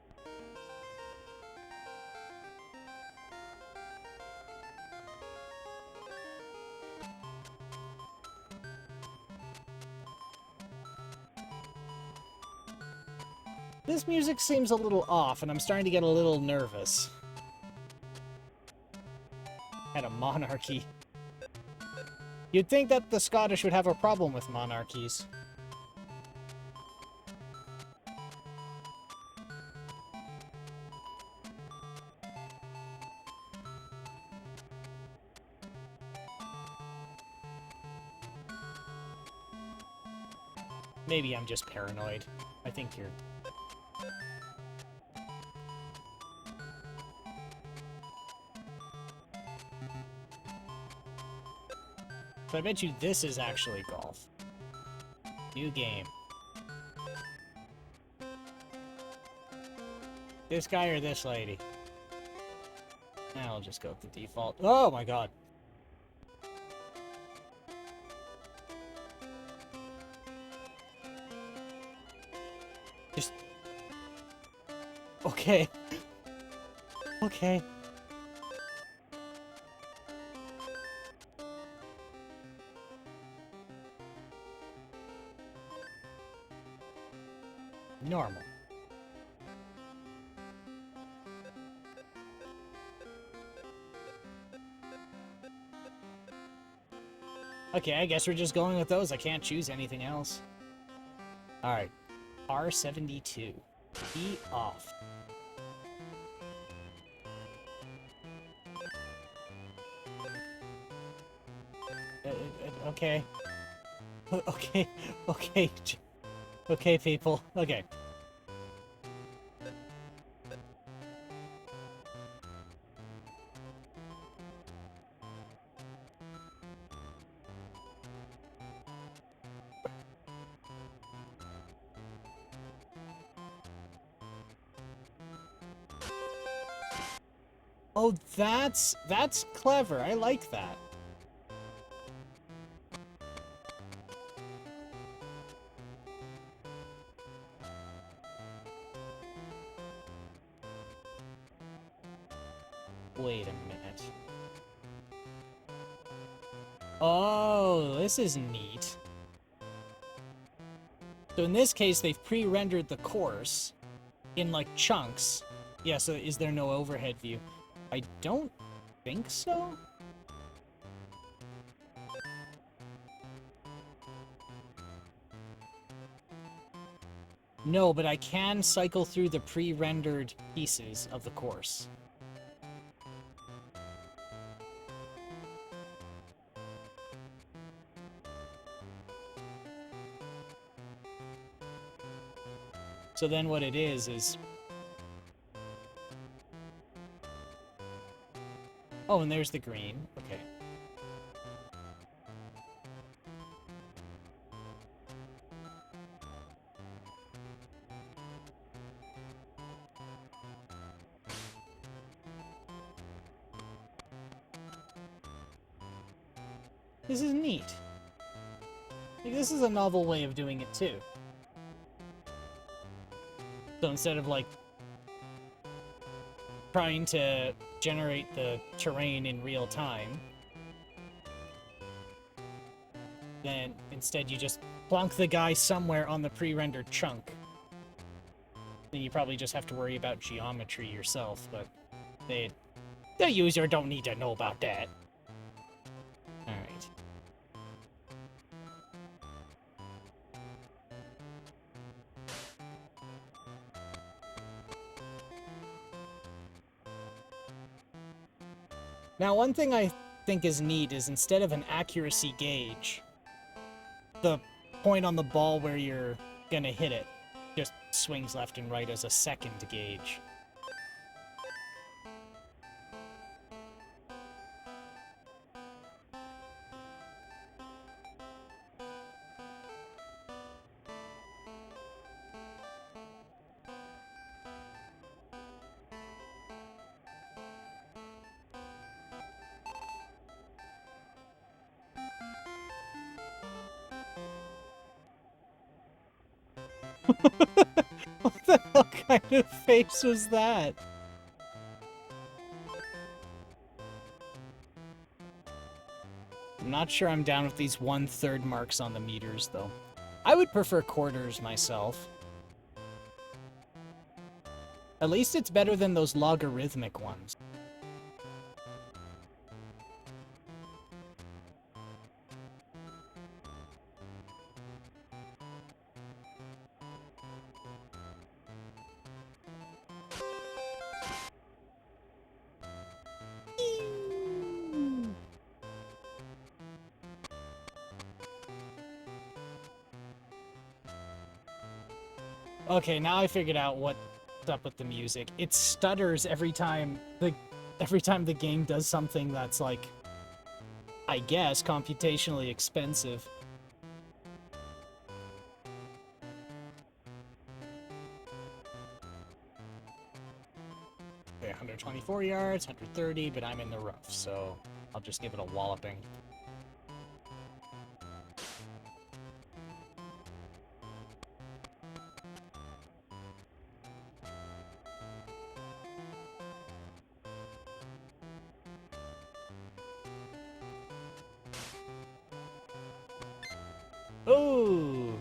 This music seems a little off, and I'm starting to get a little nervous. Had a monarchy. You'd think that the Scottish would have a problem with monarchies. Maybe I'm just paranoid. I think you're... So I bet you this is actually golf. New game. This guy or this lady? I'll just go with the default. Oh my god. Just... Okay. Okay. Normal. Okay, I guess we're just going with those. I can't choose anything else. Alright. R72. Be off. Okay. Okay. Okay. Okay, people. Okay. Oh, that's clever. I like that. Wait a minute. Oh, this is neat. So in this case, they've pre-rendered the course in, like, chunks. Yeah, so is there no overhead view? I don't think so. No, but I can cycle through the pre-rendered pieces of the course. So then what it is... Oh, and there's the green. Okay. This is neat. Like, this is a novel way of doing it, too. So instead of, like, trying to generate the terrain in real time, then instead you just plonk the guy somewhere on the pre-rendered chunk. Then you probably just have to worry about geometry yourself, but the user don't need to know about that. Alright. Now, one thing I think is neat is instead of an accuracy gauge, the point on the ball where you're gonna hit it just swings left and right as a second gauge. What the hell kind of face was that? I'm not sure I'm down with these 1/3 marks on the meters, though. I would prefer quarters myself. At least it's better than those logarithmic ones. Okay, now I figured out what's up with the music. It stutters every time the game does something that's like, I guess, computationally expensive. Okay, 124 yards, 130, but I'm in the rough, so I'll just give it a walloping. Ooh!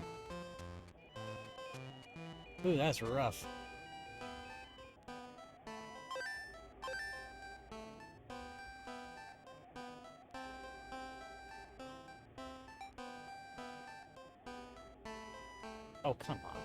Ooh, that's rough. Oh, come on.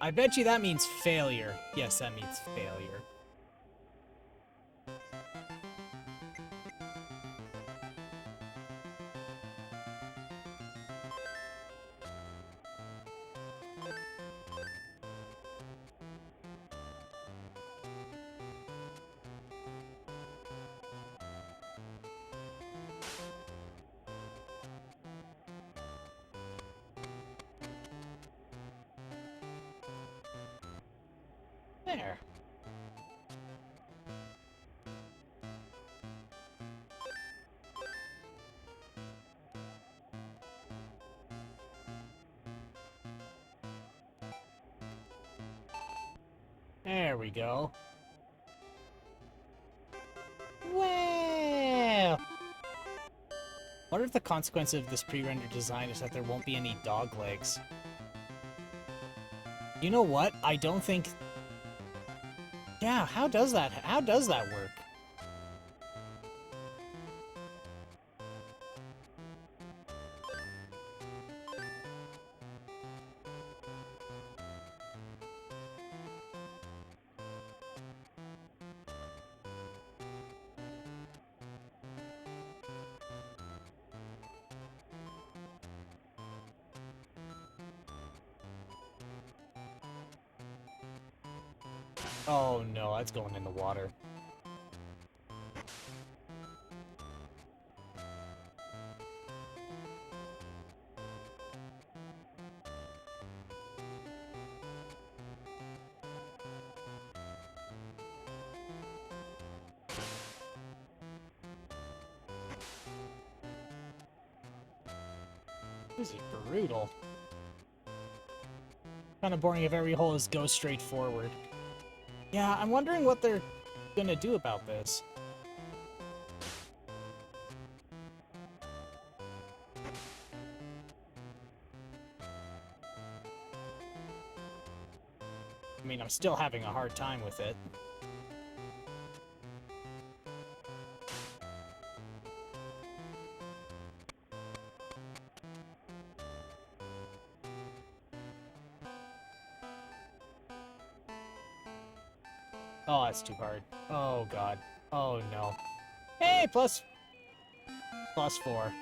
I bet you that means failure. Yes, that means failure. There. There we go. Well, what if the consequence of this pre-rendered design is that there won't be any dog legs? You know what? I don't think... Yeah, how does that work? Oh no, that's going in the water. This is brutal. Kind of boring if every hole is go straight forward. Yeah, I'm wondering what they're gonna do about this. I mean, I'm still having a hard time with it. Oh, that's too hard. Oh, God. Oh, no. Hey, plus 4.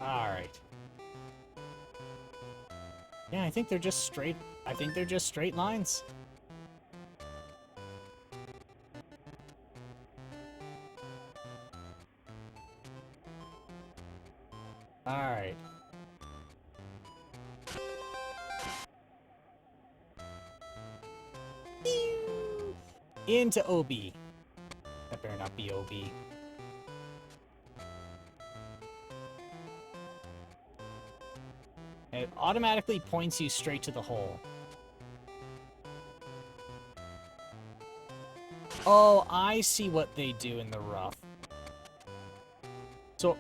Alright. Yeah, I think they're just straight... I think they're just straight lines. Alright. Into OB. That better not be OB. It automatically points you straight to the hole. Oh, I see what they do in the rough. So,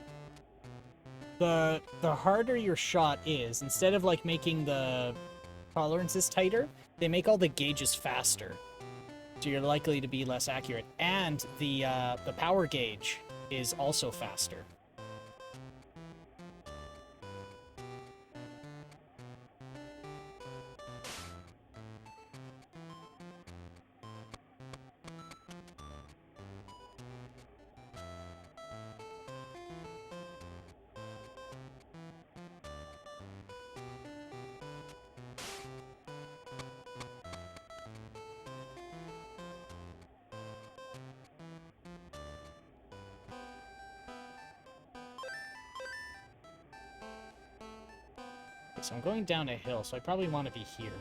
the harder your shot is, instead of, like, making the tolerances tighter, they make all the gauges faster. So you're likely to be less accurate. And the power gauge is also faster. Okay, so I'm going down a hill, so I probably want to be here.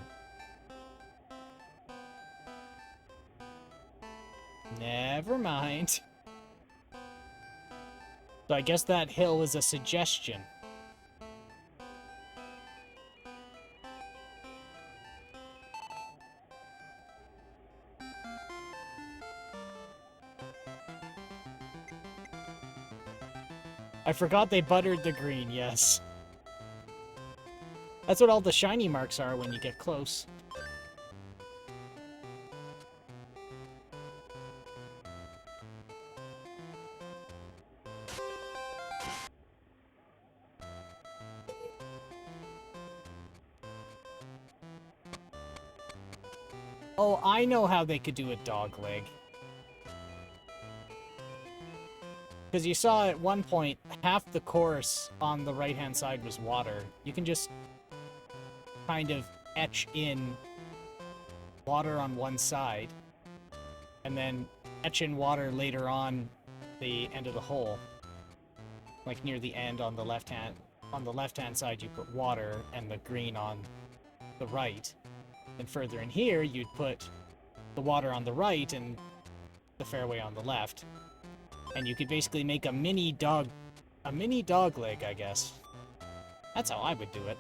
Never mind. So I guess that hill was a suggestion. I forgot they buttered the green, yes. That's what all the shiny marks are when you get close. Oh, I know how they could do a dog leg. Because you saw at one point, half the course on the right-hand side was water. You can just kind of etch in water on one side, and then etch in water later on the end of the hole. Like near the end on the left-hand side, you put water and the green on the right. And further in here, you'd put the water on the right and the fairway on the left. And you could basically make a mini dog leg, I guess. That's how I would do it.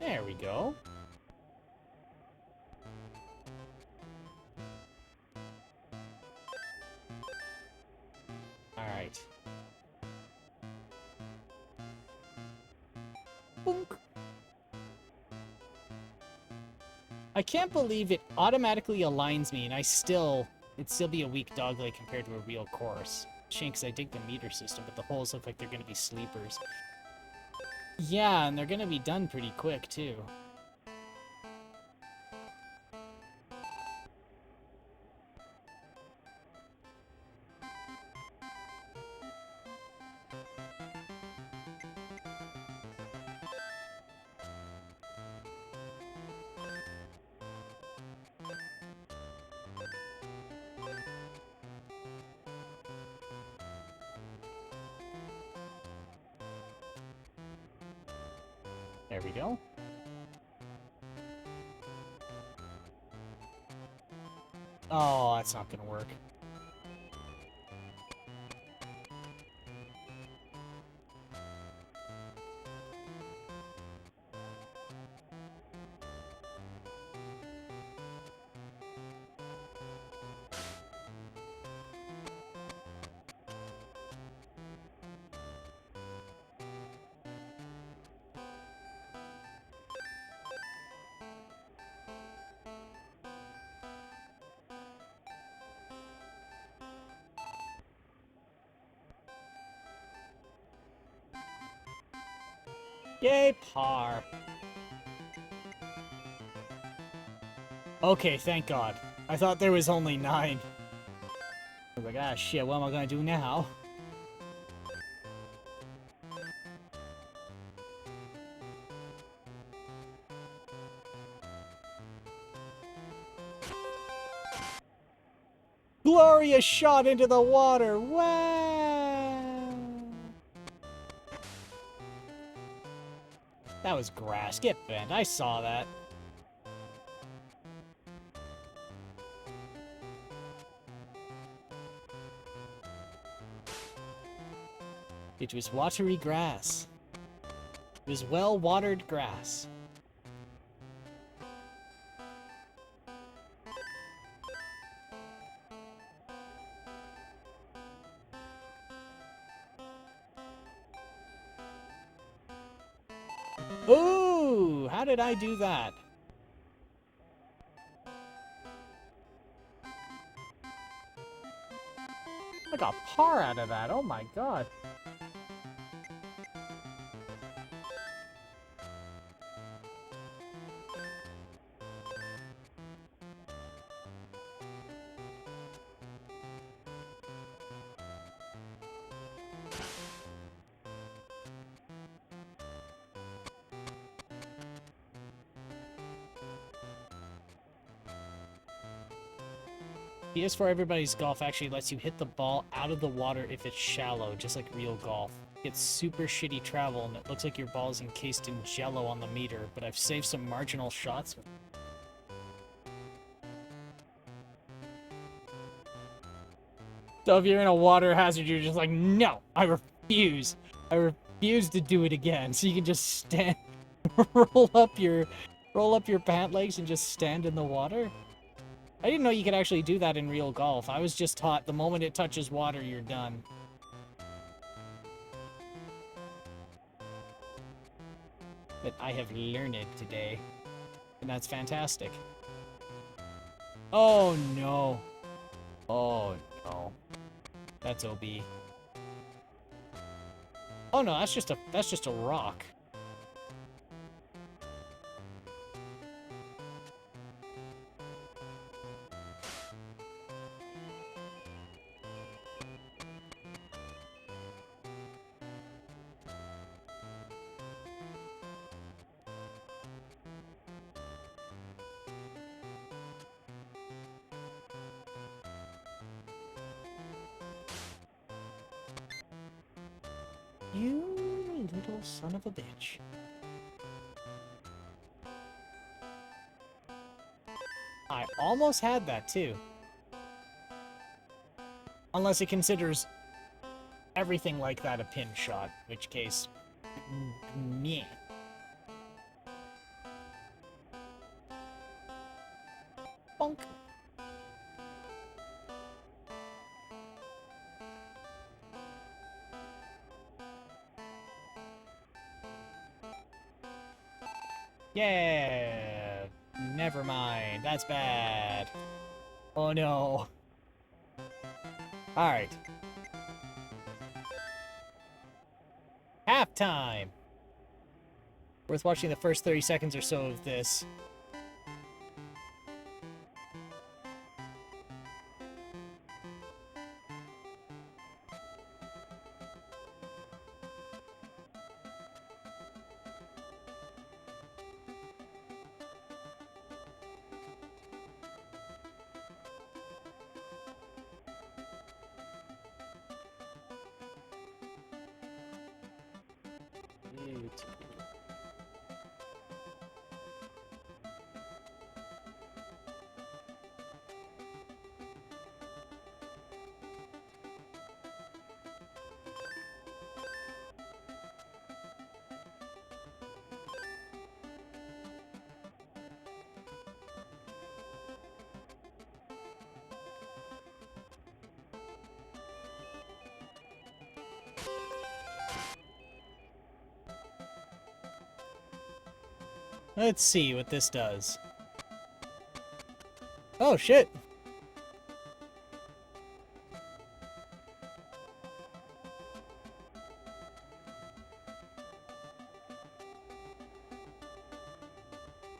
There we go. Alright. Boink. I can't believe it automatically aligns me, and it'd still be a weak dogleg compared to a real course. Shame, 'cause I dig the meter system, but the holes look like they're gonna be sleepers. Yeah, and they're gonna be done pretty quick, too. There we go. Oh, that's not gonna work. Yay, par. Okay, thank God. I thought there was only 9. I was like, ah, shit, what am I gonna do now? Glorious shot into the water! Wow! That was grass. Get bent. I saw that. It was watery grass. It was well-watered grass. Ooh! How did I do that? I got par out of that. Oh my God. PS4 Everybody's Golf actually lets you hit the ball out of the water if it's shallow, just like real golf. It's super shitty travel, and it looks like your ball's encased in jello on the meter, but I've saved some marginal shots. So if you're in a water hazard, you're just like, no, I refuse. I refuse to do it again. So you can just stand, roll up your pant legs and just stand in the water. I didn't know you could actually do that in real golf. I was just taught the moment it touches water, you're done. But I have learned it today. And that's fantastic. Oh no. Oh no. That's OB. Oh no, that's just a rock. You little son of a bitch. I almost had that too. Unless it considers everything like that a pin shot, in which case, meh. Bonk. Yeah. Never mind. That's bad. Oh no. Alright. Halftime. Worth watching the first 30 seconds or so of this. Let's see what this does. Oh, shit.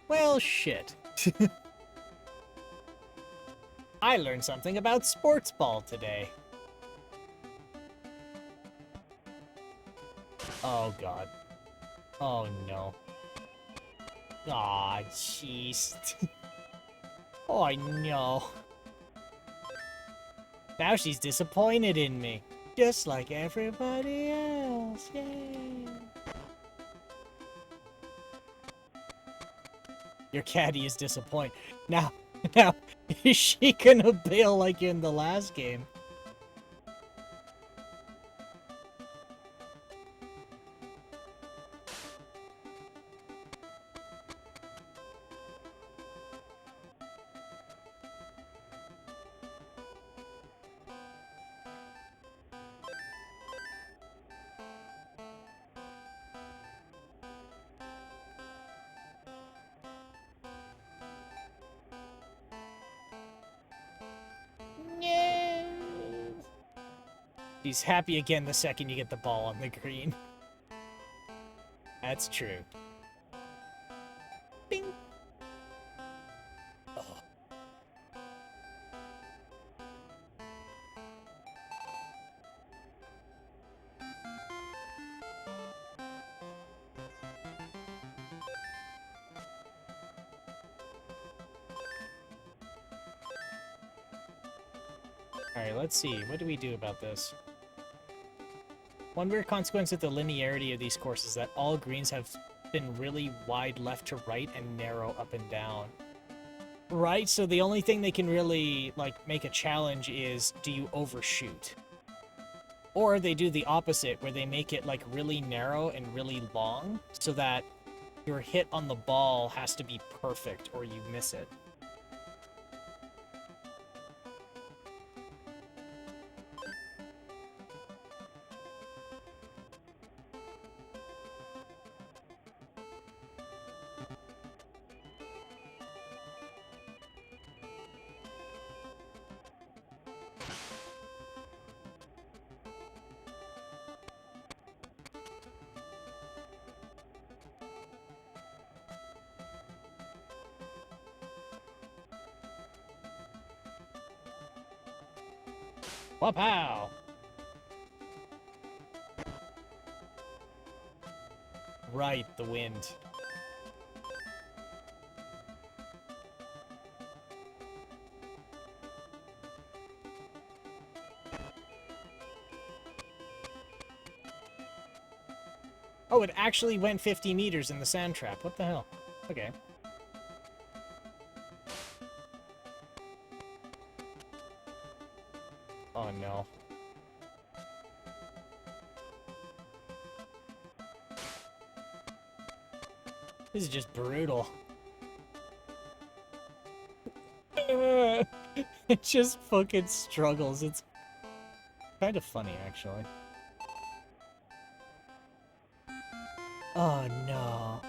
Well, shit. I learned something about sports ball today. Oh, God. Oh, no. Aw, jeez. Oh, no. Now she's disappointed in me. Just like everybody else. Yay. Your caddy is disappointed. Now, is she gonna bail like in the last game? No. She's happy again the second you get the ball on the green. That's true. Bing. Oh. Alright, let's see. What do we do about this? One weird consequence of the linearity of these courses is that all greens have been really wide left to right and narrow up and down. Right, so the only thing they can really, like, make a challenge is, do you overshoot? Or they do the opposite, where they make it, like, really narrow and really long, so that your hit on the ball has to be perfect or you miss it. Wapow! Right, the wind. Oh, it actually went 50 meters in the sand trap. What the hell? Okay. Oh, no. This is just brutal. It just fucking struggles. It's kind of funny, actually. Oh, no.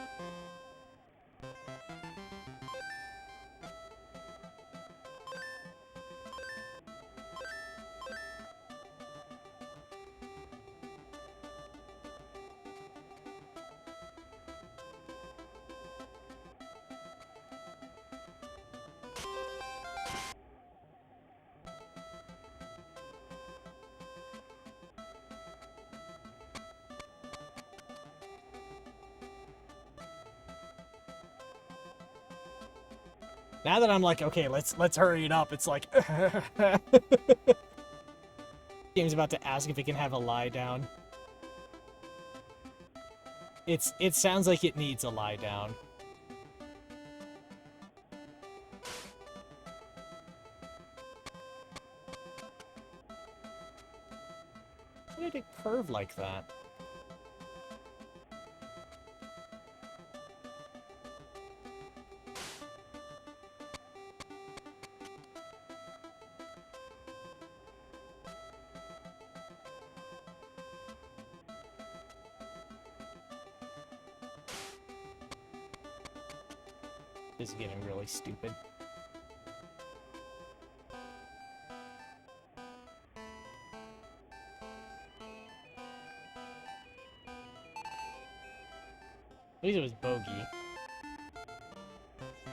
Now that I'm like, okay, let's hurry it up, it's like Game's about to ask if it can have a lie down. It sounds like it needs a lie down. Why did it curve like that? This is getting really stupid. At least it was bogey.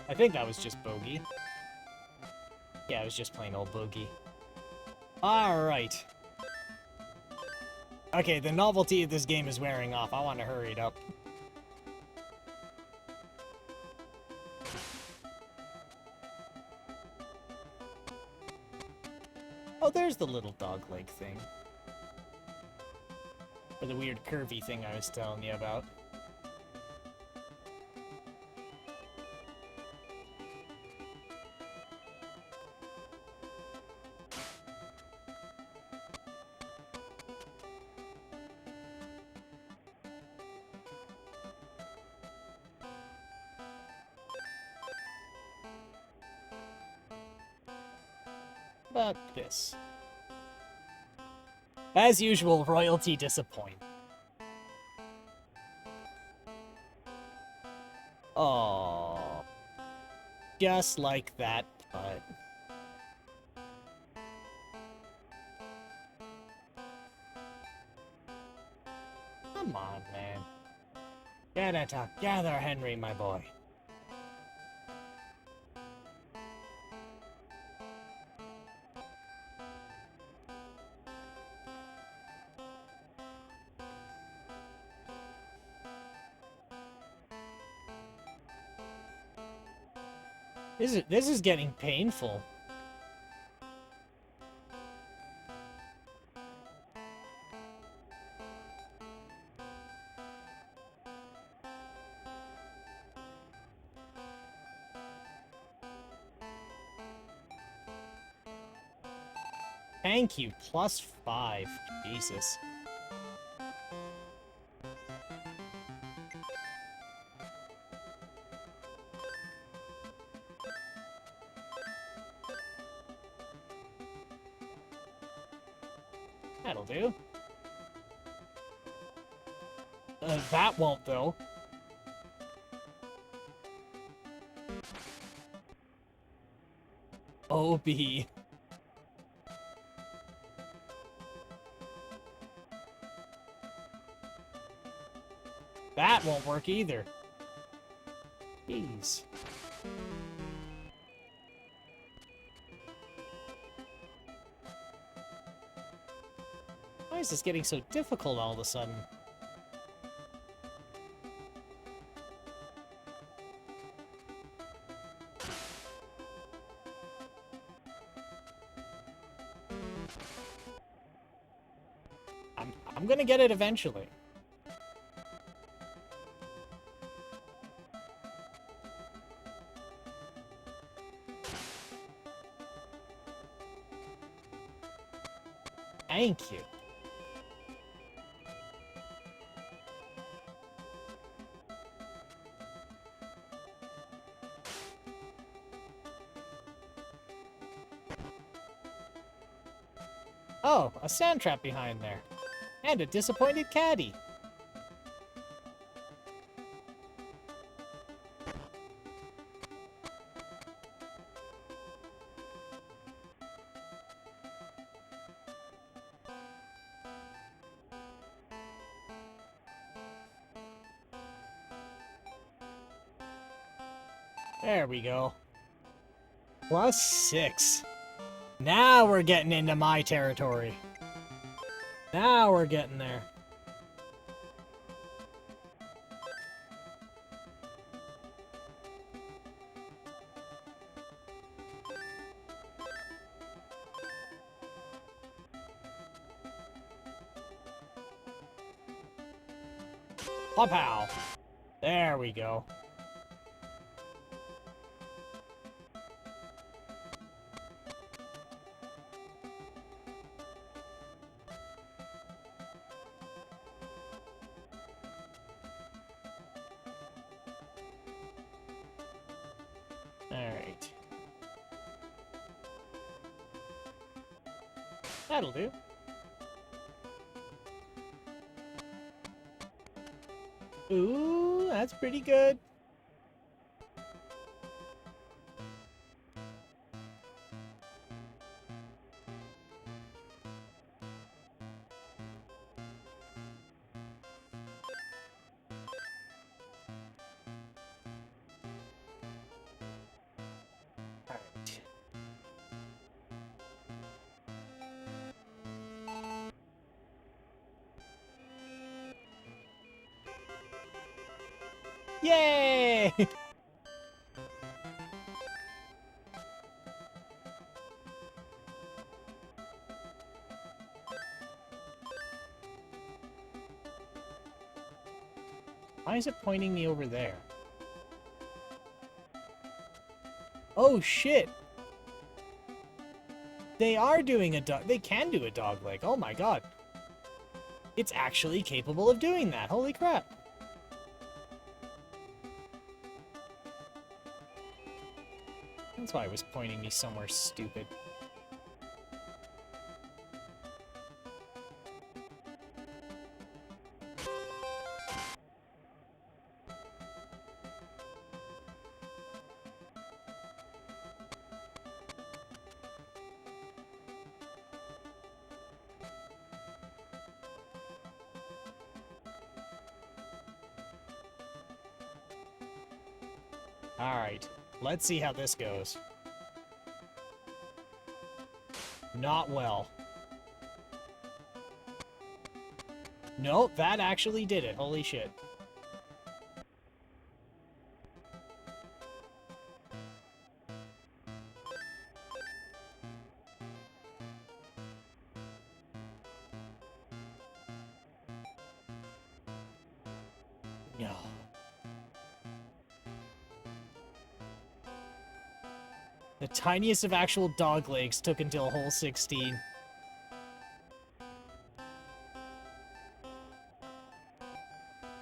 I think that was just bogey. Yeah, it was just plain old bogey. Alright. Okay, the novelty of this game is wearing off. I want to hurry it up. Oh, there's the little dog leg thing. Or the weird curvy thing I was telling you about. About this. As usual, royalty disappoint. Oh, just like that, but... Come on, man. Get it together, Henry, my boy. This is getting painful. Thank you, +5. Jesus. That'll do. That won't, though. OB. That won't work either. Jeez. Why is this getting so difficult all of a sudden? I'm gonna get it eventually. Thank you. Oh, a sand trap behind there. And a disappointed caddy. There we go. +6. Now we're getting into my territory. Now we're getting there. Pow! There we go. Alright. That'll do. Ooh, that's pretty good. Yay! Why is it pointing me over there? Oh shit! They are doing a dog. They can do a dog leg. Oh my god. It's actually capable of doing that. Holy crap. That's why it was pointing me somewhere stupid. Alright, let's see how this goes. Not well. Nope, that actually did it. Holy shit. No. The tiniest of actual dog legs took until hole 16.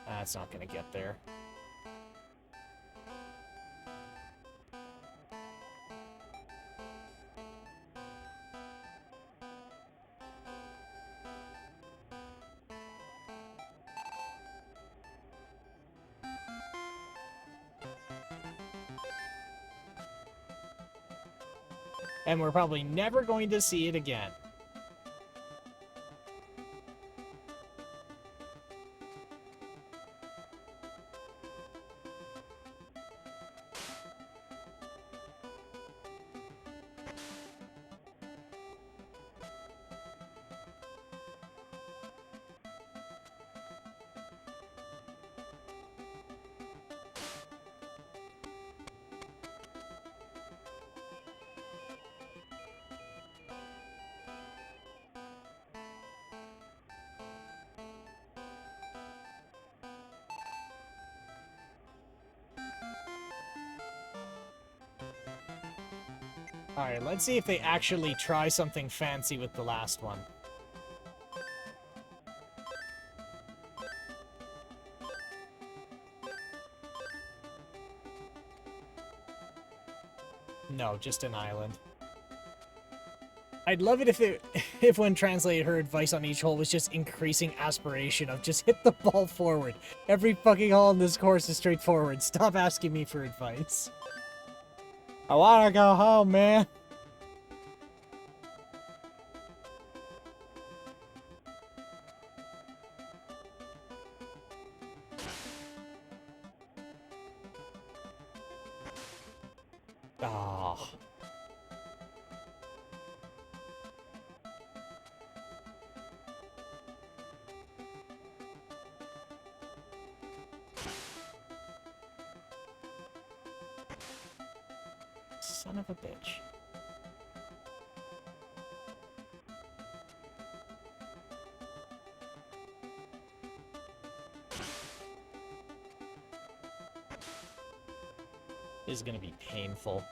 That's not gonna get there. And we're probably never going to see it again. Alright, let's see if they actually try something fancy with the last one. No, just an island. I'd love it if when translated her advice on each hole was just increasing aspiration of just hit the ball forward. Every fucking hole in this course is straightforward. Stop asking me for advice. I wanna go home, man. Ah. Son of a bitch. This is gonna be painful.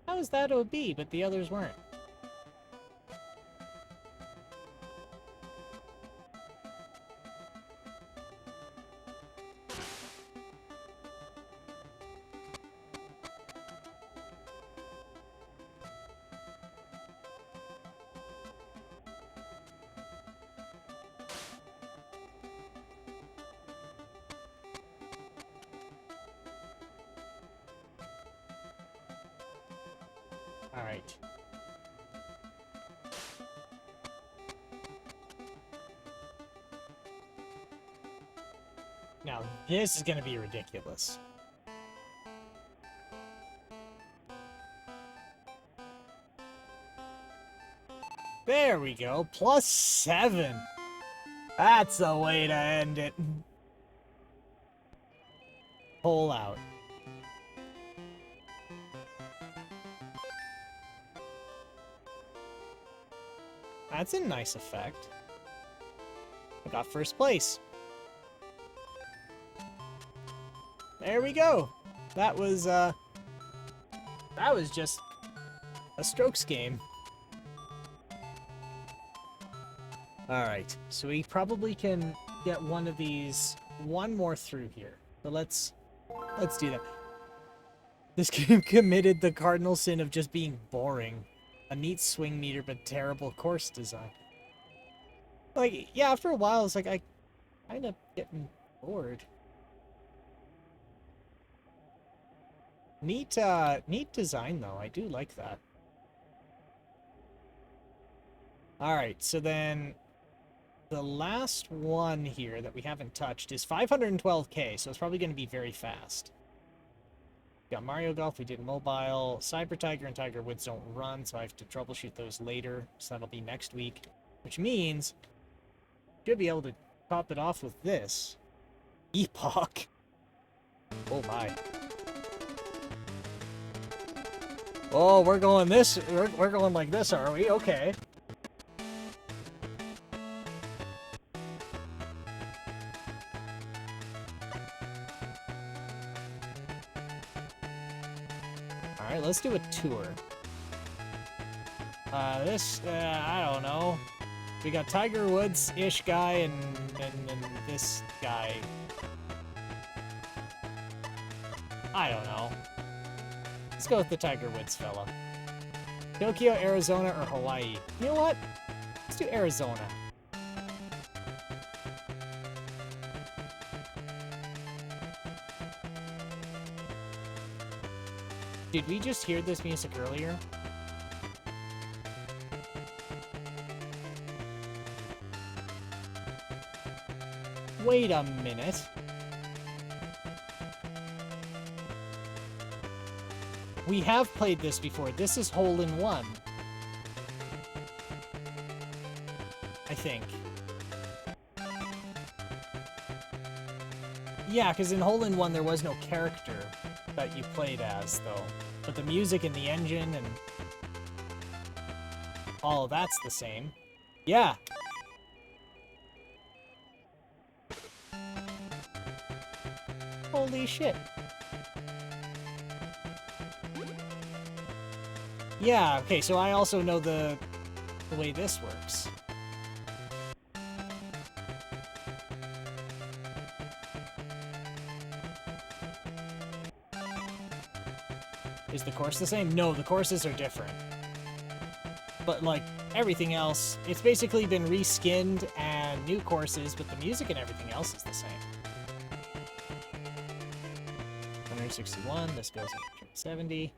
How is that OB, but the others weren't? Alright. Now, this is gonna be ridiculous. There we go. +7. That's the way to end it. Pull out. That's a nice effect. I got first place. There we go. That was just a strokes game. Alright, so we probably can get one of these, one more through here. So let's do that. This game committed the cardinal sin of just being boring. A neat swing meter, but terrible course design. Like, yeah, after a while, it's like, I kind of getting bored. Neat design, though. I do like that. Alright, so then the last one here that we haven't touched is 512k, so it's probably going to be very fast. Got Mario Golf, we did mobile. Cyber Tiger and Tiger Woods don't run, so I have to troubleshoot those later, so that'll be next week. Which means, should be able to top it off with this. Epoch. Oh my. Oh, we're going this, we're going like this, are we? Okay. Alright, let's do a tour. I don't know. We got Tiger Woods-ish guy and this guy. I don't know. Let's go with the Tiger Woods fella. Tokyo, Arizona, or Hawaii? You know what? Let's do Arizona. Did we just hear this music earlier? Wait a minute. We have played this before. This is Hole in One. I think. Yeah, because in Hole in One there was no character that you played as, though. But the music and the engine and all of that's the same. Yeah. Holy shit. Yeah, okay, so I also know the way this works. Is the course the same? No, the courses are different. But, like, everything else, it's basically been reskinned and new courses, but the music and everything else is the same. 161, this goes up to 70.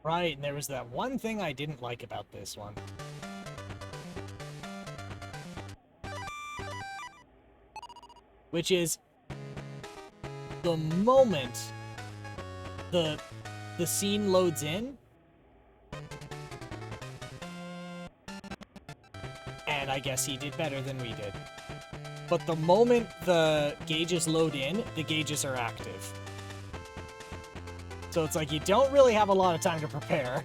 Right, and there was that one thing I didn't like about this one. Which is the moment the scene loads in, and I guess he did better than we did. But the moment the gauges load in, the gauges are active. So it's like you don't really have a lot of time to prepare.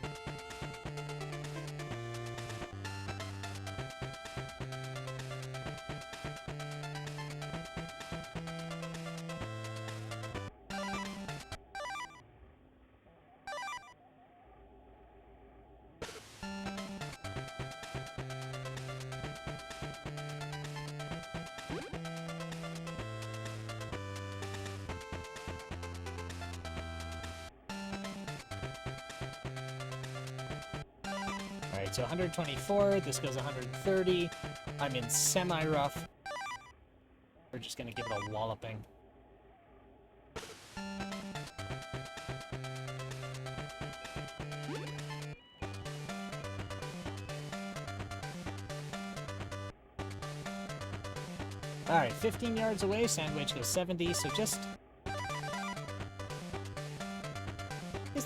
Alright, so 124, this goes 130. I'm in semi-rough. We're just gonna give it a walloping. Alright, 15 yards away, Sandwich goes 70, so just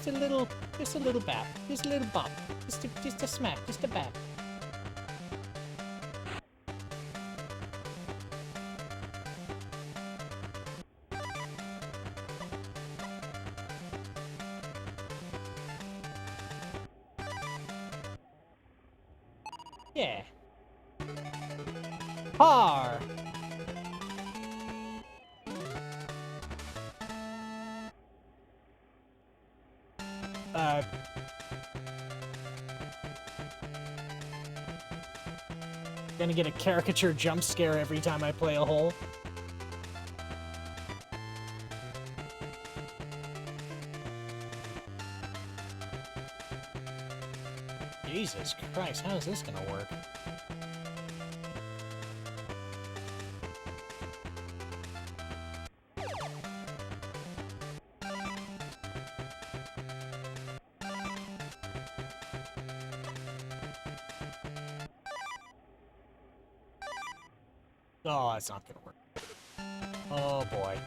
a little bap, just a little bump, just a smack, just a bap. Yeah. Par! Gonna get a caricature jump scare every time I play a hole. Jesus Christ, how is this gonna work? Oh, that's not gonna work. Oh boy.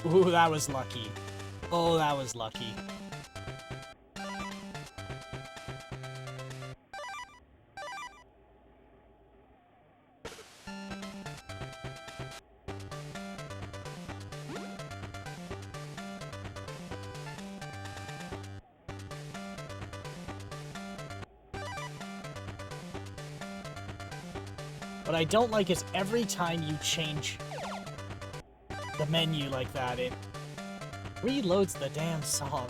Ooh, that was lucky. Oh, that was lucky. What I don't like is every time you change the menu like that, it reloads the damn song.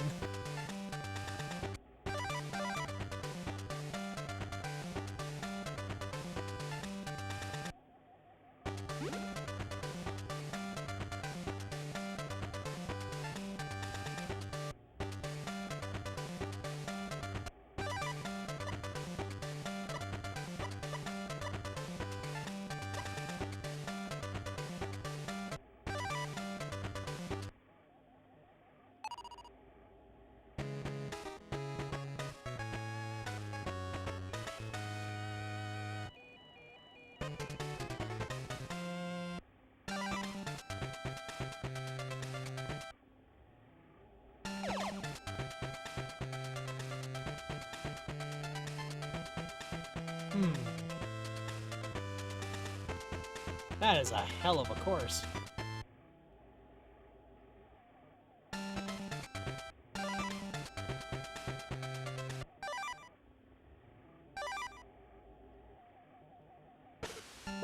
That is a hell of a course.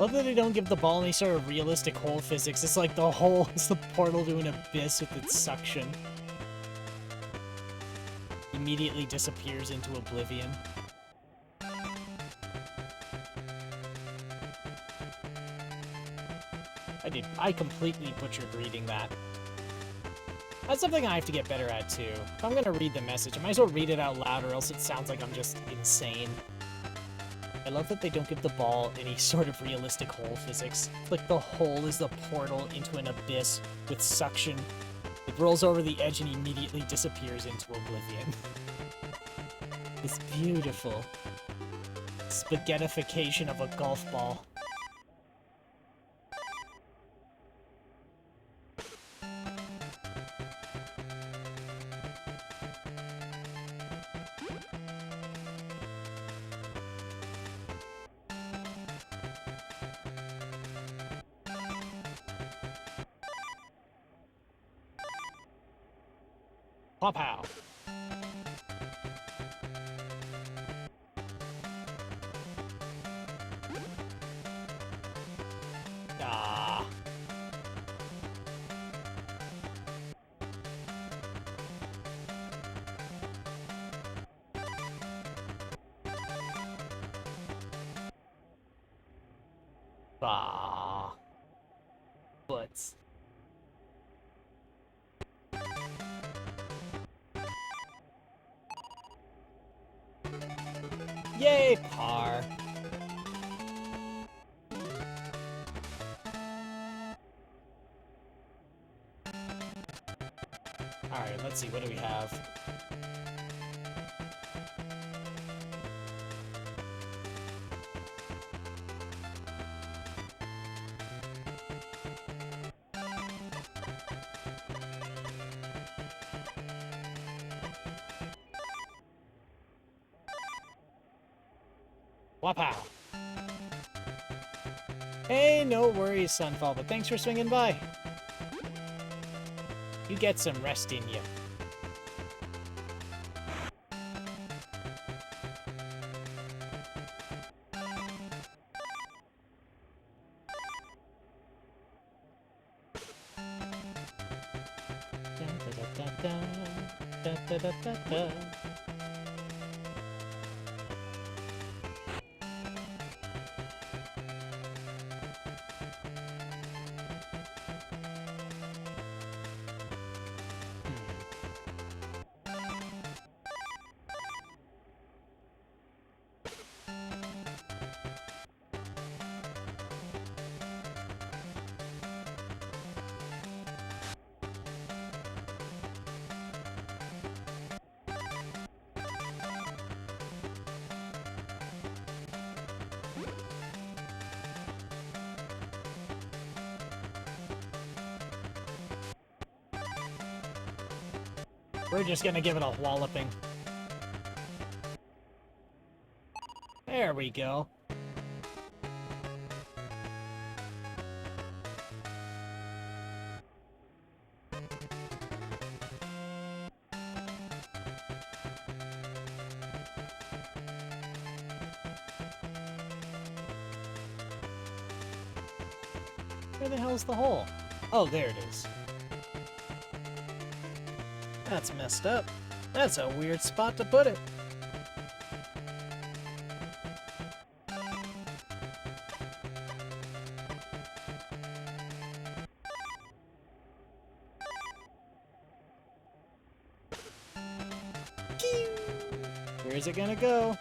Love that they don't give the ball any sort of realistic hole physics. It's like the hole is the portal to an abyss with its suction. Immediately disappears into oblivion. I completely butchered reading that. That's something I have to get better at too. If I'm gonna read the message, I might as well read it out loud or else it sounds like I'm just insane. I love that they don't give the ball any sort of realistic hole physics. Like the hole is the portal into an abyss with suction. It rolls over the edge and immediately disappears into oblivion. It's beautiful. Spaghettification of a golf ball. Pow-pow. Ah. Ah. Butts. Yay, par. Alright, let's see, what do we have? Wapow! Hey, no worries, Sunfall, but thanks for swinging by. You get some rest in you. We're just gonna give it a walloping. There we go. Where the hell's the hole? Oh, there it is. That's messed up. That's a weird spot to put it. Where's it gonna go?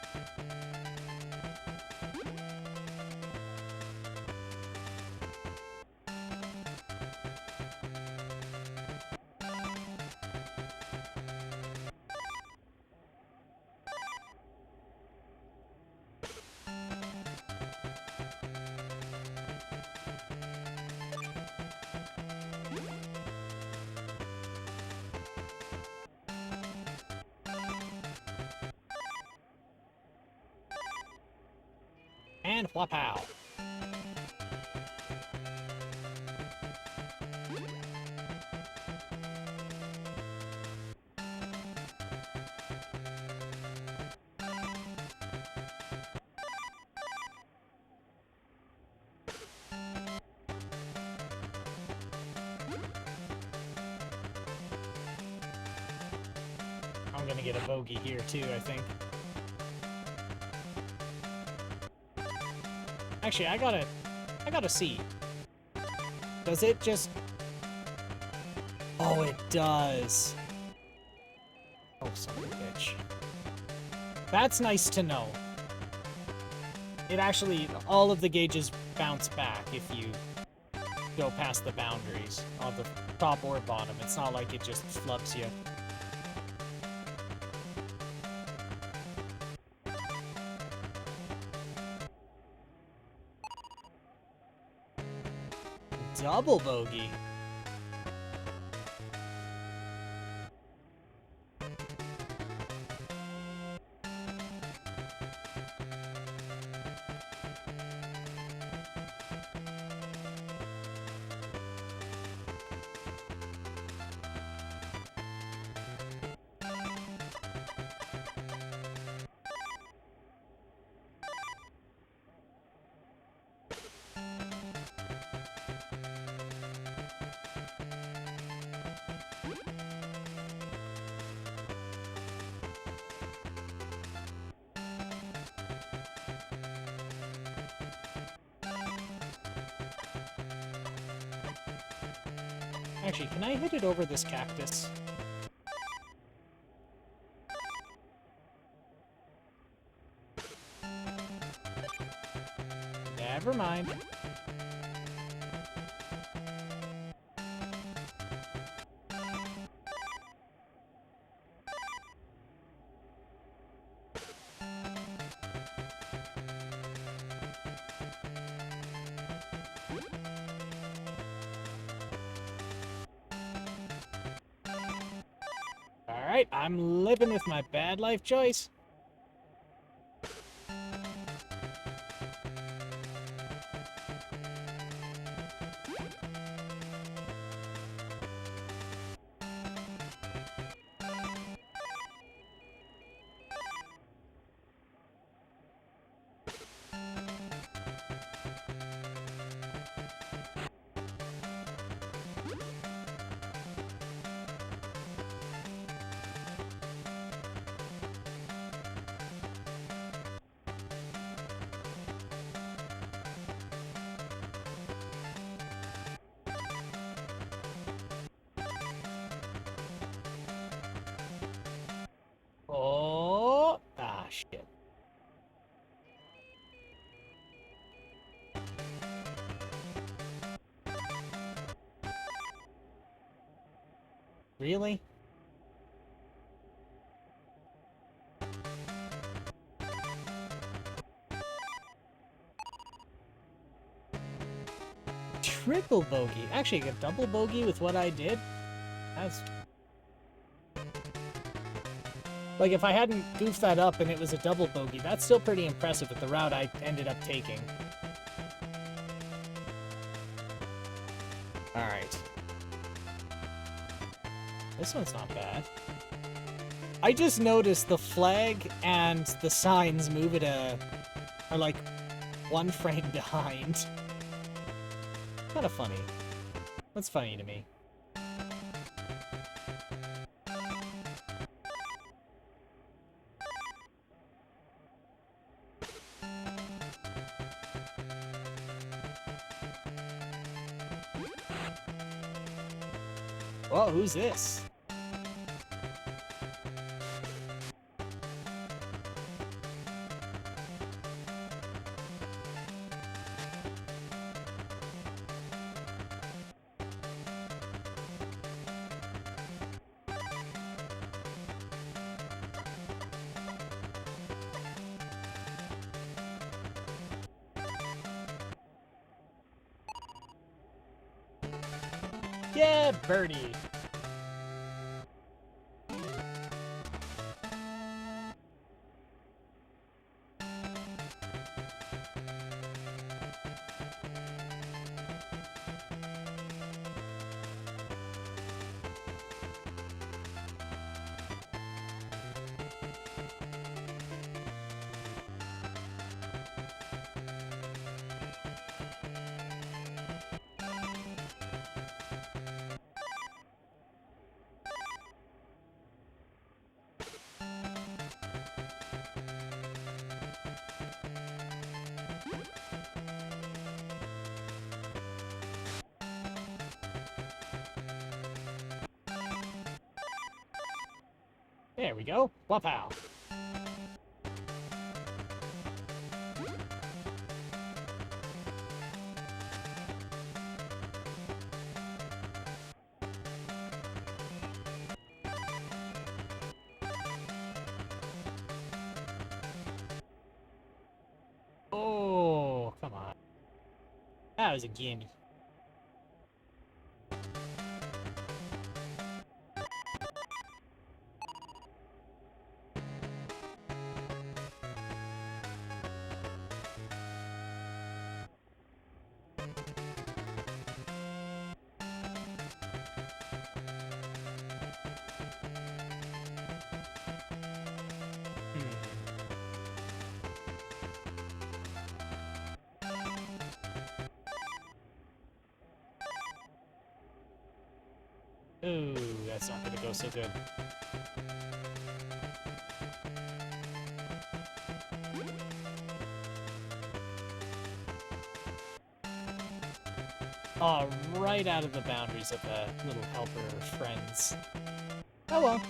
And whapow. I'm gonna get a bogey here too, I think. Actually, I gotta see. Does it just... Oh, it does. Oh, son of a bitch. That's nice to know. It actually, all of the gauges bounce back if you go past the boundaries on the top or bottom. It's not like it just flubs you. Double bogey. Actually, can I hit it over this cactus? Never mind. Alright, I'm living with my bad life choice. Oh, ah, shit. Really? Triple bogey. Actually, a double bogey with what I did? That's... Like, if I hadn't goofed that up and it was a double bogey, that's still pretty impressive with the route I ended up taking. Alright. This one's not bad. I just noticed the flag and the signs move at are like 1 frame behind. Kind of funny. That's funny to me. Whoa, who's this? Yeah, birdie. There we go. Wapow. Oh, come on. That was a gimme. Ooh, that's not gonna go so good. Oh, right out of the boundaries of the little helper friends. Oh well.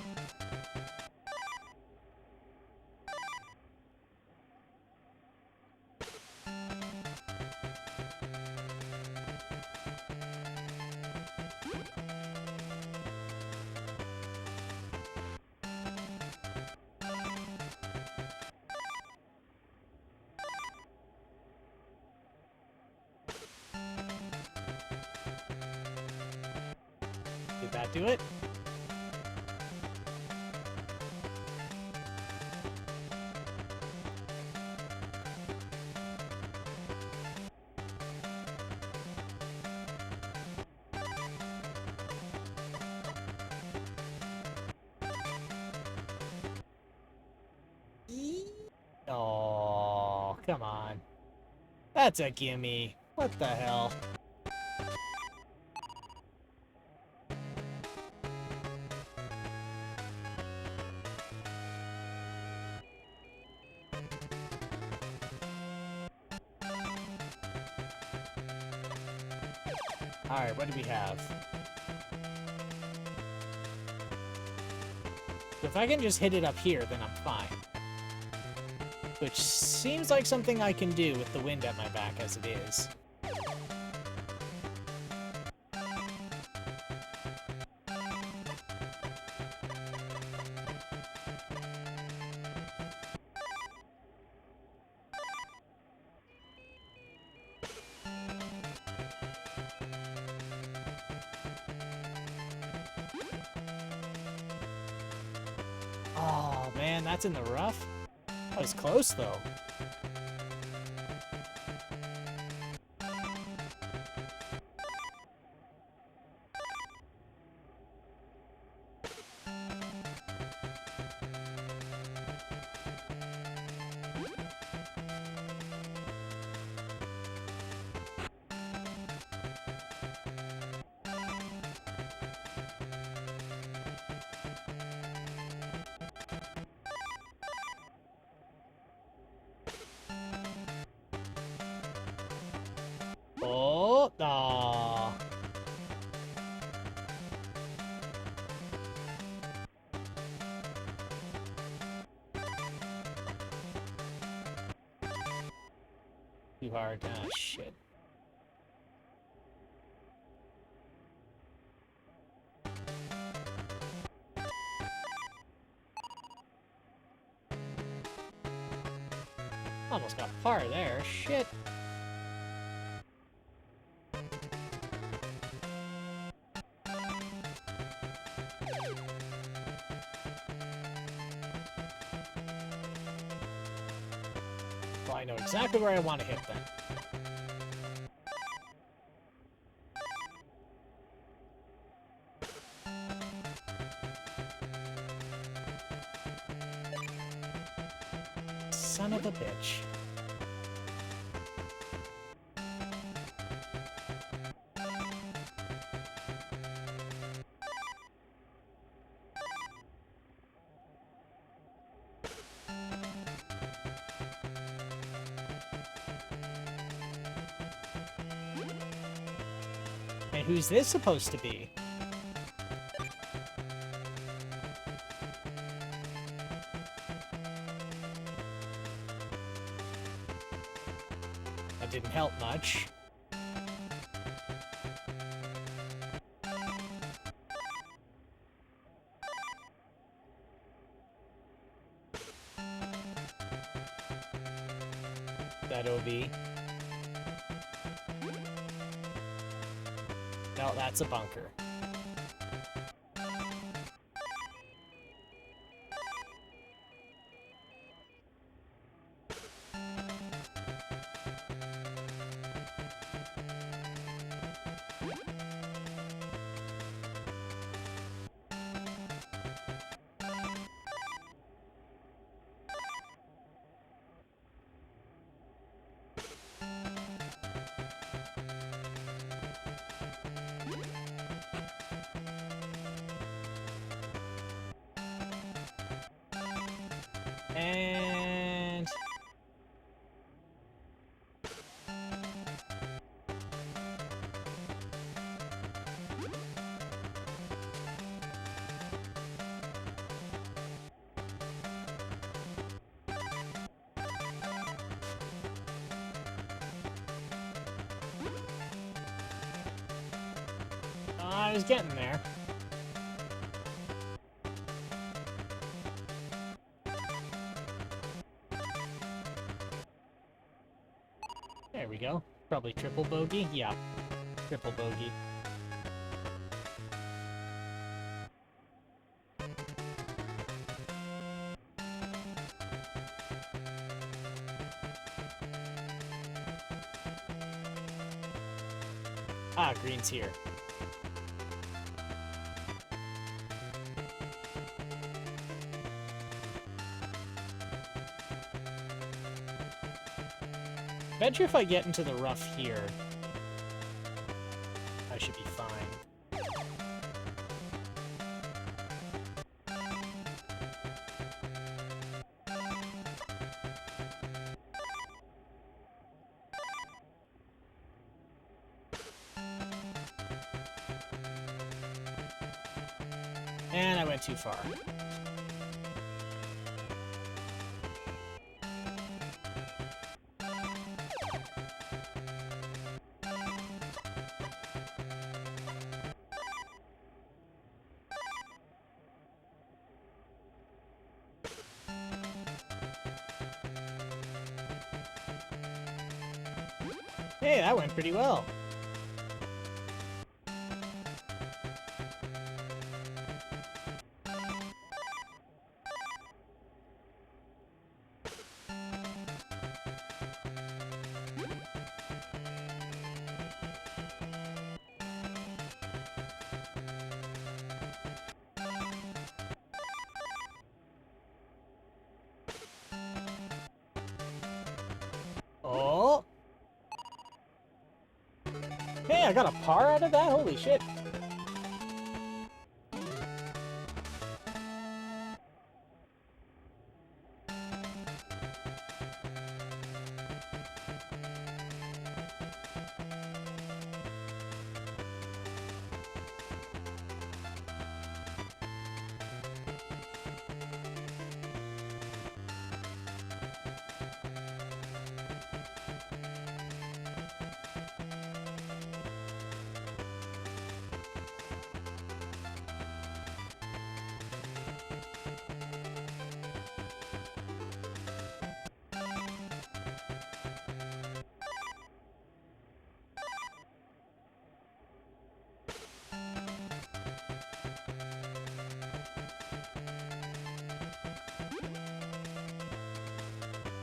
Did that do it? Oh, come on. That's a gimme. What the hell? Alright, what do we have? If I can just hit it up here, then I'm fine. Which seems like something I can do with the wind at my back as it is. Oh man, that's in the rough? That was close though. Oh, aw. Too hard. Ah, shit. Almost got par there. Shit. Well, I know exactly where I want to hit then. Son of a bitch. And who's this supposed to be? That didn't help much. That OB. No, that's a bunker. And... I was getting there. There we go. Probably triple bogey? Yeah. Triple bogey. Ah, green's here. Bet you if I get into the rough here, I should be fine. And I went too far. Hey, that went pretty well. Oh! Hey, I got a par out of that? Holy shit.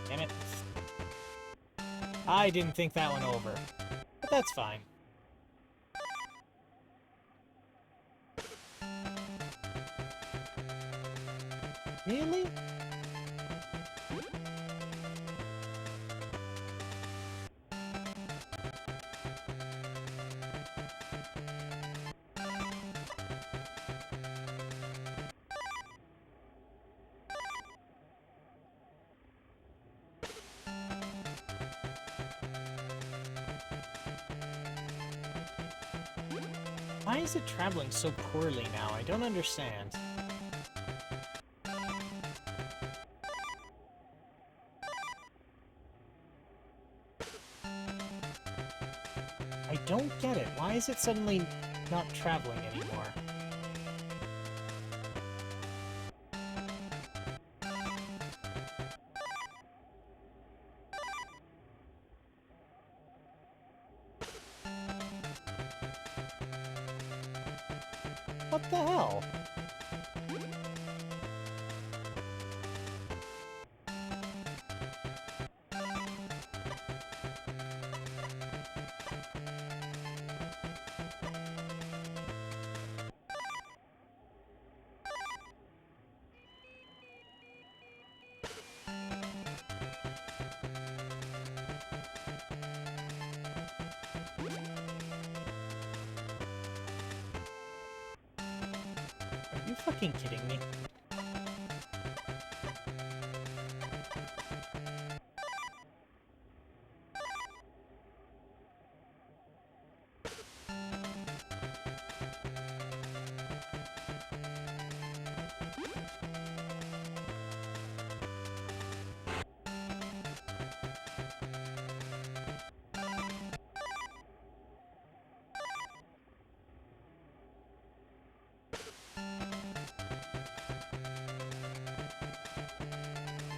Damn it. I didn't think that one over. But that's fine. Really? Why is it traveling so poorly now? I don't understand. I don't get it. Why is it suddenly not traveling anymore? What the hell? Are you fucking kidding me?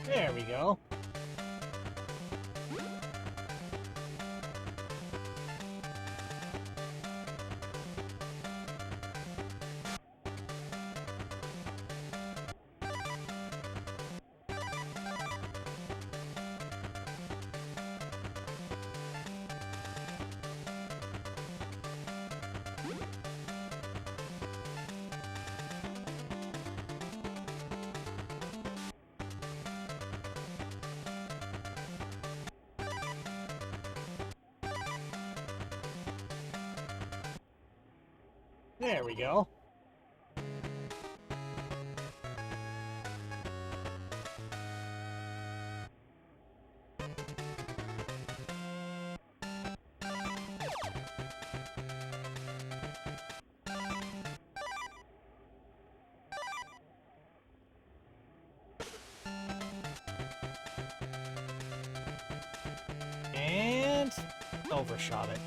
There we go. There we go. And overshot it.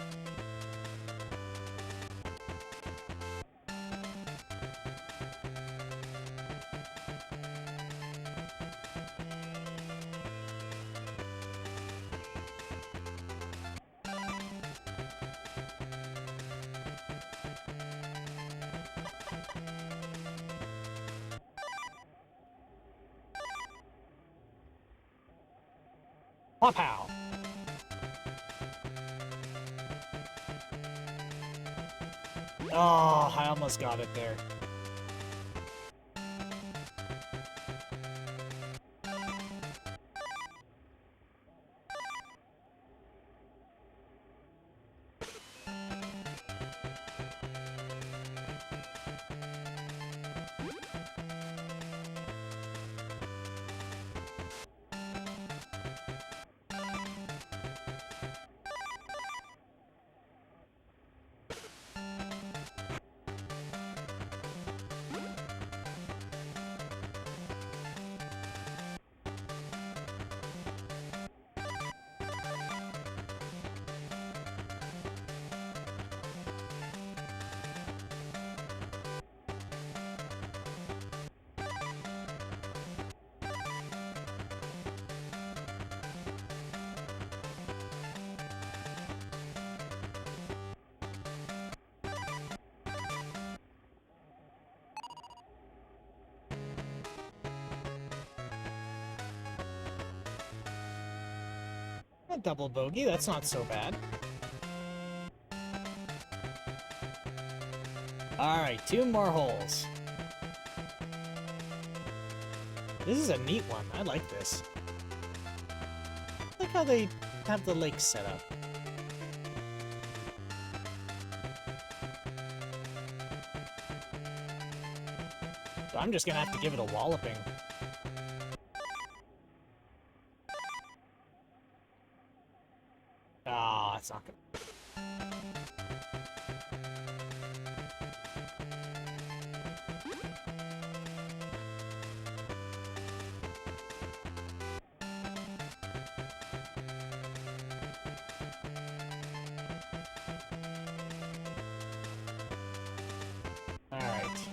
Pow! Oh, I almost got it there. A double bogey, that's not so bad. Alright, 2 more holes. This is a neat one. I like this. I like how they have the lake set up. So I'm just gonna have to give it a walloping. Ah, it's not gonna... Alright.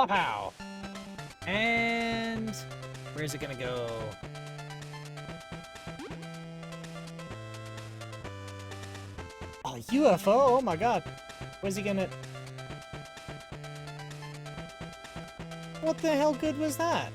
Pow! And... where's it gonna go? Oh, UFO! Oh my god! Where's he gonna... What the hell good was that?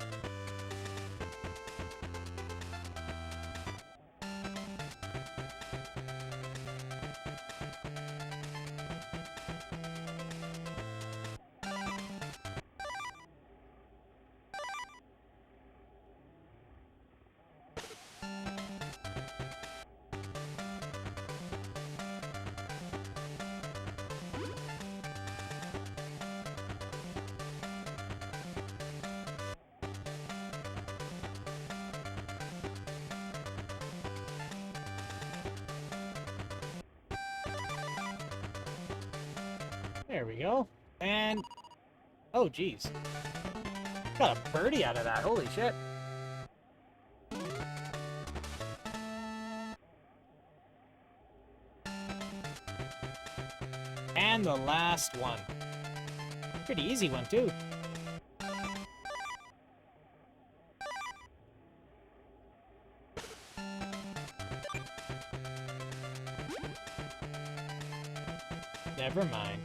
There we go. And... oh, geez. Got a birdie out of that. Holy shit. And the last one. Pretty easy one, too. Never mind.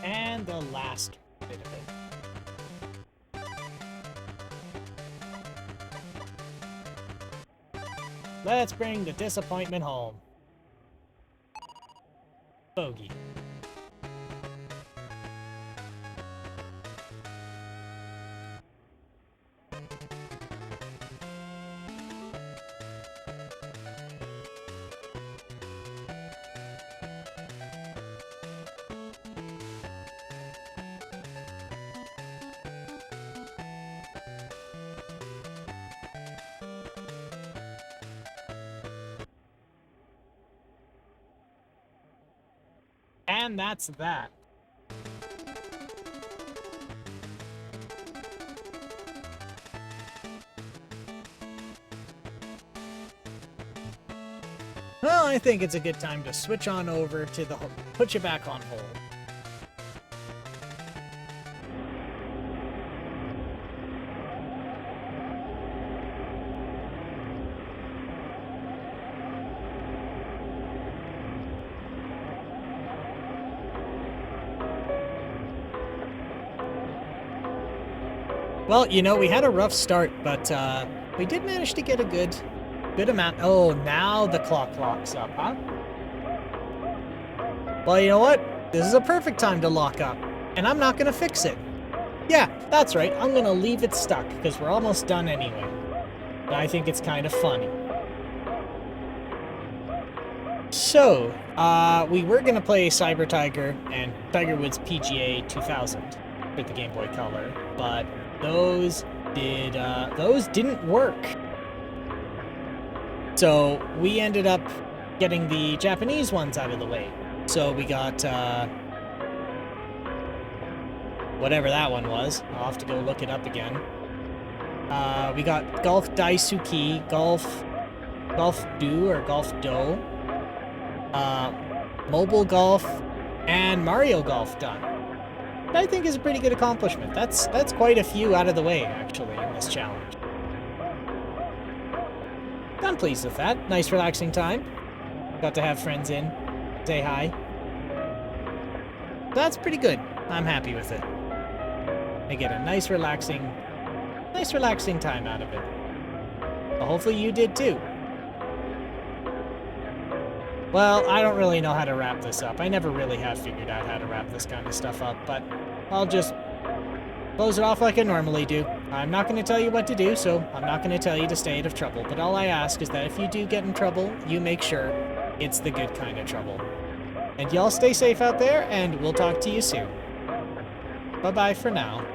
And the last bit of it. Let's bring the disappointment home. Bogey. And that's that. Well, I think it's a good time to switch on over to the put you back on hold. Well, you know, we had a rough start, but we did manage to get a good amount. Oh, now the clock locks up, huh? Well, you know what? This is a perfect time to lock up, and I'm not gonna fix it. Yeah, that's right. I'm gonna leave it stuck, because we're almost done anyway. And I think it's kind of funny. So, we were gonna play Cyber Tiger and Tiger Woods PGA 2000 for the Game Boy Color, but those didn't work. So we ended up getting the Japanese ones out of the way. So we got whatever that one was. I'll have to go look it up again. We got Golf Daisuki, Golf Do or Golf Do, Mobile Golf, and Mario Golf done. I think is a pretty good accomplishment. That's quite a few out of the way, actually, in this challenge. I'm pleased with that. Nice, relaxing time. Got to have friends in, say hi. That's pretty good. I'm happy with it. I get a nice, relaxing time out of it. Well, hopefully you did too. Well, I don't really know how to wrap this up. I never really have figured out how to wrap this kind of stuff up, but I'll just close it off like I normally do. I'm not going to tell you what to do, so I'm not going to tell you to stay out of trouble, but all I ask is that if you do get in trouble, you make sure it's the good kind of trouble. And y'all stay safe out there, and we'll talk to you soon. Bye-bye for now.